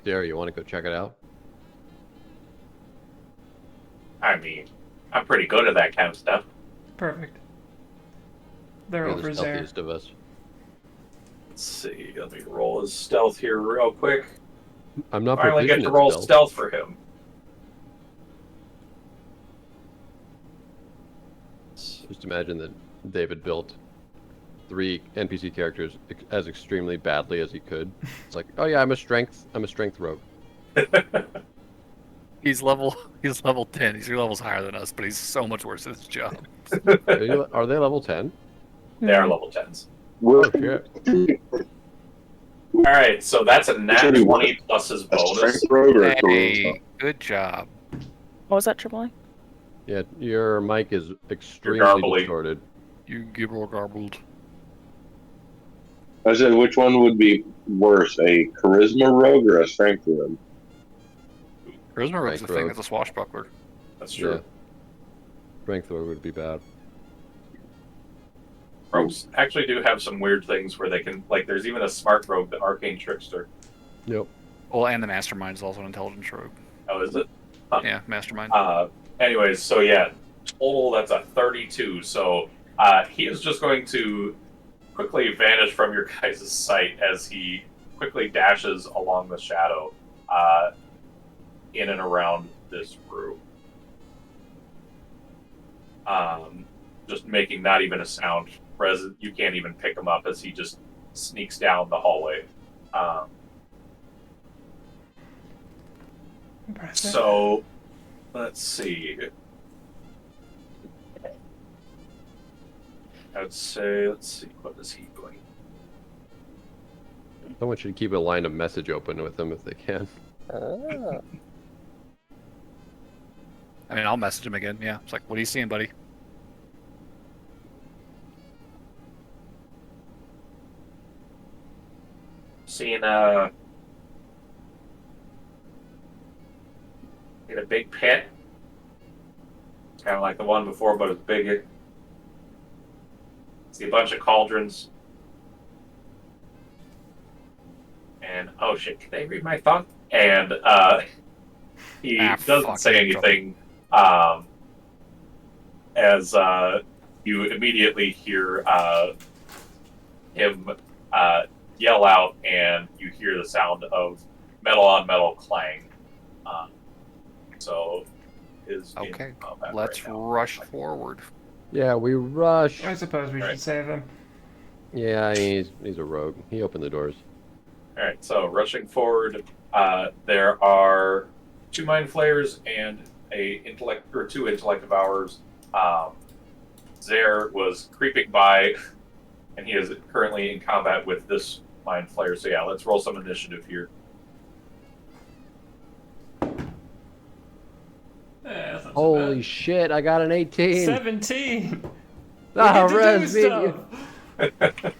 Dare, you want to go check it out? I mean, I'm pretty good at that kind of stuff. Perfect. They're You're over the there. stealthiest of us. Let's see. Let me roll his stealth here real quick. I'm not Finally get proficient to at roll stealth. stealth for him. Just imagine that David built 3 NPC characters as extremely badly as he could. It's like, oh yeah, I'm a strength rogue. He's level 10. He's 3 levels higher than us, but he's so much worse at his job. Are they level 10? They are level 10s. Oh shit. All right, so that's a nat Should be 20 plus his A bonus. strength rogue or a Hey, charisma? good job. What was that, AAA? Yeah, your mic is extremely garbly. distorted. You get more garbled. I said, which one would be worse, a charisma rogue or a strength rogue? Charisma Rogue's Strength the thing. rogue. That's a swashbuckler. That's true. Yeah. Strength rogue would be bad. Rogues actually do have some weird things where they can, like, there's even a smart rogue, the arcane trickster. Yep. Well, and the Mastermind is also an intelligence rogue. Oh, is it? Yeah, Mastermind. Anyways, so yeah, total that's a 32. So he is just going to quickly vanish from your guys' sight as he quickly dashes along the shadow in and around this room. Just making not even a sound. You can't even pick him up as he just sneaks down the hallway. Impressive. So, let's see. I would say, let's see, what is he doing? Someone should keep a line of message open with them if they can. I mean, I'll message him again. Yeah, it's like, what are you seeing, buddy? Seeing a big pit. It's kind of like the one before, but it's bigger. See a bunch of cauldrons. And, oh shit, can they read my thought? And he doesn't fuck, say I'm anything as you immediately hear him yell out, and you hear the sound of metal on metal clang. So, is in Okay, combat let's right now. rush forward. Yeah, we rush. I suppose we should Right. save him. Yeah, he's a rogue. He opened the doors. All right, so rushing forward, there are 2 mind flayers and two intellect devourers. Zare was creeping by, and he is currently in combat with this mind flayer. So yeah, let's roll some initiative here. Yeah, that's not so Holy bad. shit, I got an 18. 17! Ah, We get to do Rez'Veela.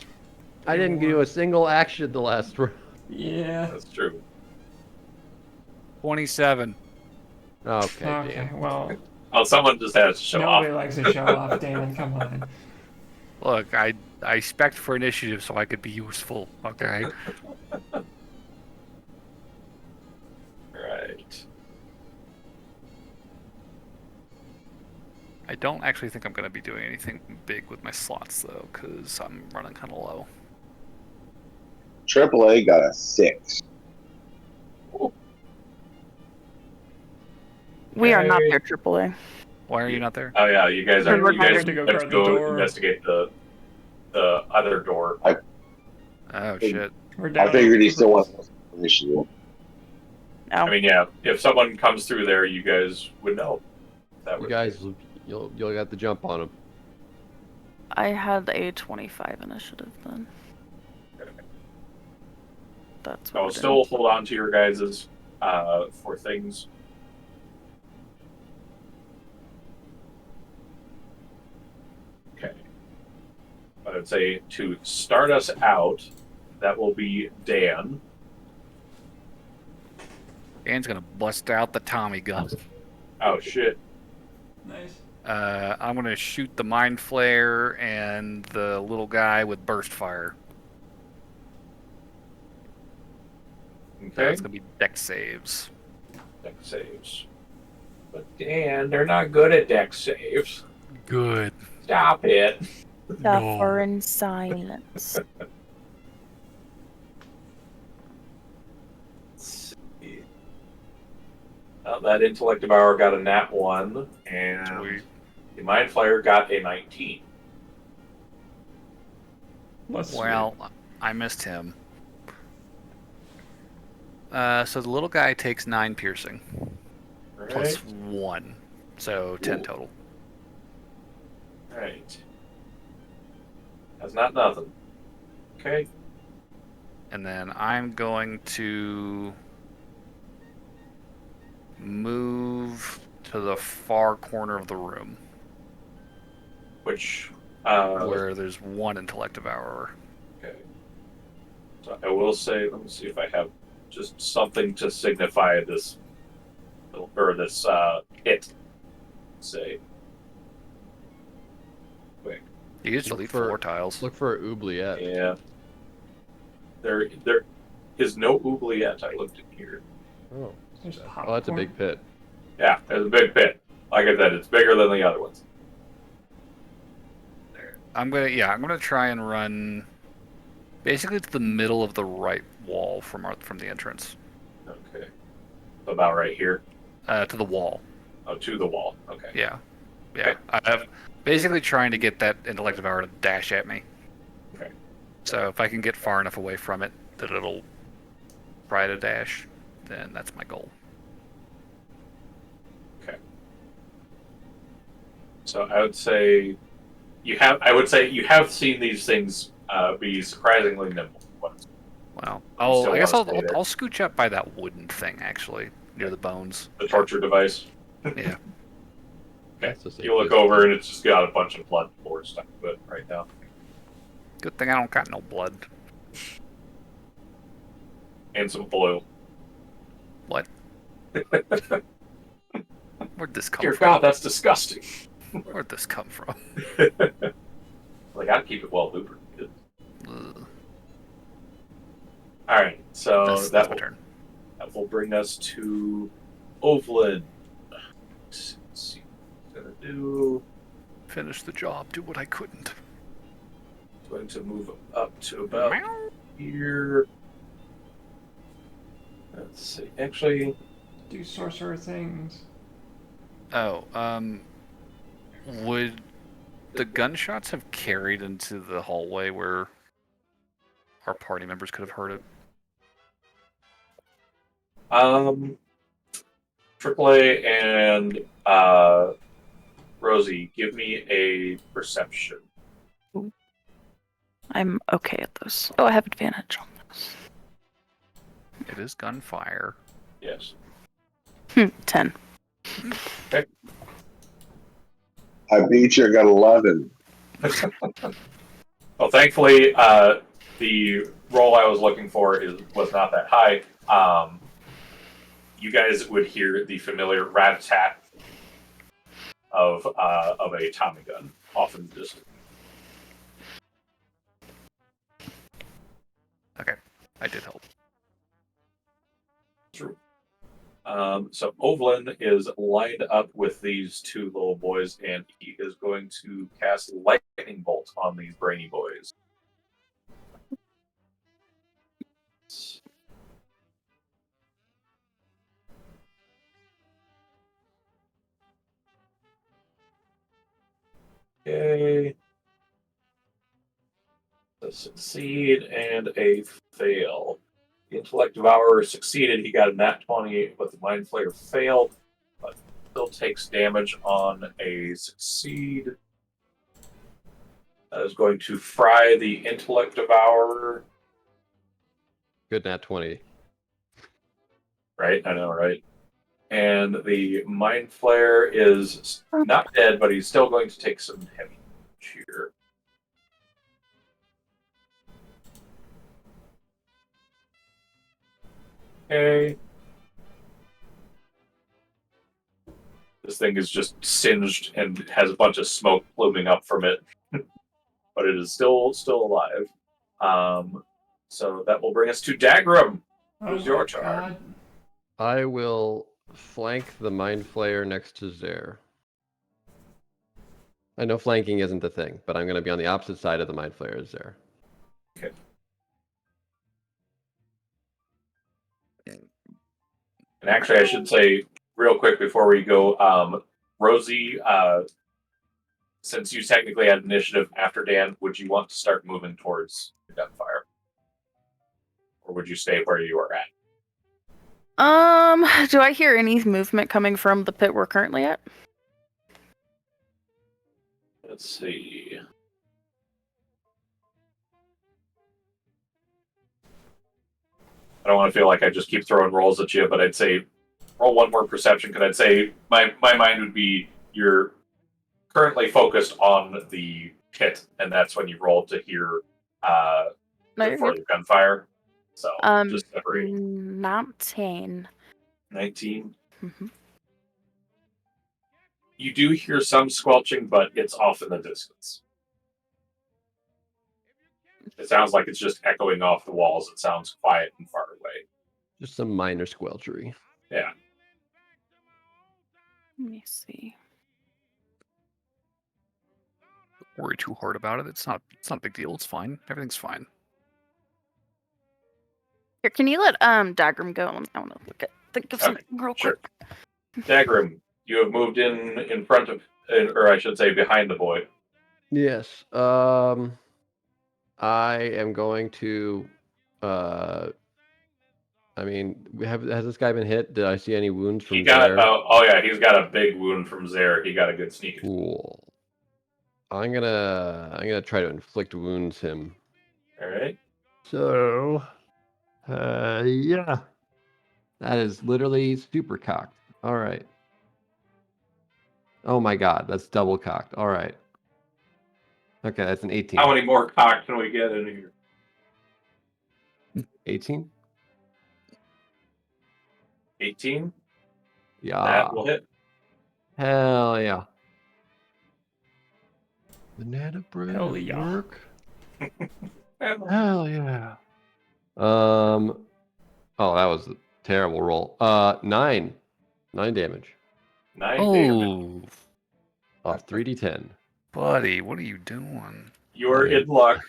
I didn't do a single action the last round. Yeah. That's true. 27. Okay, Okay, damn. well, Oh, someone just has to show nobody off. likes to show off, Damon. Come on. Look, I spec'd for initiative so I could be useful, okay? Right. I don't actually think I'm going to be doing anything big with my slots, though, because I'm running kind of low. AAA got a 6. We are not Hey. there, AAA. Why are you not there? Oh yeah, you guys are. We're You guys hired to go have guard the door. investigate the other door. Oh, shit. We're down. I figured he still wanted initiative. No. I mean, yeah, if someone comes through there, you guys would know. That You would guys, you'll got the jump on him. I had a 25 initiative then. That's what I'll it still is. hold on to your guys's for things. Okay. I would say to start us out, that will be Dan. Dan's gonna bust out the Tommy gun. Oh shit! Nice. I'm gonna shoot the Mind Flare and the little guy with burst fire. Okay, That's gonna be deck saves. deck saves. But Dan, they're not good at deck saves. Good. Stop it. Suffer in silence. Let's see. That intellect devour got a nat 1, and Sweet. the mind flayer got a 19. Let's Well, I missed him. So the little guy takes 9 piercing All plus right. 1, so 10 Ooh. total. All right. That's not nothing. Okay. And then I'm going to move to the far corner of the room Which, where there's one intellect devourer. okay. So I will say, let me see if I have just something to signify this, or this hit. Say. Wait. You just Look delete for- 4 tiles. Look for oubliette. Yeah. There is no oubliette. I looked in here. Oh. There's Oh, that's a big pit. Yeah, there's a big pit. Like I said, it's bigger than the other ones. I'm gonna try and run basically to the middle of the right wall from the entrance. Okay. About right here. To the wall. Oh, to the wall. Okay. Yeah. Okay. I'm basically trying to get that intellect devourer to dash at me. Okay. So if I can get far enough away from it that it'll try to dash, then that's my goal. Okay. So I would say you have seen these things be surprisingly nimble. Well, still I guess wanna stay there. I'll scooch up by that wooden thing actually near the bones. The torture device. Yeah. Okay. That's the safest. You look over and it's just got a bunch of blood floor stuck to it right now. Good thing I don't got no blood. And some blue. What? Where'd this come Dear from? God, that's disgusting. Where'd this come from? Well, I gotta keep it well lubricated. Ugh. Alright, so That's my turn. that will bring us to Ovlin. Let's see what it's gonna do. Finish the job. Do what I couldn't. Going to move up to about Meow. here. Let's see. Actually, do sorcerer things. Oh, would the gunshots have carried into the hallway where our party members could have heard it? AAA and Rosie, give me a perception. I'm okay at those. Oh, I have advantage on those. It is gunfire. Yes. 10. I beat you. I got 11. Well, thankfully, the roll I was looking for was not that high. You guys would hear the familiar rat-a-tat of a Tommy gun off in the distance. Okay, I did help. True. So Ovlin is lined up with these two little boys, and he is going to cast Lightning Bolt on these brainy boys. Okay. A succeed and a fail. The Intellect Devourer succeeded. He got a nat 20, but the Mind Flayer failed. But still takes damage on a succeed. That is going to fry the Intellect Devourer. Good nat 20. Right? I know, right? And the Mind Flayer is not dead, but he's still going to take some heavy damage here. Okay. This thing is just singed and has a bunch of smoke pluming up from it, but it is still alive. So that will bring us to Dagrim. Who's your turn? God. I will flank the Mind Flayer next to Zer. I know flanking isn't the thing, but I'm going to be on the opposite side of the Mind Flayer as Zer. Okay. And actually, I should say real quick before we go, Rosie, since you technically had initiative after Dan, would you want to start moving towards the gunfire? Or would you stay where you are at? Do I hear any movement coming from the pit we're currently at? Let's see. I don't want to feel like I just keep throwing rolls at you, but I'd say roll one more perception, because I'd say my mind would be you're currently focused on the pit, and that's when you roll to hear No, you're for good. the gunfire. So just separate. 19. 19. Mhm. You do hear some squelching, but it's off in the distance. It sounds like it's just echoing off the walls. It sounds quiet and far away. Just some minor squelchery. Yeah. Let me see. Don't worry too hard about it. It's not a big deal. It's fine. Everything's fine. Here, can you let Dagrim go? I want to think of Okay, something real sure. quick. Dagrim, you have moved in front of, or I should say behind the boy. Yes. I am going to. I mean, has this guy been hit? Did I see any wounds from He got, there? oh yeah, he's got a big wound from Zer. He got a good sneak. Cool. I'm gonna try to inflict wounds him. All right. So, yeah, that is literally super cocked. All right. Oh my God, that's double cocked. All right. Okay, that's an 18. How many more cock can we get in here? 18? 18. Yeah. That will hit. Hell yeah. Banana bread Hell at yeah. work? Hell yeah. Oh, that was a terrible roll. 9 damage 9 damage. Oh, off 3d10. buddy, what are you doing? You're Yeah. in luck.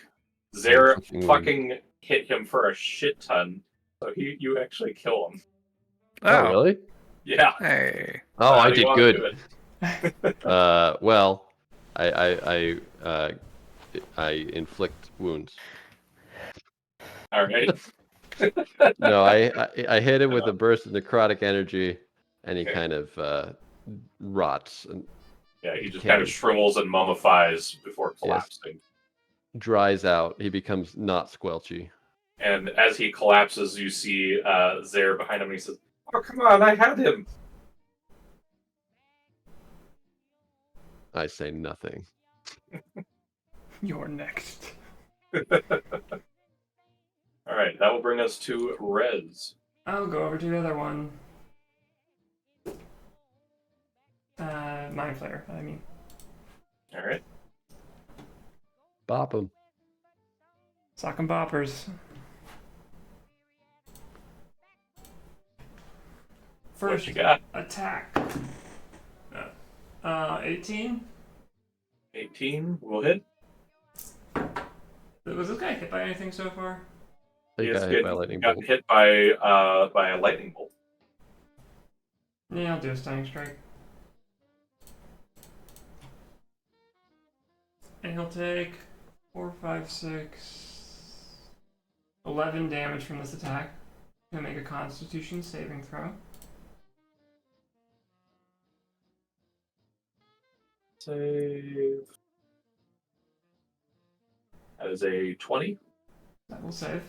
Zer Inflicting fucking hit him for a shit ton, so you actually kill him. Oh, really? Yeah. Hey. Oh, How I do you did wanna good. do it? Well, I inflict wounds. All right. No, I hit him with a burst of necrotic energy, and he Okay. kind of rots and Yeah, he just kind of decays, shrivels and mummifies before collapsing. dries out. He becomes not squelchy. And as he collapses, you see Zer behind him, and he says, "Oh, come on, I had him." I say nothing. You're next. All right, that will bring us to Rez. I'll go over to the other one. Mind Flayer, I mean. All right. Bop him. Sock and boppers. What First you got? attack. 18? 18 will hit. Was this guy hit by anything so far? He got hit by a lightning got bolt. hit by a lightning bolt. Yeah, I'll do a stunning strike. And he'll take 4, 5, 6, 11 damage from this attack. He'll make a Constitution saving throw. Save. That is a 20. That will save.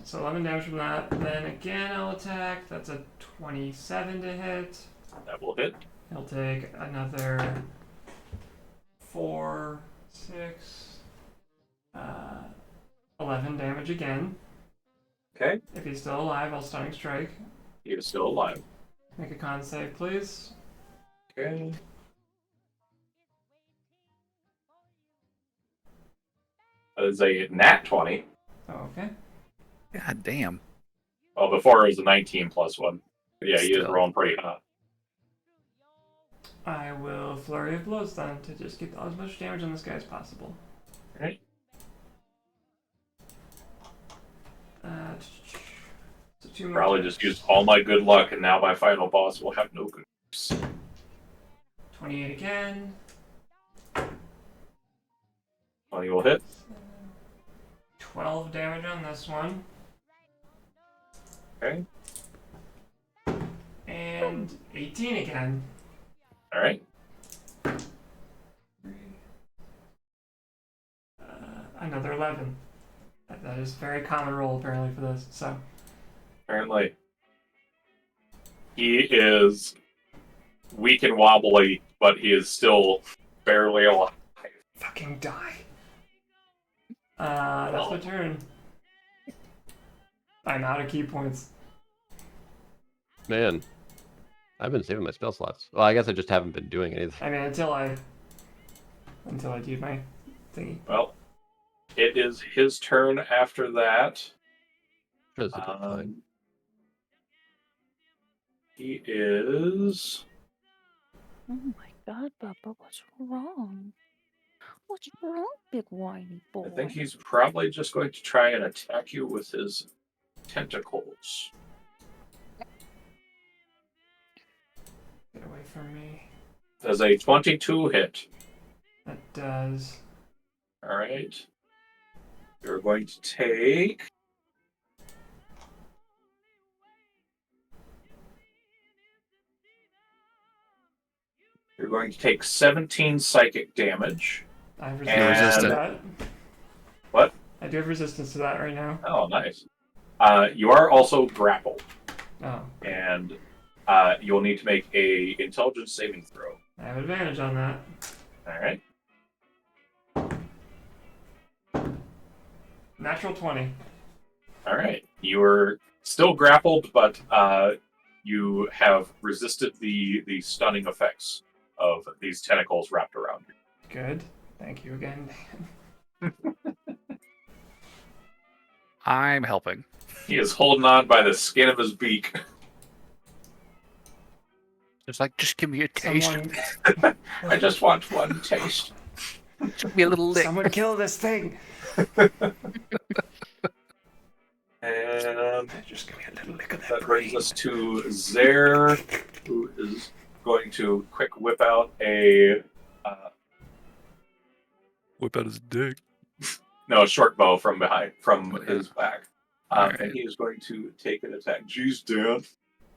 So 11 damage from that. Then again, I'll attack. That's a 27 to hit. That will hit. He'll take another 4, 6, 11 damage again. Okay, If he's still alive, I'll stunning strike. he is still alive. Make a con save, please. Okay. That is a nat 20. Oh, okay. God damn. Well, before it was a 19 plus 1. But yeah, he is Still. rolling pretty hot. I will flurry of blows then to just get as much damage on this guy as possible. Alright. So 2 more Probably attacks. just used all my good luck, and now my final boss will have no good use. 28 again. 20 will hit. 12 damage on this one. Okay. And 18 again. Alright. Another 11. That is a very common roll apparently for this. So Apparently. He is weak and wobbly, but he is still barely alive. fucking die. That's my turn. I'm out of key points. Man, I've been saving my spell slots. Well, I guess I just haven't been doing anything. I mean, until I do my thingy. Well, it is his turn after that. Sure, this will be fine. He is... Oh my god, Bubba, what's wrong? What's wrong, big whiny boy? I think he's probably just going to try and attack you with his tentacles. Get away from me. Does a 22 hit? That does. Alright. You're going to take... You're going to take 17 psychic damage. I have And- resistance to Resistant. that. What? I do have resistance to that right now. Oh, nice. You are also grappled, Oh, and you will need to make a intelligence saving throw. I have advantage on that. Alright. Natural 20. Alright. You are still grappled, but you have resisted the stunning effects of these tentacles wrapped around you. Good. Thank you again. I'm helping. He is holding on by the skin of his beak. It's like, just give me a taste. Someone, I just want one taste. Just give me a little lick. someone kill this thing. And Just give me a little lick of that brings us to Zare, who is going to quick whip out a Whip out his dick. a short bow from behind, from his back. Alright. And he is going to take an attack. Jeez, Dan.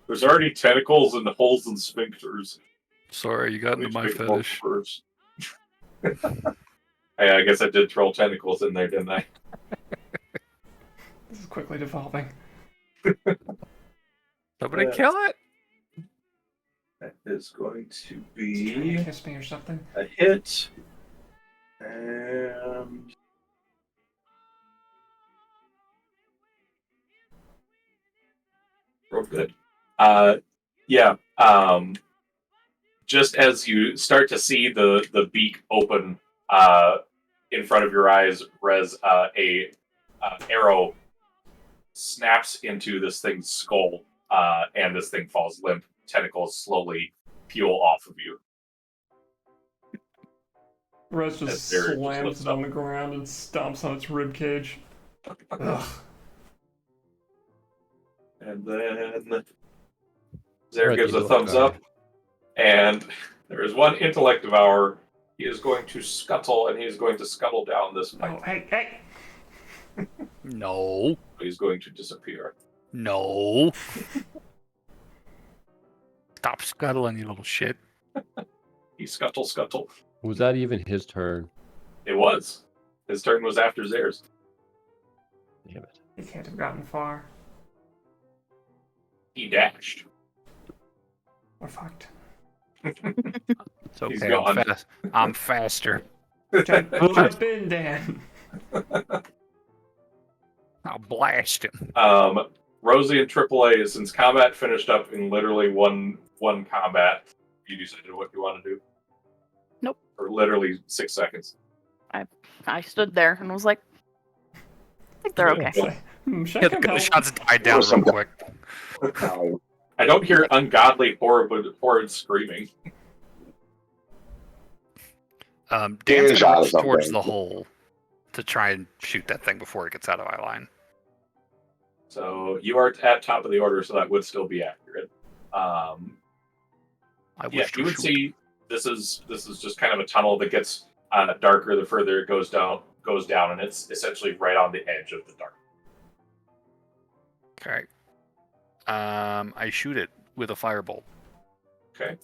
There's already tentacles and holes and sphincters. Sorry, you got into Which my makes fetish. worse. I guess I did throw tentacles in there, didn't I? This is quickly devolving. Somebody Yeah. kill it. That is going to Trying be to kiss me or something. a hit. And real good. Yeah. Just as you start to see the beak open in front of your eyes, Rez, a arrow snaps into this thing's skull, and this thing falls limp. Tentacles slowly peel off of you. Rose That's just very- just slams lifts it on the ground and stomps on its rib cage. Ugh. And then Zare Right, gives you a look thumbs tired. up, and there is one intellect devourer. He is going to scuttle, and he is going to scuttle down this pipe. Oh, hey! No. He's going to disappear. No. Stop scuttling, you little shit. He scuttle. Was that even his turn? It was. His turn was after Zare's. Damn it. He can't have gotten far. He dashed. We're fucked. It's He's okay. gone. I'm faster. Jump in, Dan. I'll blast him. Rosie and AAA, since combat finished up in literally one combat, you decided what you want to do? Nope. Or literally 6 seconds. I stood there and was like, I think they're okay. It's like, should I Yeah, come the help? shots died down Or some real quick. I don't hear ungodly, horrid screaming. Dan's Get a gonna shot or reach towards something. the hole to try and shoot that thing before it gets out of eye line. So you are at top of the order, so that would still be accurate. I Yeah, wish to you would shoot. see this is just kind of a tunnel that gets darker the further it goes down, and it's essentially right on the edge of the dark. Okay. I shoot it with a firebolt. Okay.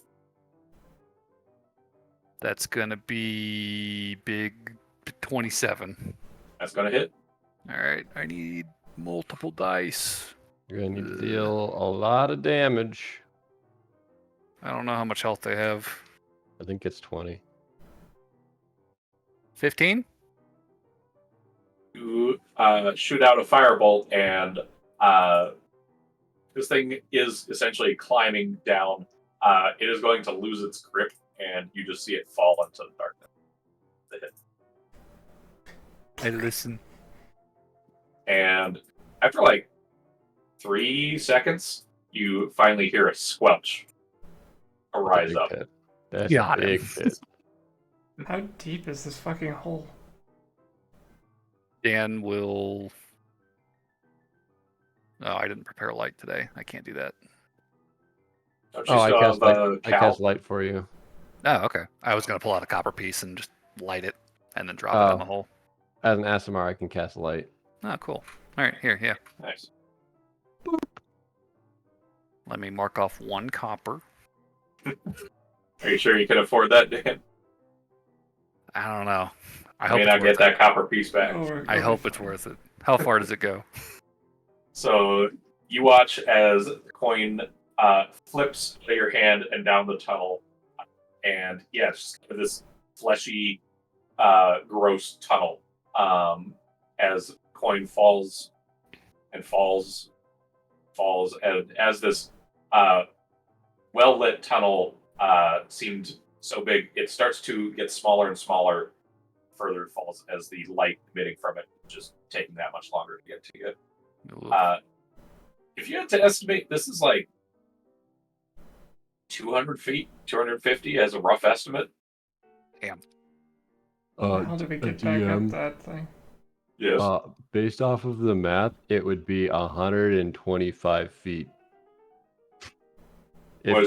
That's gonna be big 27. That's gonna hit. Alright, I need multiple dice. You're gonna need to deal a lot of damage. I don't know how much health they have. I think it's 20. 15? You shoot out a firebolt, and this thing is essentially climbing down. It is going to lose its grip, and you just see it fall into the darkness. The hit. I listen. And after like 3 seconds, you finally hear a squelch rise up. Pit. That's Got a him. big pit. How deep is this fucking hole? Dan will... Oh, I didn't prepare light today. I can't do that. Don't you Oh, I still cast, have, light, I Cal? cast light for you. Oh, okay. I was going to pull out a copper piece and just light it and then drop it in the hole. As an ASMR, I can cast light. Oh, cool. All right, here, yeah. Nice. Let me mark off 1 copper. Are you sure you can afford that, Dan? I don't know. I I hope may it's not worth get it. that copper piece back. I hope it's worth it. How far does it go? So you watch as the coin flips out of your hand and down the tunnel, and yes, this fleshy, gross tunnel. As coin falls and falls, and as this well-lit tunnel seemed so big, it starts to get smaller and smaller. Further it falls as the light emitting from it just taking that much longer to get to you. If you had to estimate, this is like 200 feet, 250 as a rough estimate. How do we get back up that thing? Yes. Based off of the math, it would be 125 feet. Was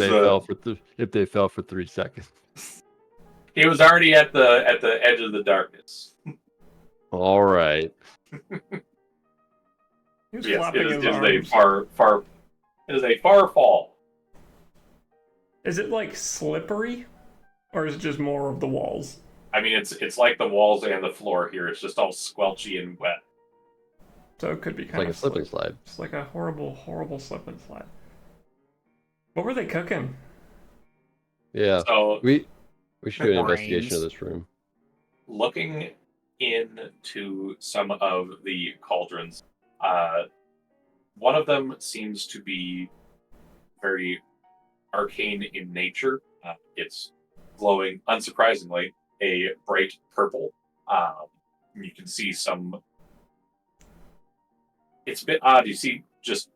If they fell for 3 seconds. He was already at the edge of the darkness. All right. He was Yes, flapping it his is arms. it is a far fall. Is it like slippery, or is it just more of the walls? I mean, it's like the walls and the floor here. It's just all squelchy and wet. So it could be It's kind like a of slip and slide. It's like a horrible, horrible slip and slide. What were they cooking? Yeah. So We should do an investigation Brains. of this room. looking into some of the cauldrons, one of them seems to be very arcane in nature. It's glowing, unsurprisingly, a bright purple. You can see some. It's a bit odd. You see just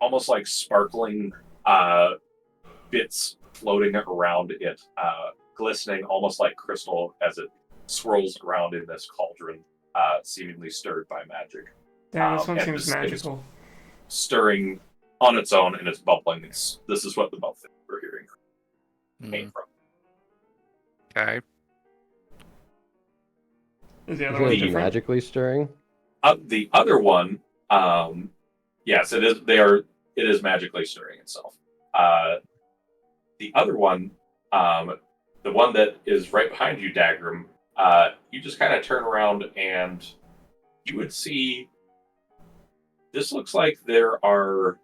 almost like sparkling bits floating around it, glistening almost like crystal as it swirls around in this cauldron, seemingly stirred by magic. Damn, this one and seems this thing is magical. Stirring on its own, and it's bubbling. This is what the both things we're hearing came from. Okay. Is the other Is one it different? magically stirring? The other one, yes, it is. It is magically stirring itself. The other one, the one that is right behind you, Dagrim, you just kind of turn around and you would see. This looks like there are.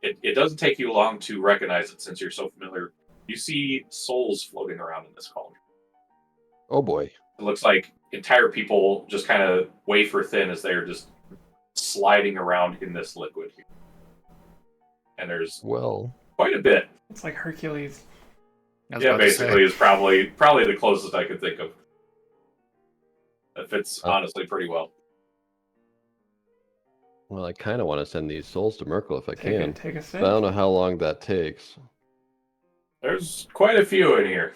It doesn't take you long to recognize it since you're so familiar. You see souls floating around in this cauldron. Oh boy. It looks like entire people just kind of wafer thin as they're just sliding around in this liquid here. And there's Well, quite a bit. It's like Hercules. I was Yeah, about to say. basically is probably the closest I could think of. That fits honestly pretty well. well, I kind of want to send these souls to Merkel if I can. Take a sip. But I don't know how long that takes. There's quite a few in here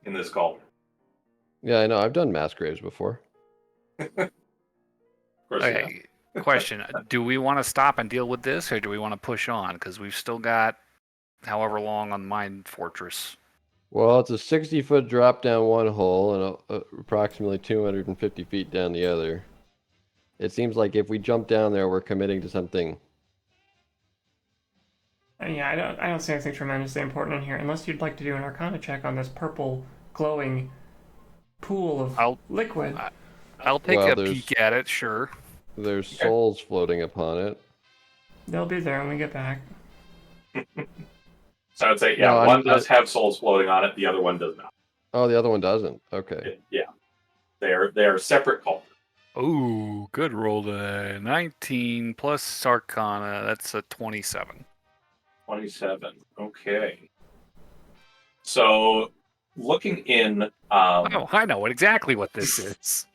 in this cauldron. Yeah, I know. I've done mass graves before. Of course, yeah. Okay, question. Do we want to stop and deal with this, or do we want to push on? Because we've still got however long on Mine Fortress. Well, it's a 60-foot drop down one hole and approximately 250 feet down the other. It seems like if we jump down there, we're committing to something. Yeah, I don't see anything tremendously important in here, unless you'd like to do an Arcana check on this purple glowing pool of liquid. I'll take Well, a peek at it, sure. There's souls floating upon it. They'll be there when we get back. So I would say, No, one does have souls floating on it, the other one does not. Oh, the other one doesn't. Okay. Yeah. They are separate cauldrons. Ooh, good roll there. 19 plus Arcana, that's a 27. 27. Okay. So, looking in, Oh, I know exactly what this is.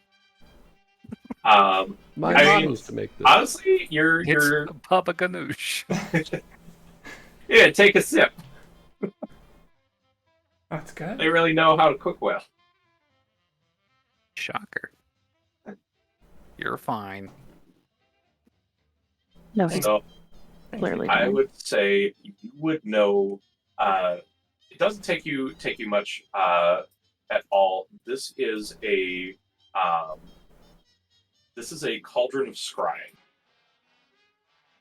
My I mom mean, used to make this. honestly, you're It's Papa Ganoush. yeah. Take a sip. That's good. They really know how to cook well. Shocker. You're fine. No, he's So, clearly I doing. would say you would know. It doesn't take you much at all. This is a cauldron of scrying.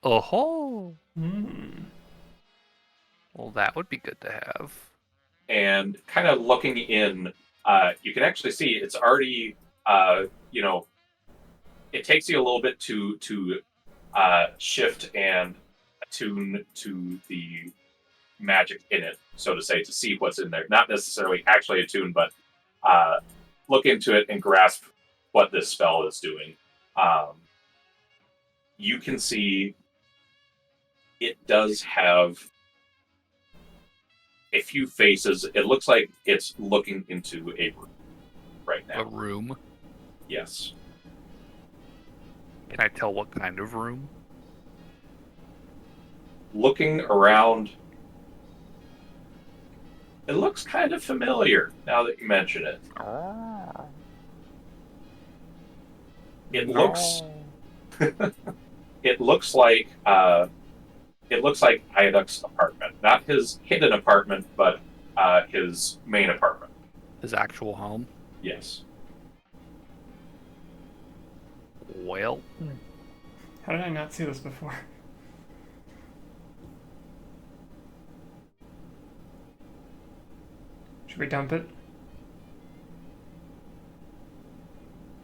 Oh, Mm. well, that would be good to have. And kind of looking in, you can actually see it's already, it takes you a little bit to shift and attune to the magic in it, so to say, to see what's in there. Not necessarily actually attune, but look into it and grasp what this spell is doing. You can see it does have a few faces. It looks like it's looking into a room right A now. room. Yes. Can I tell what kind of room? Looking around, it looks kind of familiar now that you mention it. It looks like Ioduk's apartment, not his hidden apartment, but his main apartment. His actual home? Yes. Well, How did I not see this before? Should we dump it?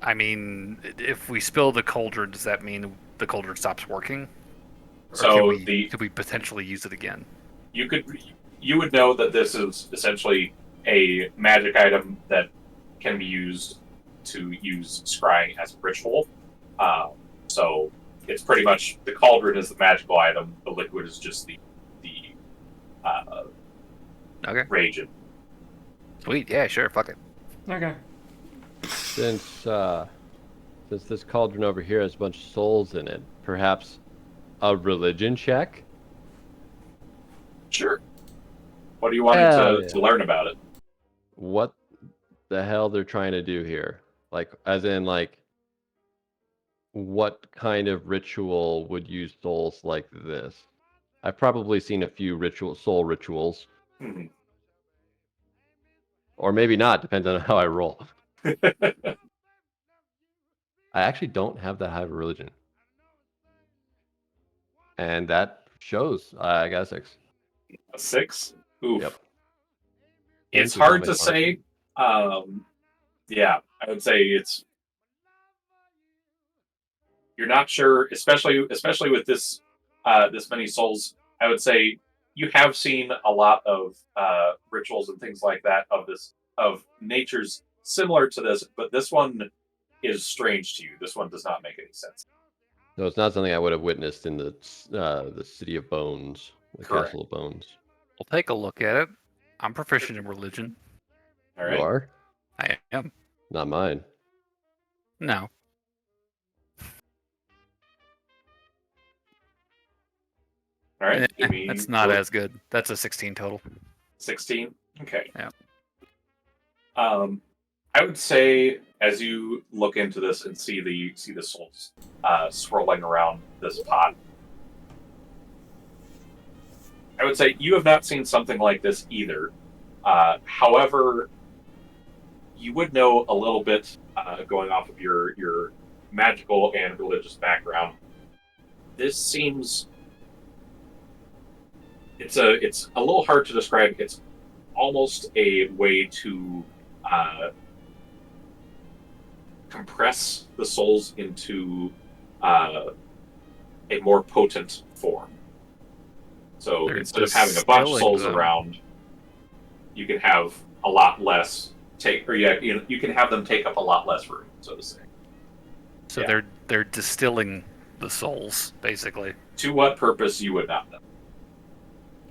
I mean, if we spill the cauldron, does that mean the cauldron stops working? Or So could we potentially use it again? you would know that this is essentially a magic item that can be used to use scrying as a ritual. So it's pretty much the cauldron is the magical item. The liquid is just the Okay. reagent. Sweet. Yeah, sure. Fuck it. Okay. Since this cauldron over here has a bunch of souls in it, perhaps a religion check? Sure. What do you want to learn about it? What the hell they're trying to do here? Like, as in, like, what kind of ritual would use souls like this? I've probably seen a few soul rituals, Hmm. or maybe not, depends on how I roll. I actually don't have that high of a religion. And that shows. I got a 6. A 6? Oof. Yep. It's This is hard not to my say. Yeah, I would say you're not sure, especially with this this many souls. I would say you have seen a lot of rituals and things like that of natures similar to this, but this one is strange to you. This one does not make any sense. No, it's not something I would have witnessed in the City of Bones, the Correct. Castle of Bones. We'll take a look at it. I'm proficient in religion. All You right. are? I am. Not mine. No. All right. Give me That's not as good. That's a 16 total. 16. Okay. Yeah. I would say as you look into this and see the souls swirling around this pot, I would say you have not seen something like this either. However, you would know a little bit going off of your magical and religious background. This seems it's a little hard to describe. It's almost a way to compress the souls into a more potent form. So They're instead of having a bunch of distilling souls them. around, you can have a lot less you can have them take up a lot less room, so to say. So Yeah. they're distilling the souls, basically. To what purpose, you would not know.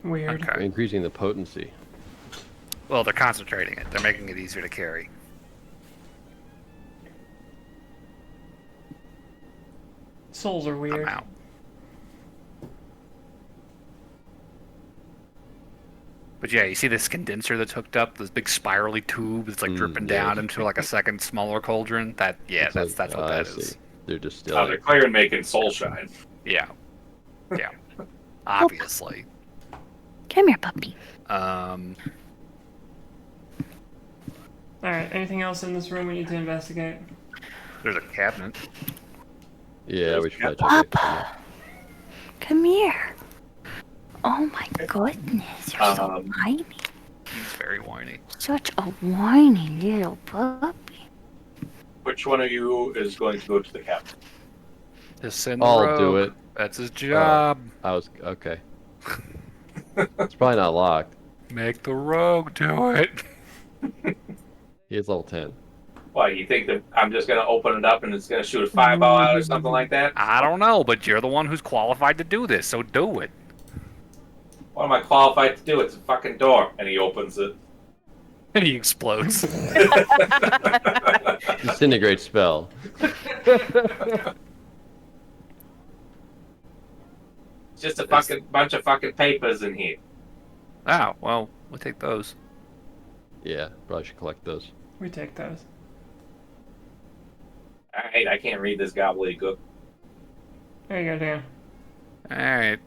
Weird. Okay. Increasing the potency. Well, they're concentrating it. They're making it easier to carry. Souls are weird. I'm out. But yeah, you see this condenser that's hooked up, this big spirally tube that's like dripping yeah. down into like a second smaller cauldron. That It's that's like- what I that see. is. They're They're distilling. clear making soul shine. Yeah. Yeah. Obviously. Come here, puppy. Um Alright, anything else in this room we need to investigate? there's a cabinet. Yeah, we should probably check it. Papa, come here. Oh my goodness, you're so Um, whiny. He's very whiny. Such a whiny little puppy. Which one of you is going to go to the cabinet? Just send the I'll do rogue. it. That's his job. I was okay. It's probably not locked. Make the rogue do it. He is level 10. Why, you think that I'm just going to open it up and it's going to shoot a fireball out or something like that? I don't know, but you're the one who's qualified to do this, so do it. What am I qualified to do? It's a fucking door. And he opens it. And he explodes. Disintegrate spell. It's just a fucking bunch of fucking papers in here. Oh, well, we'll take those. Yeah, probably should collect those. We take those. Alright, I can't read this gobbledygook. There you go, Dan. Alright.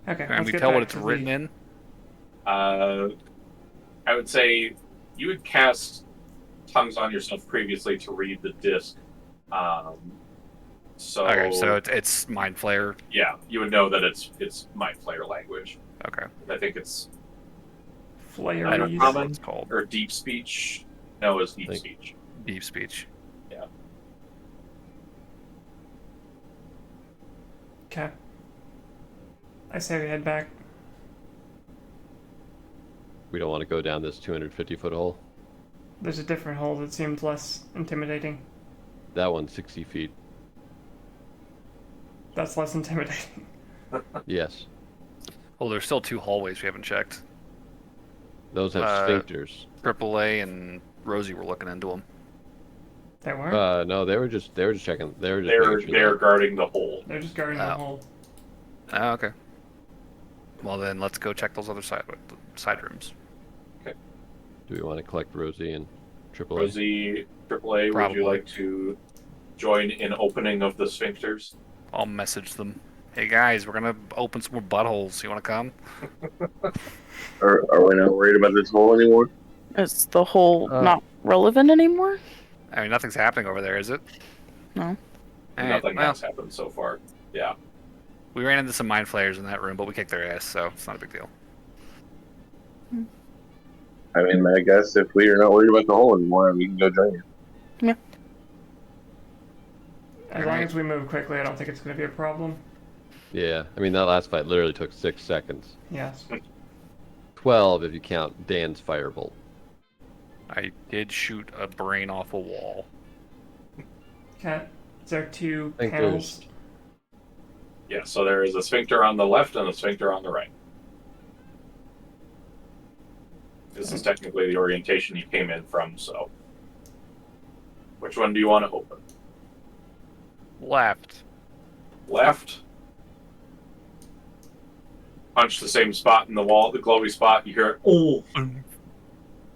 Okay, Can let's we get tell back what it's to written the... in? I would say you would cast tongues on yourself previously to read the disc. So Okay, so it's Mind Flayer. yeah, you would know that it's Mind Flayer language. Okay. I think it's Flayers. I don't know. What it's called. or deep speech. No, it's deep Think- speech. Deep speech. Okay. I say we head back. We don't want to go down this 250-foot hole. There's a different hole that seems less intimidating. That one's 60 feet. That's less intimidating. Yes. Oh, there's still 2 hallways we haven't checked. Those have sphincters. AAA and Rosie were looking into them. They weren't? No, they were just checking. They were just They're making sure they're guarding the hole. They're just guarding the Oh. hole. Oh, okay. Well, then let's go check those other side rooms. Do we want to collect Rosie and AAA? Rosie, AAA, would Probably. you like to join in opening of the sphincters? I'll message them. Hey guys, we're gonna open some more buttholes. You wanna come? Are we not worried about this hole anymore? Is the hole not relevant anymore? I mean, nothing's happening over there, is it? No. Alright, Nothing well, has happened so far. Yeah. we ran into some Mind Flayers in that room, but we kicked their ass, so it's not a big deal. I mean, I guess if we are not worried about the hole anymore, we can go join you. As long Alright. as we move quickly, I don't think it's going to be a problem. Yeah, I mean, that last fight literally took 6 seconds. Yes. 12 if you count Dan's firebolt. I did shoot a brain off a wall. Is there two Sphincters. panels? Yeah, so there is a sphincter on the left and a sphincter on the right. This is technically the orientation you came in from, so. Which one do you want to open? Left. Left. Punch the same spot in the wall, the glowy spot. You hear it, oh,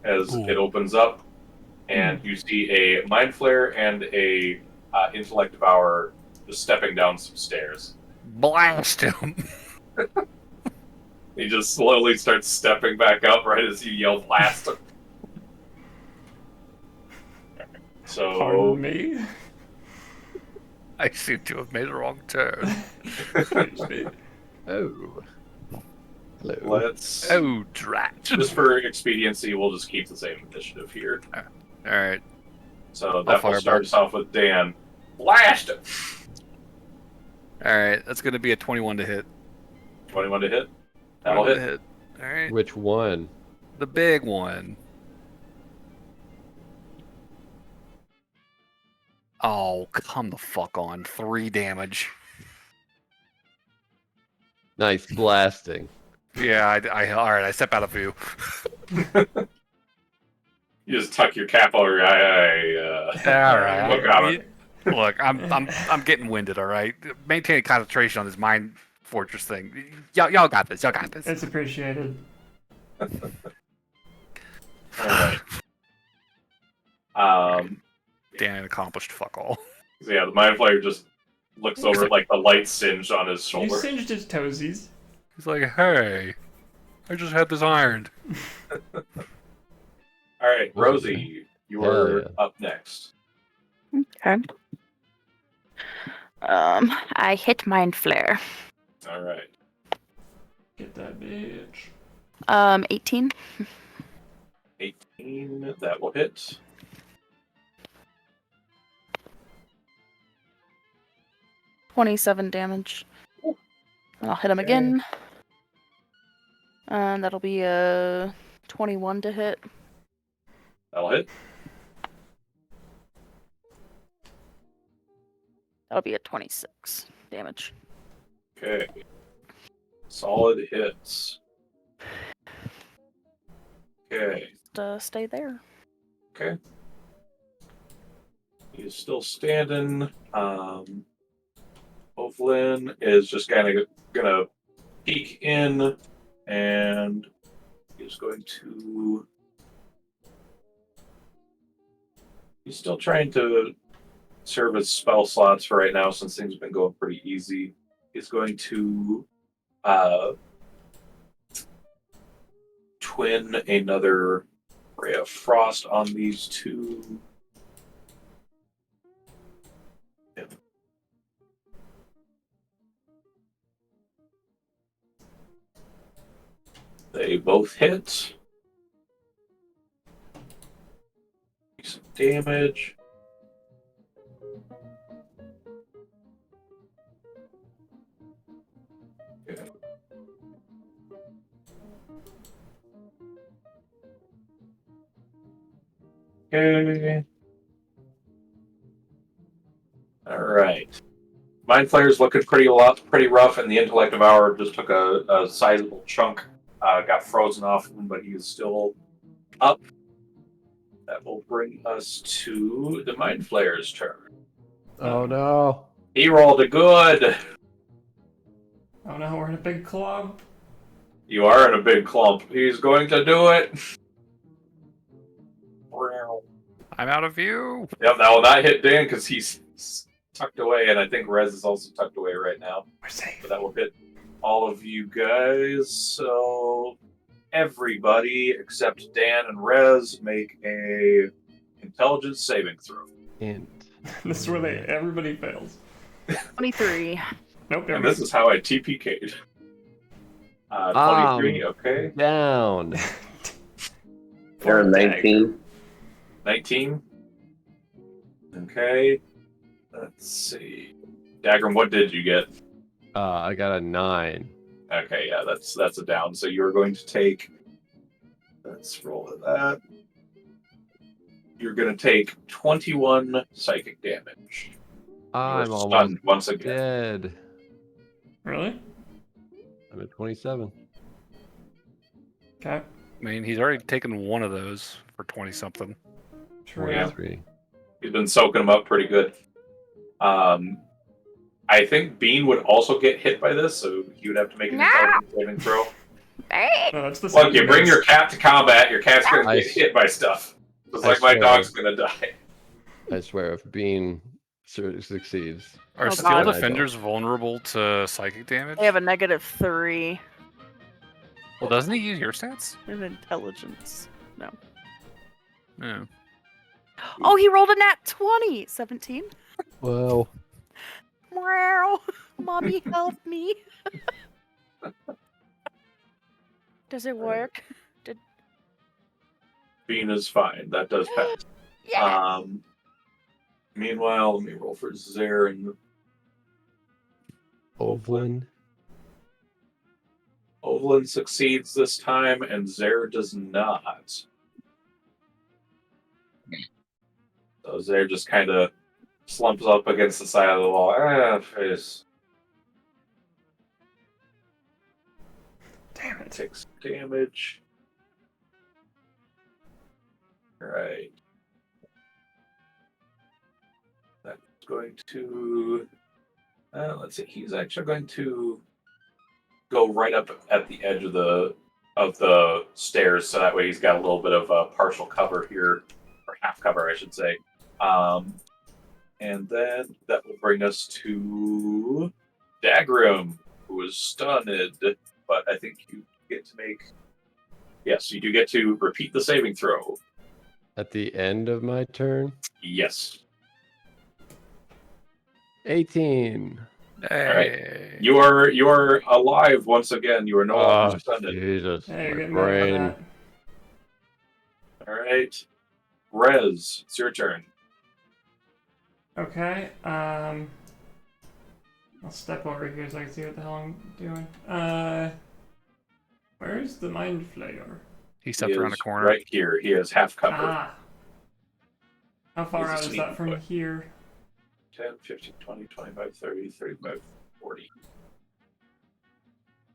as it opens up, and you see a mind flare and a intellect devour just stepping down some stairs. Blast him. He just slowly starts stepping back up right as you yell blast him. So Pardon me? I seem to have made a wrong turn. Oh. Hello. let's Oh, drat. just for expediency, we'll just keep the same initiative here. Alright. So I'll that will fire start back. us off with Dan. Blast him! Alright, that's gonna be a 21 to hit. 21 to hit. That'll 21 hit. to Alright. Which one? The big one. Oh, come the fuck on. 3 damage. Nice blasting. Yeah, alright, I step out of view. You just tuck your cap over your eye. Alright. Look at it. Look, I'm getting winded, alright? Maintain concentration on this mind fortress thing. Y'all got this, y'all got this. It's appreciated. Alright. Dan accomplished fuck all. So yeah, the mind flayer just looks over like the light singed on his You shoulder. singed his toesies. He's like, hey, I just had this ironed. Alright, Rosie, you Hell are yeah. up next. Okay. I hit mind flare. Alright. Get that bitch. 18. 18, that will hit. 27 damage. And I'll hit him Okay. again. And that'll be a 21 to hit. That'll hit. That'll be a 26 damage. Okay. Solid hits. Okay. Stay there. Okay. He's still standing. Ovlin is just kind of gonna peek in, and he's going to. He's still trying to serve his spell slots for right now, since things have been going pretty easy. He's going to twin another ray of frost on these two. They both hit. Some damage. Okay. Okay. All right. Mind Flayer's looking pretty rough, and the Intellect Devourer just took a sizable chunk. Got frozen off him, but he is still up. That will bring us to the Mind Flayer's turn. Oh no. He rolled a good. Oh no, we're in a big club. You are in a big clump. He's going to do it. I'm out of view. Yep, that will not hit Dan because he's tucked away, and I think Rez is also tucked away right now. We're safe. But that will hit all of you guys. So everybody except Dan and Rez make a intelligence saving throw. Int. This is where everybody fails. 23. Nope, And never this is how I TPK'd. 23, okay. Down. They're 19. 19. Okay. Let's see. Dagrim, what did you get? I got a 9. Okay, yeah, that's a down. So you're going to take. Let's roll that. You're going to take 21 psychic damage. I'm stunned almost once again. dead. Really? I'm at 27. Okay. I mean, he's already taken one of those for 20 something. True. Yeah. 23. He's been soaking them up pretty good. I think Bean would also get hit by this, so he would have to make an intelligence saving throw. No, that's the Look, you same bring base. your cat to combat, your cat's gonna I get s- hit by stuff. It's I like my swear. dog's gonna die. I swear, if Bean succeeds, Are Oh, steel God. defenders vulnerable to psychic damage? They have a -3 Well, doesn't he use your stats? in intelligence. No. No. Oh, he rolled a nat 20. 17. well, Meow. Mommy, help me. Does it work? Bean is fine. That does pass. Yeah. Meanwhile, let me roll for Zaren. Ovlin. Ovlin succeeds this time, and Zare does not. So Zare just kind of slumps up against the side of the wall. Face. Damn it. Takes damage. Right. That's going to. Let's see. He's actually going to go right up at the edge of the stairs, so that way he's got a little bit of partial cover here, or half cover, I should say. And then that will bring us to Dagrim, who is stunned, but I think you get to make. Yes, you do get to repeat the saving throw. At the end of my turn, Yes. 18. Hey. You are alive once again. You are no longer Oh, stunned. Jesus. Hey, you're My getting better brain. at All right. Rez, it's your turn. that. Okay. I'll step over here so I can see what the hell I'm doing. Where's the mind flayer? He stepped He around the is corner. right here. He has half cover. Ah. How far He's a out is sneaky that from boy. here? 10, 15, 20, 25, 30, 35, 40.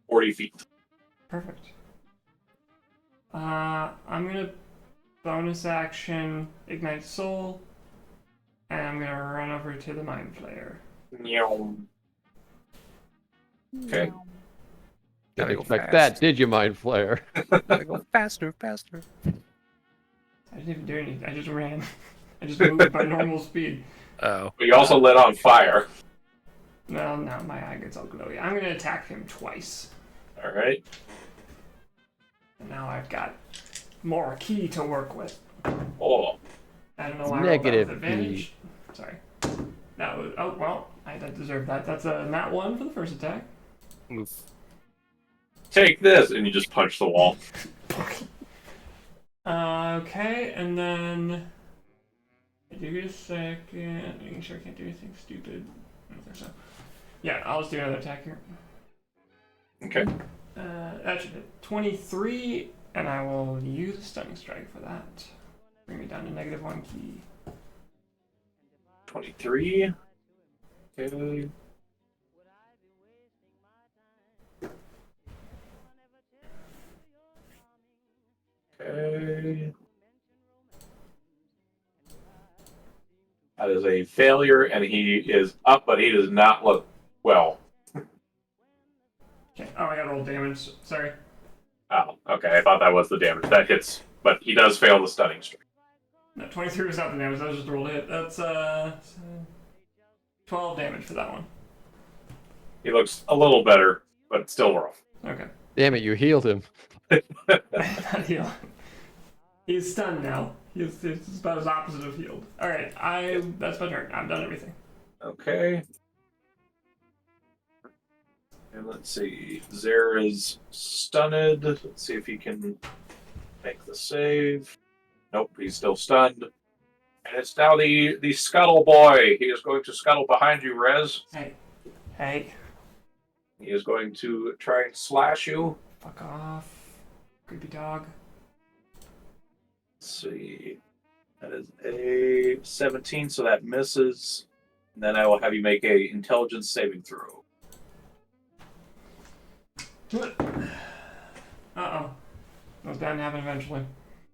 40 feet. Perfect. I'm gonna bonus action ignite soul, and I'm gonna run over to the mind flayer. Meow. Okay. Didn't Gotta go expect fast. that, did you, Mind Flayer? Gotta go faster, faster. I didn't even do anything. I just ran. I just moved by normal speed. Oh. But you also lit on fire. No, my eye gets all glowy. I'm gonna attack him twice. All right. And now I've got more key to work with. Oh. I don't know why I rolled Negative that with advantage. Sorry. That was, oh, well, I deserve that. That's a nat 1 for the first attack. Move. Take this, and you just punch the wall. Okay, and then... Give me a second. Making sure I can't do anything stupid. I don't think so. Yeah, I'll just do another attack here. Okay. That should hit 23, and I will use a stunning strike for that. Bring me down to -1 key. 23. Okay. Okay. That is a failure, and he is up, but he does not look well. Okay. Oh, I got roll damage. Sorry. Oh, okay. I thought that was the damage. That hits, but he does fail the stunning strike. No, 23 was not the damage. That was just a roll hit. That's 12 damage for that one. He looks a little better, but still rough. Okay. Damn it, you healed him. Not heal. He's stunned now. It's about as opposite of healed. All right. That's my turn. I've done everything. Okay. And let's see. Zare is stunned. Let's see if he can make the save. Nope, he's still stunned. And it's now the Scuttle Boy. He is going to scuttle behind you, Rez. Hey. He is going to try and slash you. Fuck off. Creepy dog. Let's see. That is a 17, so that misses. And then I will have you make a intelligence saving throw. Uh-oh. That's bound to happen eventually.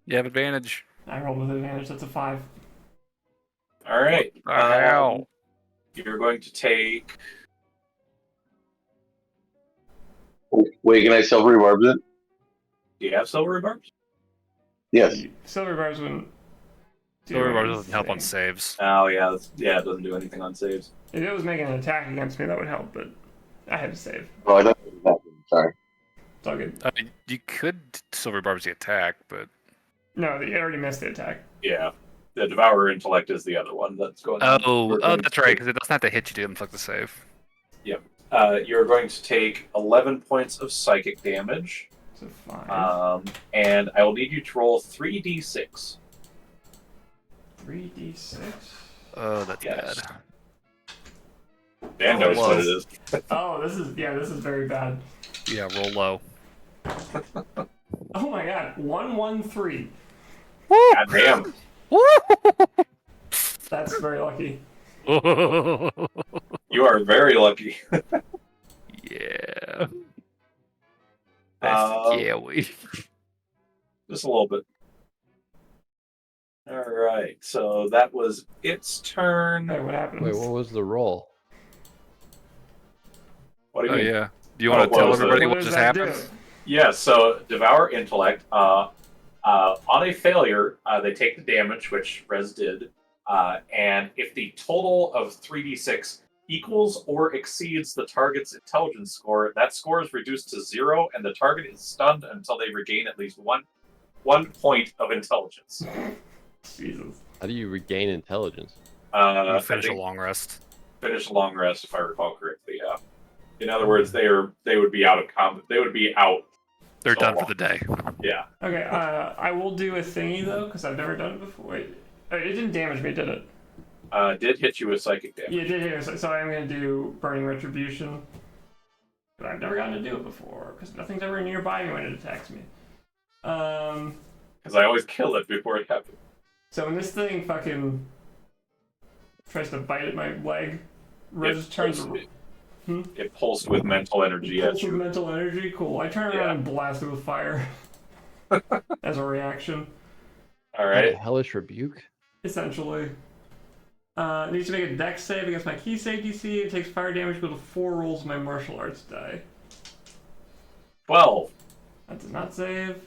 You have advantage. I rolled with advantage. That's a 5. All right. What the hell? You're going to take. Wait, can I silver rebarbs it? Do you have silver barbs? Yes. Silver bars wouldn't do Silver bar doesn't help on anything. saves. Oh yeah, it doesn't do anything on saves. If it was making an attack against me, that would help, but I had to save. Oh, I thought it was that. Sorry. It's all good. You could silver barbs the attack, but No, you already missed the attack. Yeah, the Devourer Intellect is the other one that's going. that's right, because it doesn't have to hit you to inflict the save. You're going to take 11 points of psychic damage, It's a 5. and I will need you to roll 3d6. 3d6? Oh, that's Yes. bad. Dan knows what it is. Oh, this is very bad. Yeah, roll low. Oh my god, 113. God damn. That's very lucky. You are very lucky. Yeah. That's scary. Just a little bit. All right, so that was its turn. Hey, what happens? Wait, what was the roll? What do you Oh mean? yeah. Do you want to what tell was everybody What what does just that happened? do? Yeah, so Devour Intellect. On a failure, they take the damage, which Rez did, and if the total of 3d6 equals or exceeds the target's intelligence score, that score is reduced to 0, and the target is stunned until they regain at least one point of intelligence. Jesus. How do you regain intelligence? You finish I a think long rest. finish a long rest, if I recall correctly. Yeah. In other words, they would be out of combat. They would be out. They're So done long. for the day. Yeah. Okay, I will do a thingy though, because I've never done it before. Wait, it didn't damage me, did it? Did hit you with psychic damage. Yeah, it did hit me, so I'm going to do Burning Retribution. But I've never gotten to do it before, because nothing's ever nearby me when it attacks me. Because I always kill it before it happens. So when this thing fucking tries to bite at my leg, Rose turns... It pulsed with mental energy at Pulse with you. mental energy? Cool. I turn around and blast it with fire. As a reaction. All right. Hellish Rebuke? Essentially. It needs to make a dex save against my key save DC. It takes fire damage equal to 4 rolls of my martial arts die. 12. That did not save.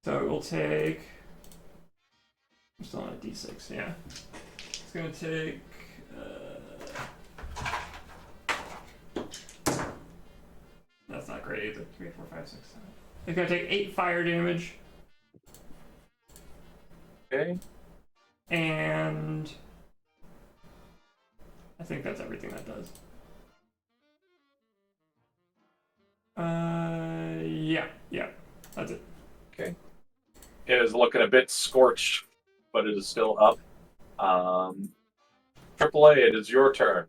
So it will take... I'm still on a d6, yeah. It's gonna take... That's not great either. 3, 4, 5, 6, 7. It's gonna take 8 fire damage. Okay. And... I think that's everything that does. Yeah. That's it. Okay. It is looking a bit scorched, but it is still up. AAA, it is your turn.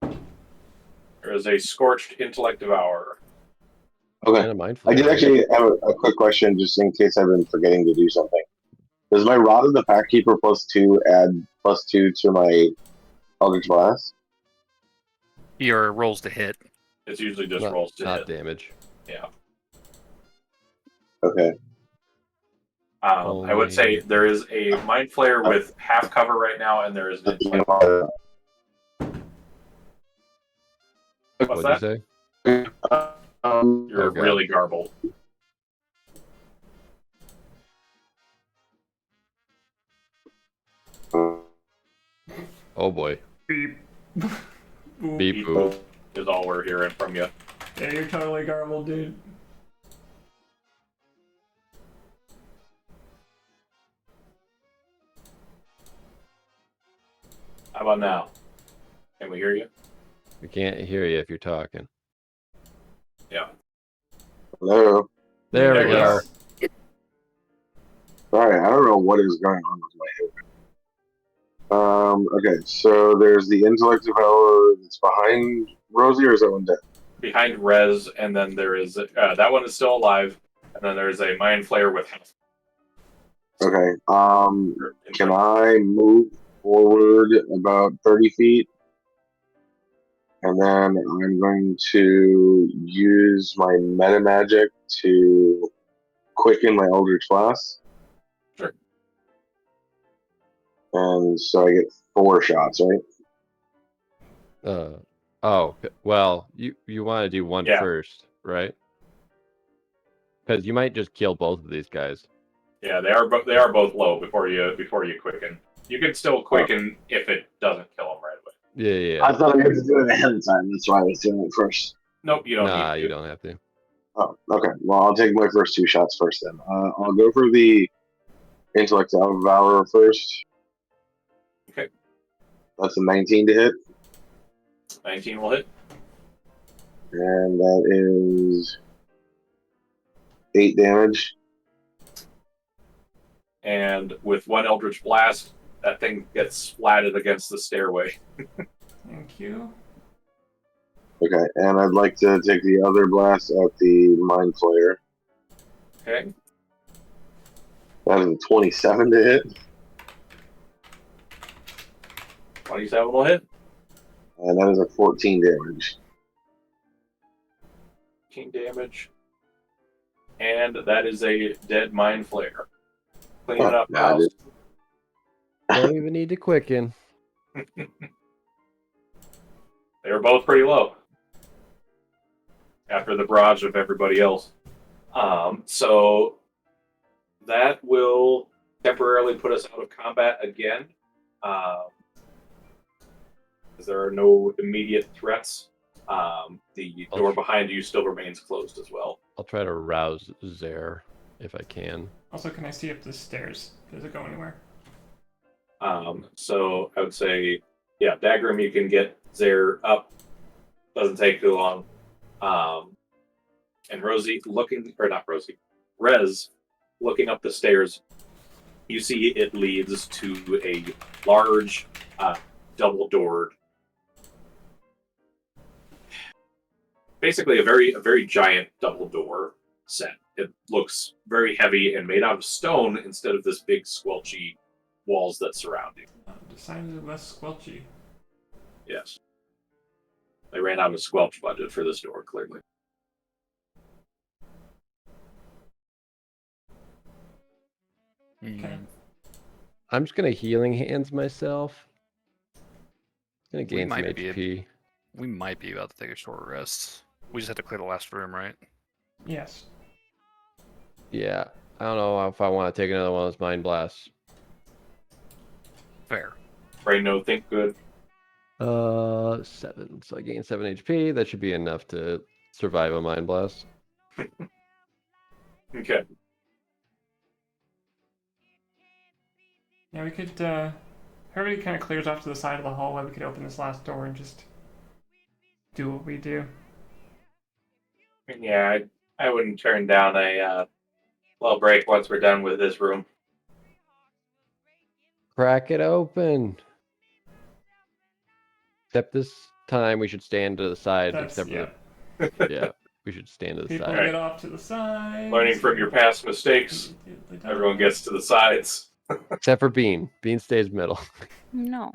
There is a scorched intellect devourer. Okay. Kind of mindful. I did actually have a quick question, just in case I've been forgetting to do something. Does my Rod of the Packkeeper +2 add +2 to my Eldritch Blast? Your rolls to hit. It's usually just Not, rolls to not hit. damage. Yeah. Okay. I would say there is a Mind Flayer with half cover right now, and there is an intellect. What's What'd that? you say? You're Okay. really garbled. Oh boy. Beep. Boop. Beep boop. Is all we're hearing from you. Yeah, you're totally garbled, dude. How about now? Can we hear you? We can't hear you if you're talking. Yeah. Hello. There There we you are. go. Sorry, I don't know what is going on with my head. Okay, so there's the Intellect Devourer that's behind Rosie, or is that one dead? Behind Rez, and then there is that one is still alive, and then there's a Mind Flayer with half. Okay, can I move forward about 30 feet. And then I'm going to use my meta magic to quicken my Eldritch Blast. Sure. And so I get 4 shots, right? Oh, well, you want to do one Yeah. first, right? Because you might just kill both of these guys. Yeah, they are both low before you quicken. You can still quicken if it doesn't kill them right away. Yeah. I thought I had to do it ahead of time. That's why I was doing it first. Nope, you don't Nah, need to. you don't have to. Oh, okay. Well, I'll take my first 2 shots first then. I'll go for the Intellect Devourer first. Okay. That's a 19 to hit. 19 will hit. And that is 8 damage. And with one Eldritch Blast, that thing gets splatted against the stairway. Thank you. Okay, and I'd like to take the other blast at the Mind Flayer. Okay. That is a 27 to hit. 27 will hit. And that is a 14 damage. 15 damage. And that is a dead Mind Flayer. Clean it up, Yeah, I Rouse. Don't even need to quicken. They were both pretty low after the barrage of everybody else. So that will temporarily put us out of combat again. Because there are no immediate threats. The door behind you still remains closed as well. I'll try to rouse Zare if I can. Also, can I see up the stairs? Does it go anywhere? So I would say, yeah, Dagrim, you can get Zare up. Doesn't take too long. And Rosie Rez, looking up the stairs, you see it leads to a large, double-doored, basically a very giant double door set. It looks very heavy and made out of stone instead of this big squelchy walls that surround you. Decidedly less squelchy. Yes. They ran out of squelch budget for this door, clearly. Okay. I'm just gonna healing hands myself. Gonna gain some might be HP. We might be about to take a short rest. We just had to clear the last room, right? Yes. Yeah, I don't know if I want to take another one of those mind blasts. Fair. Brain no think good. 7. So I gain 7 HP. That should be enough to survive a mind blast. Okay. Yeah, we could, everybody kind of clears off to the side of the hallway. We could open this last door and just do what we do. Yeah, I wouldn't turn down a little break once we're done with this room. Crack it open. Except this time we should stand to the side. That's, except yeah. for yeah, we should stand to the People side. get off to the side. Learning from your past mistakes, everyone gets to the sides. Except for Bean. Bean stays middle. No.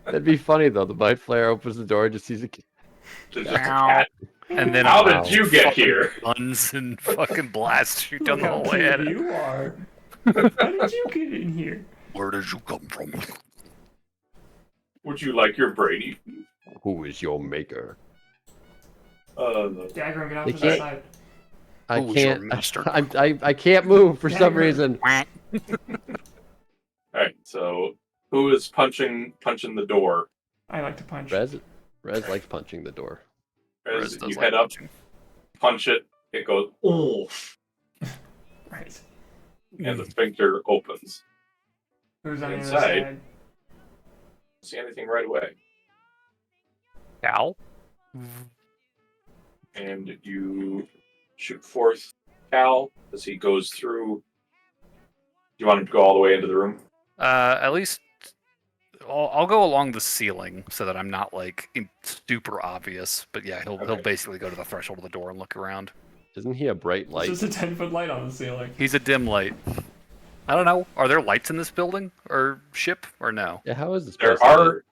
That'd be funny though. The mind flare opens the door and just sees a kid. There's just a cat. And then How Wow. did you get here? guns and fucking blast you down Look the how hallway at cute it. you are. How did you get in here? Where did you come from? Would you like your Brady? Who is your maker? Dagrim, get off They to the can't- side. I Who is your can't. master? I can't move for some Dagger. reason. Alright, so who is punching the door? I like to punch. Rez likes punching the door. As Rez does you like head up, punching. punch it, it goes, oh, Right. and the sphincter opens. Who's on the other Inside. side? See anything right away. Cal? And you shoot forth Cal as he goes through. Do you want him to go all the way into the room? At least I'll go along the ceiling so that I'm not like super obvious. But yeah, he'll Okay. basically go to the threshold of the door and look around. Isn't he a bright It's light? just a 10-foot light on the ceiling. He's a dim light. I don't know. Are there lights in this building or ship or no? Yeah, how is this There place lighted? are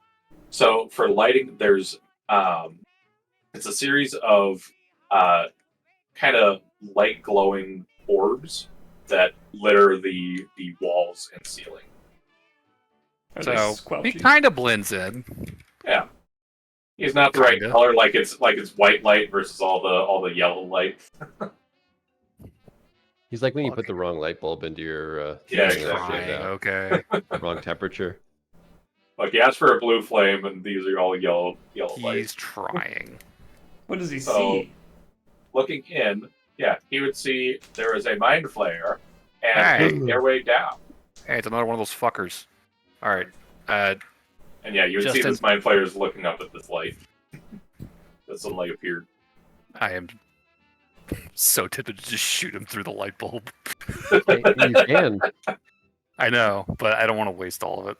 so for lighting, there's it's a series of kind of light glowing orbs that litter the walls and ceiling. Are they So he squelchy? kind of blends in. Yeah, he's not the right Kinda. color. Like it's white light versus all the yellow light. He's like when you Fuck. put the wrong light bulb into your Yeah, thing and it exactly. goes Trying, out. okay. Wrong temperature. Like he asked for a blue flame, and these are all yellow He's lights. trying. What does he So- see? Looking in, yeah, he would see there is a mind flayer and Hey. making their way down. Hey, it's another one of those fuckers. All right. And yeah, you would see Justin- this mind flayer is looking up at this light. That suddenly appeared. I am so tempted to just shoot him through the light bulb. Hey, you can. I know, but I don't want to waste all of it.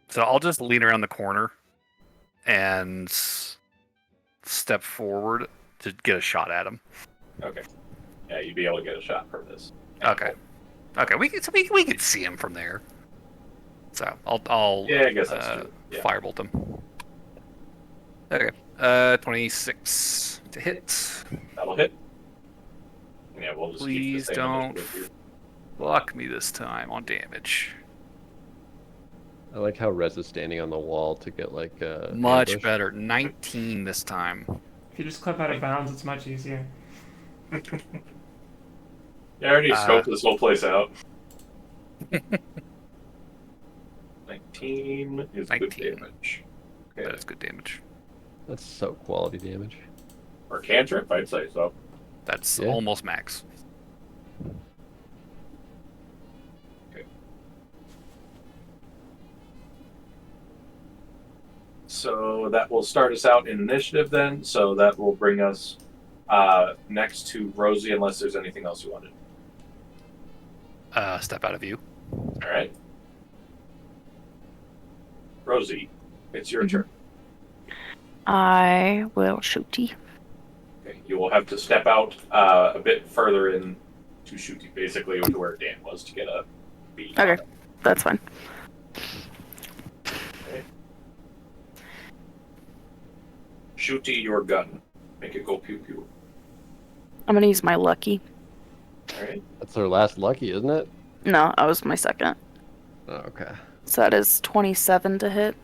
So I'll just lean around the corner and step forward to get a shot at him. Okay. Yeah, you'd be able to get a shot from this. Okay. Okay, we can see him from there. So I'll Yeah, I guess that's true. Yeah. firebolt him. Okay. 26 to hit. That'll hit. Yeah, we'll just Please keep the same don't initiative here. block me this time on damage. I like how Rez is standing on the wall to get like Much ambush. better. 19 this time. If you just clip out of bounds, it's much easier. Yeah, I already scoped this whole place out. 19 is 19. good damage. Okay. That is good damage. That's so quality damage. Or cantrip, I'd say so. That's Yeah. almost max. So that will start us out in initiative then. So that will bring us next to Rosie, unless there's anything else you wanted. Step out of view. All right. Rosie, it's your turn. I will shoot you. Okay, you will have to step out a bit further in to shoot you, basically to where Dan was to get a beat. Okay, that's fine. Shooty your gun. Make it go pew pew. I'm gonna use my lucky. All right. That's our last lucky, isn't it? No, that was my second. Oh, okay. So that is 27 to hit.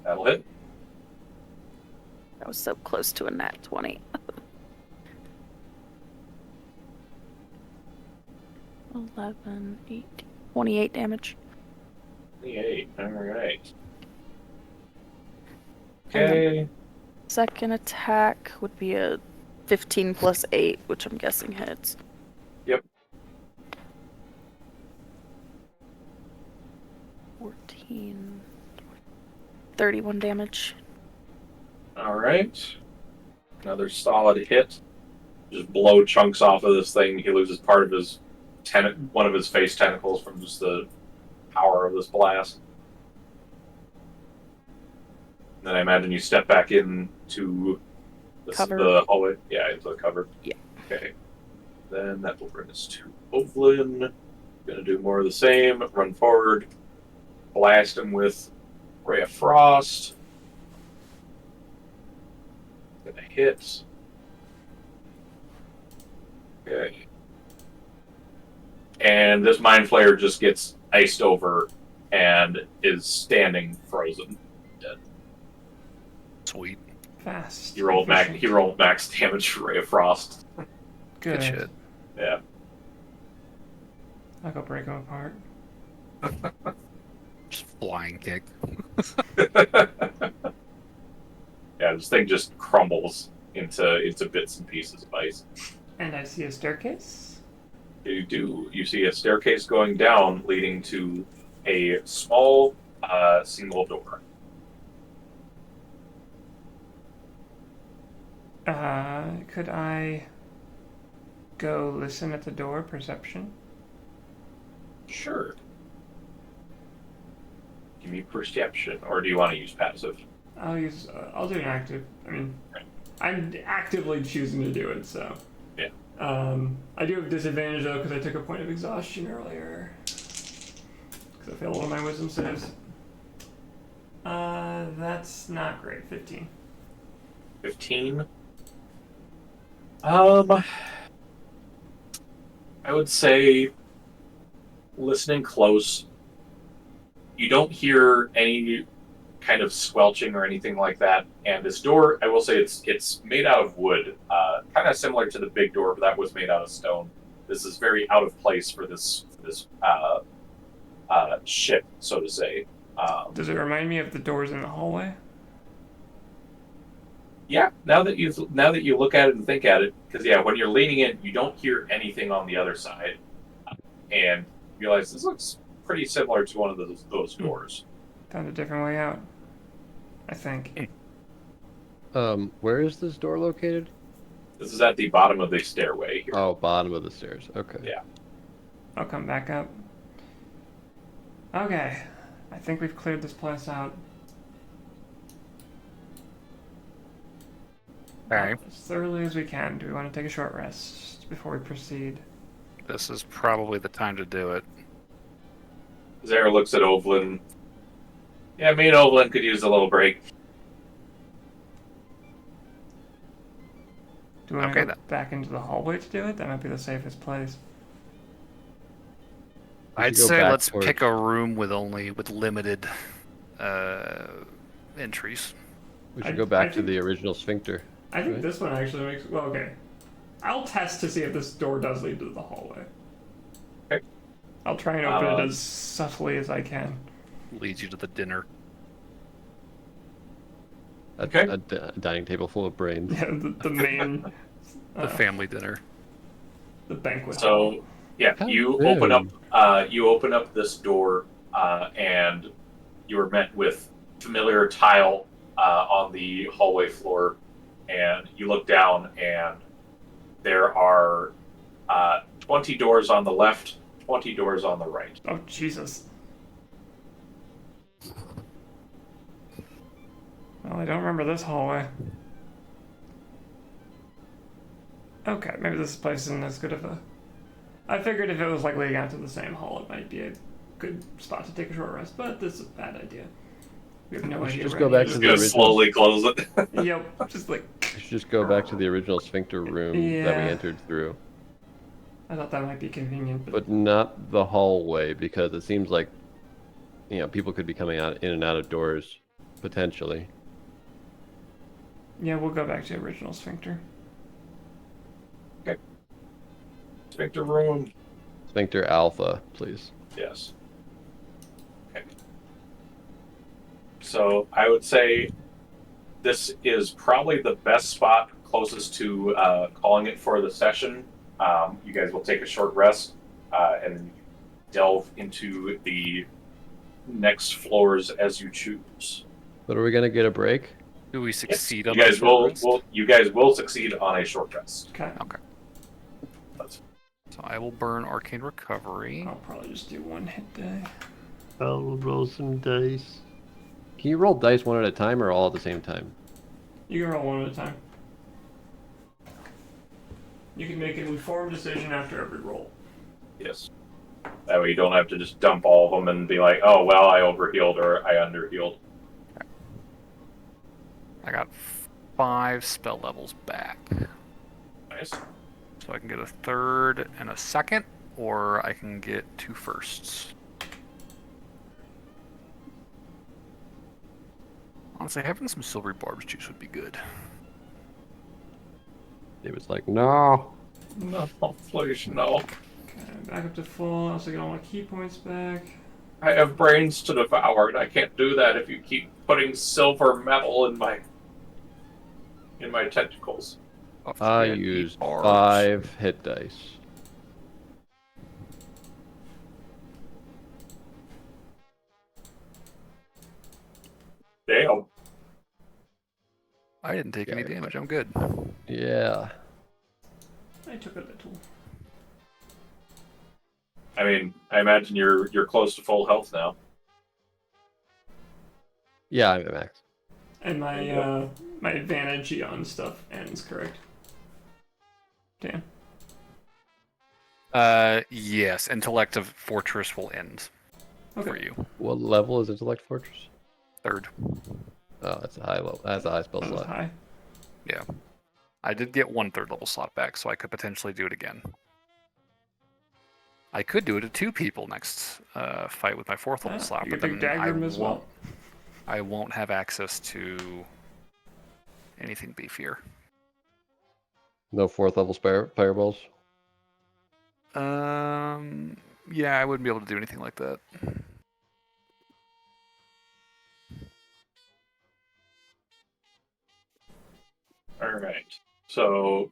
That'll hit. That was so close to a nat 20. 11, 18, 28 damage. 28. All right. And Okay. Second attack would be a 15 plus 8, which I'm guessing hits. Yep. 14, 31 damage. All right. Another solid hit. Just blow chunks off of this thing. He loses part of his one of his face tentacles from just the power of this blast. Then I imagine you step back into Cover. the hallway. Yeah, into the cover. Yeah. Okay. Then that will bring us to Ovalin. Gonna do more of the same. Run forward. Blast him with Ray of Frost. Gonna hit. Okay. And this Mind Flayer just gets iced over and is standing frozen. Sweet. Fast. He rolled max efficient. damage for Ray of Frost. Good. Good shit. Yeah. I'll go break him apart. Just flying kick. Yeah, this thing just crumbles into bits and pieces of ice. And I see a staircase. You do. You see a staircase going down, leading to a small single door. Could I go listen at the door? Perception? Sure. Give me perception, or do you want to use passive? I'll do an active. I mean, I'm actively choosing to do it, so. I do have disadvantage though because I took a point of exhaustion earlier. Because I failed one of my wisdom saves. That's not great. 15. 15. I would say, listening close, you don't hear any kind of squelching or anything like that. And this door, I will say, it's made out of wood, kind of similar to the big door, but that was made out of stone. This is very out of place for this ship, so to say. Does it remind me of the doors in the hallway? Yeah, now that you look at it and think at it, because when you're leaning in, you don't hear anything on the other side, and you realize this looks pretty similar to one of those doors. Found a different way out, I think. Where is this door located? This is at the bottom of the stairway here. Oh, bottom of the stairs. Okay. Yeah. I'll come back up. Okay, I think we've cleared this place out. Okay. As thoroughly as we can. Do we want to take a short rest before we proceed? This is probably the time to do it. Zara looks at Ovlin. Yeah, me and Ovlin could use a little break. Do we want Okay, to go then. back into the hallway to do it? That might be the safest place. We I'd should go say back let's towards- pick a room with limited entries. We should I- go I back to think- the original sphincter. I think Right. this one actually makes... Well, okay. I'll test to see if this door does lead to the hallway. Okay. I'll try and open it as subtly as I can. Leads you to the dinner. Okay. A dining table full of brains. Yeah, the main... The family dinner. The banquet. So, yeah, How you rude. open up this door, and you are met with familiar tile on the hallway floor, and you look down, and there are 20 doors on the left, 20 doors on the right. Oh, Jesus. Well, I don't remember this hallway. Okay, maybe this place isn't as good of a... I figured if it was like leading out to the same hall, it might be a good spot to take a short rest, but this is a bad idea. We have no We should idea. just where go any back of to Just the gonna this original- slowly close it. is. Yep, just like... We should just go back to the original sphincter room that we Yeah. entered through. I thought that might be convenient, But not the hallway, because it seems like, people could be coming in and out of doors, potentially. yeah, we'll go back to the original sphincter. Sphincter room. Sphincter Alpha, please. Yes. Okay. So I would say this is probably the best spot closest to calling it for the session. You guys will take a short rest and then delve into the next floors as you choose. But are we gonna get a break? Do we Yes, succeed you on guys the will you guys will succeed on a short rest. Okay. Okay. That's So I will burn Arcane Recovery. I'll probably just do one hit die. I'll roll some dice. Can you roll dice one at a time or all at the same time? You can roll one at a time. You can make an informed decision after every roll. yes. That way you don't have to just dump all of them and be like, oh well, I overhealed or I underhealed. I got 5 spell levels back. Nice. So I can get a third and a second, or I can get 2 firsts. Honestly, having some silvery barbs juice would be good. It was like, no. No, please, no. Okay, back up to full. I also get all my key points back. I have brains to devour, and I can't do that if you keep putting silver metal in my tentacles. I Forget used barbs. 5 hit dice. Damn. I didn't take any Yeah. damage. I'm good. Yeah. I took a little. I mean, I imagine you're close to full health now. Yeah, I'm at max. And my There you my advantage on stuff ends, correct? Damn. Yes. Intellect of Fortress will end for Okay. you. What level is Intellect Fortress? 3rd. Oh, that's a high level. That's a high spell That was slot. high. Yeah. I did get 1 3rd level slot back, so I could potentially do it again. I could do it to 2 people next fight with my 4th level slot, You but could do then I Dagrim as won't. well. I won't have access to anything beefier. No 4th level fireballs. Yeah, I wouldn't be able to do anything like that. All right. So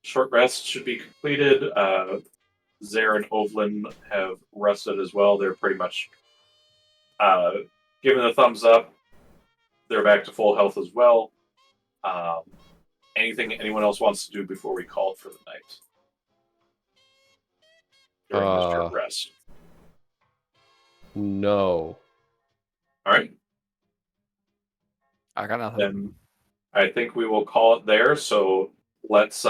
short rest should be completed. Zer and Ovlin have rested as well. They're pretty much given the thumbs up. They're back to full health as well. Anything anyone else wants to do before we call it for the night? During this short rest. No. All right. I got nothing. Then I think we will call it there. So let's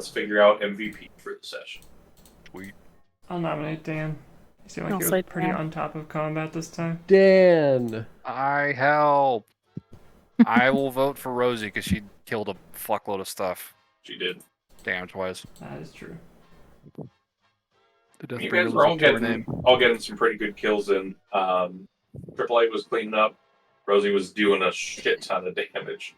figure out MVP for the session. I'll nominate Dan. You seem like I'll you're say pretty Dan. on top of combat this time. Dan. I help. I will vote for Rosie because she killed a fuckload of stuff She did. damage-wise. That is true. The You Deathbringer guys lives were up to her name. all getting some pretty good kills in. Triple A was cleaning up. Rosie was doing a shit ton of damage.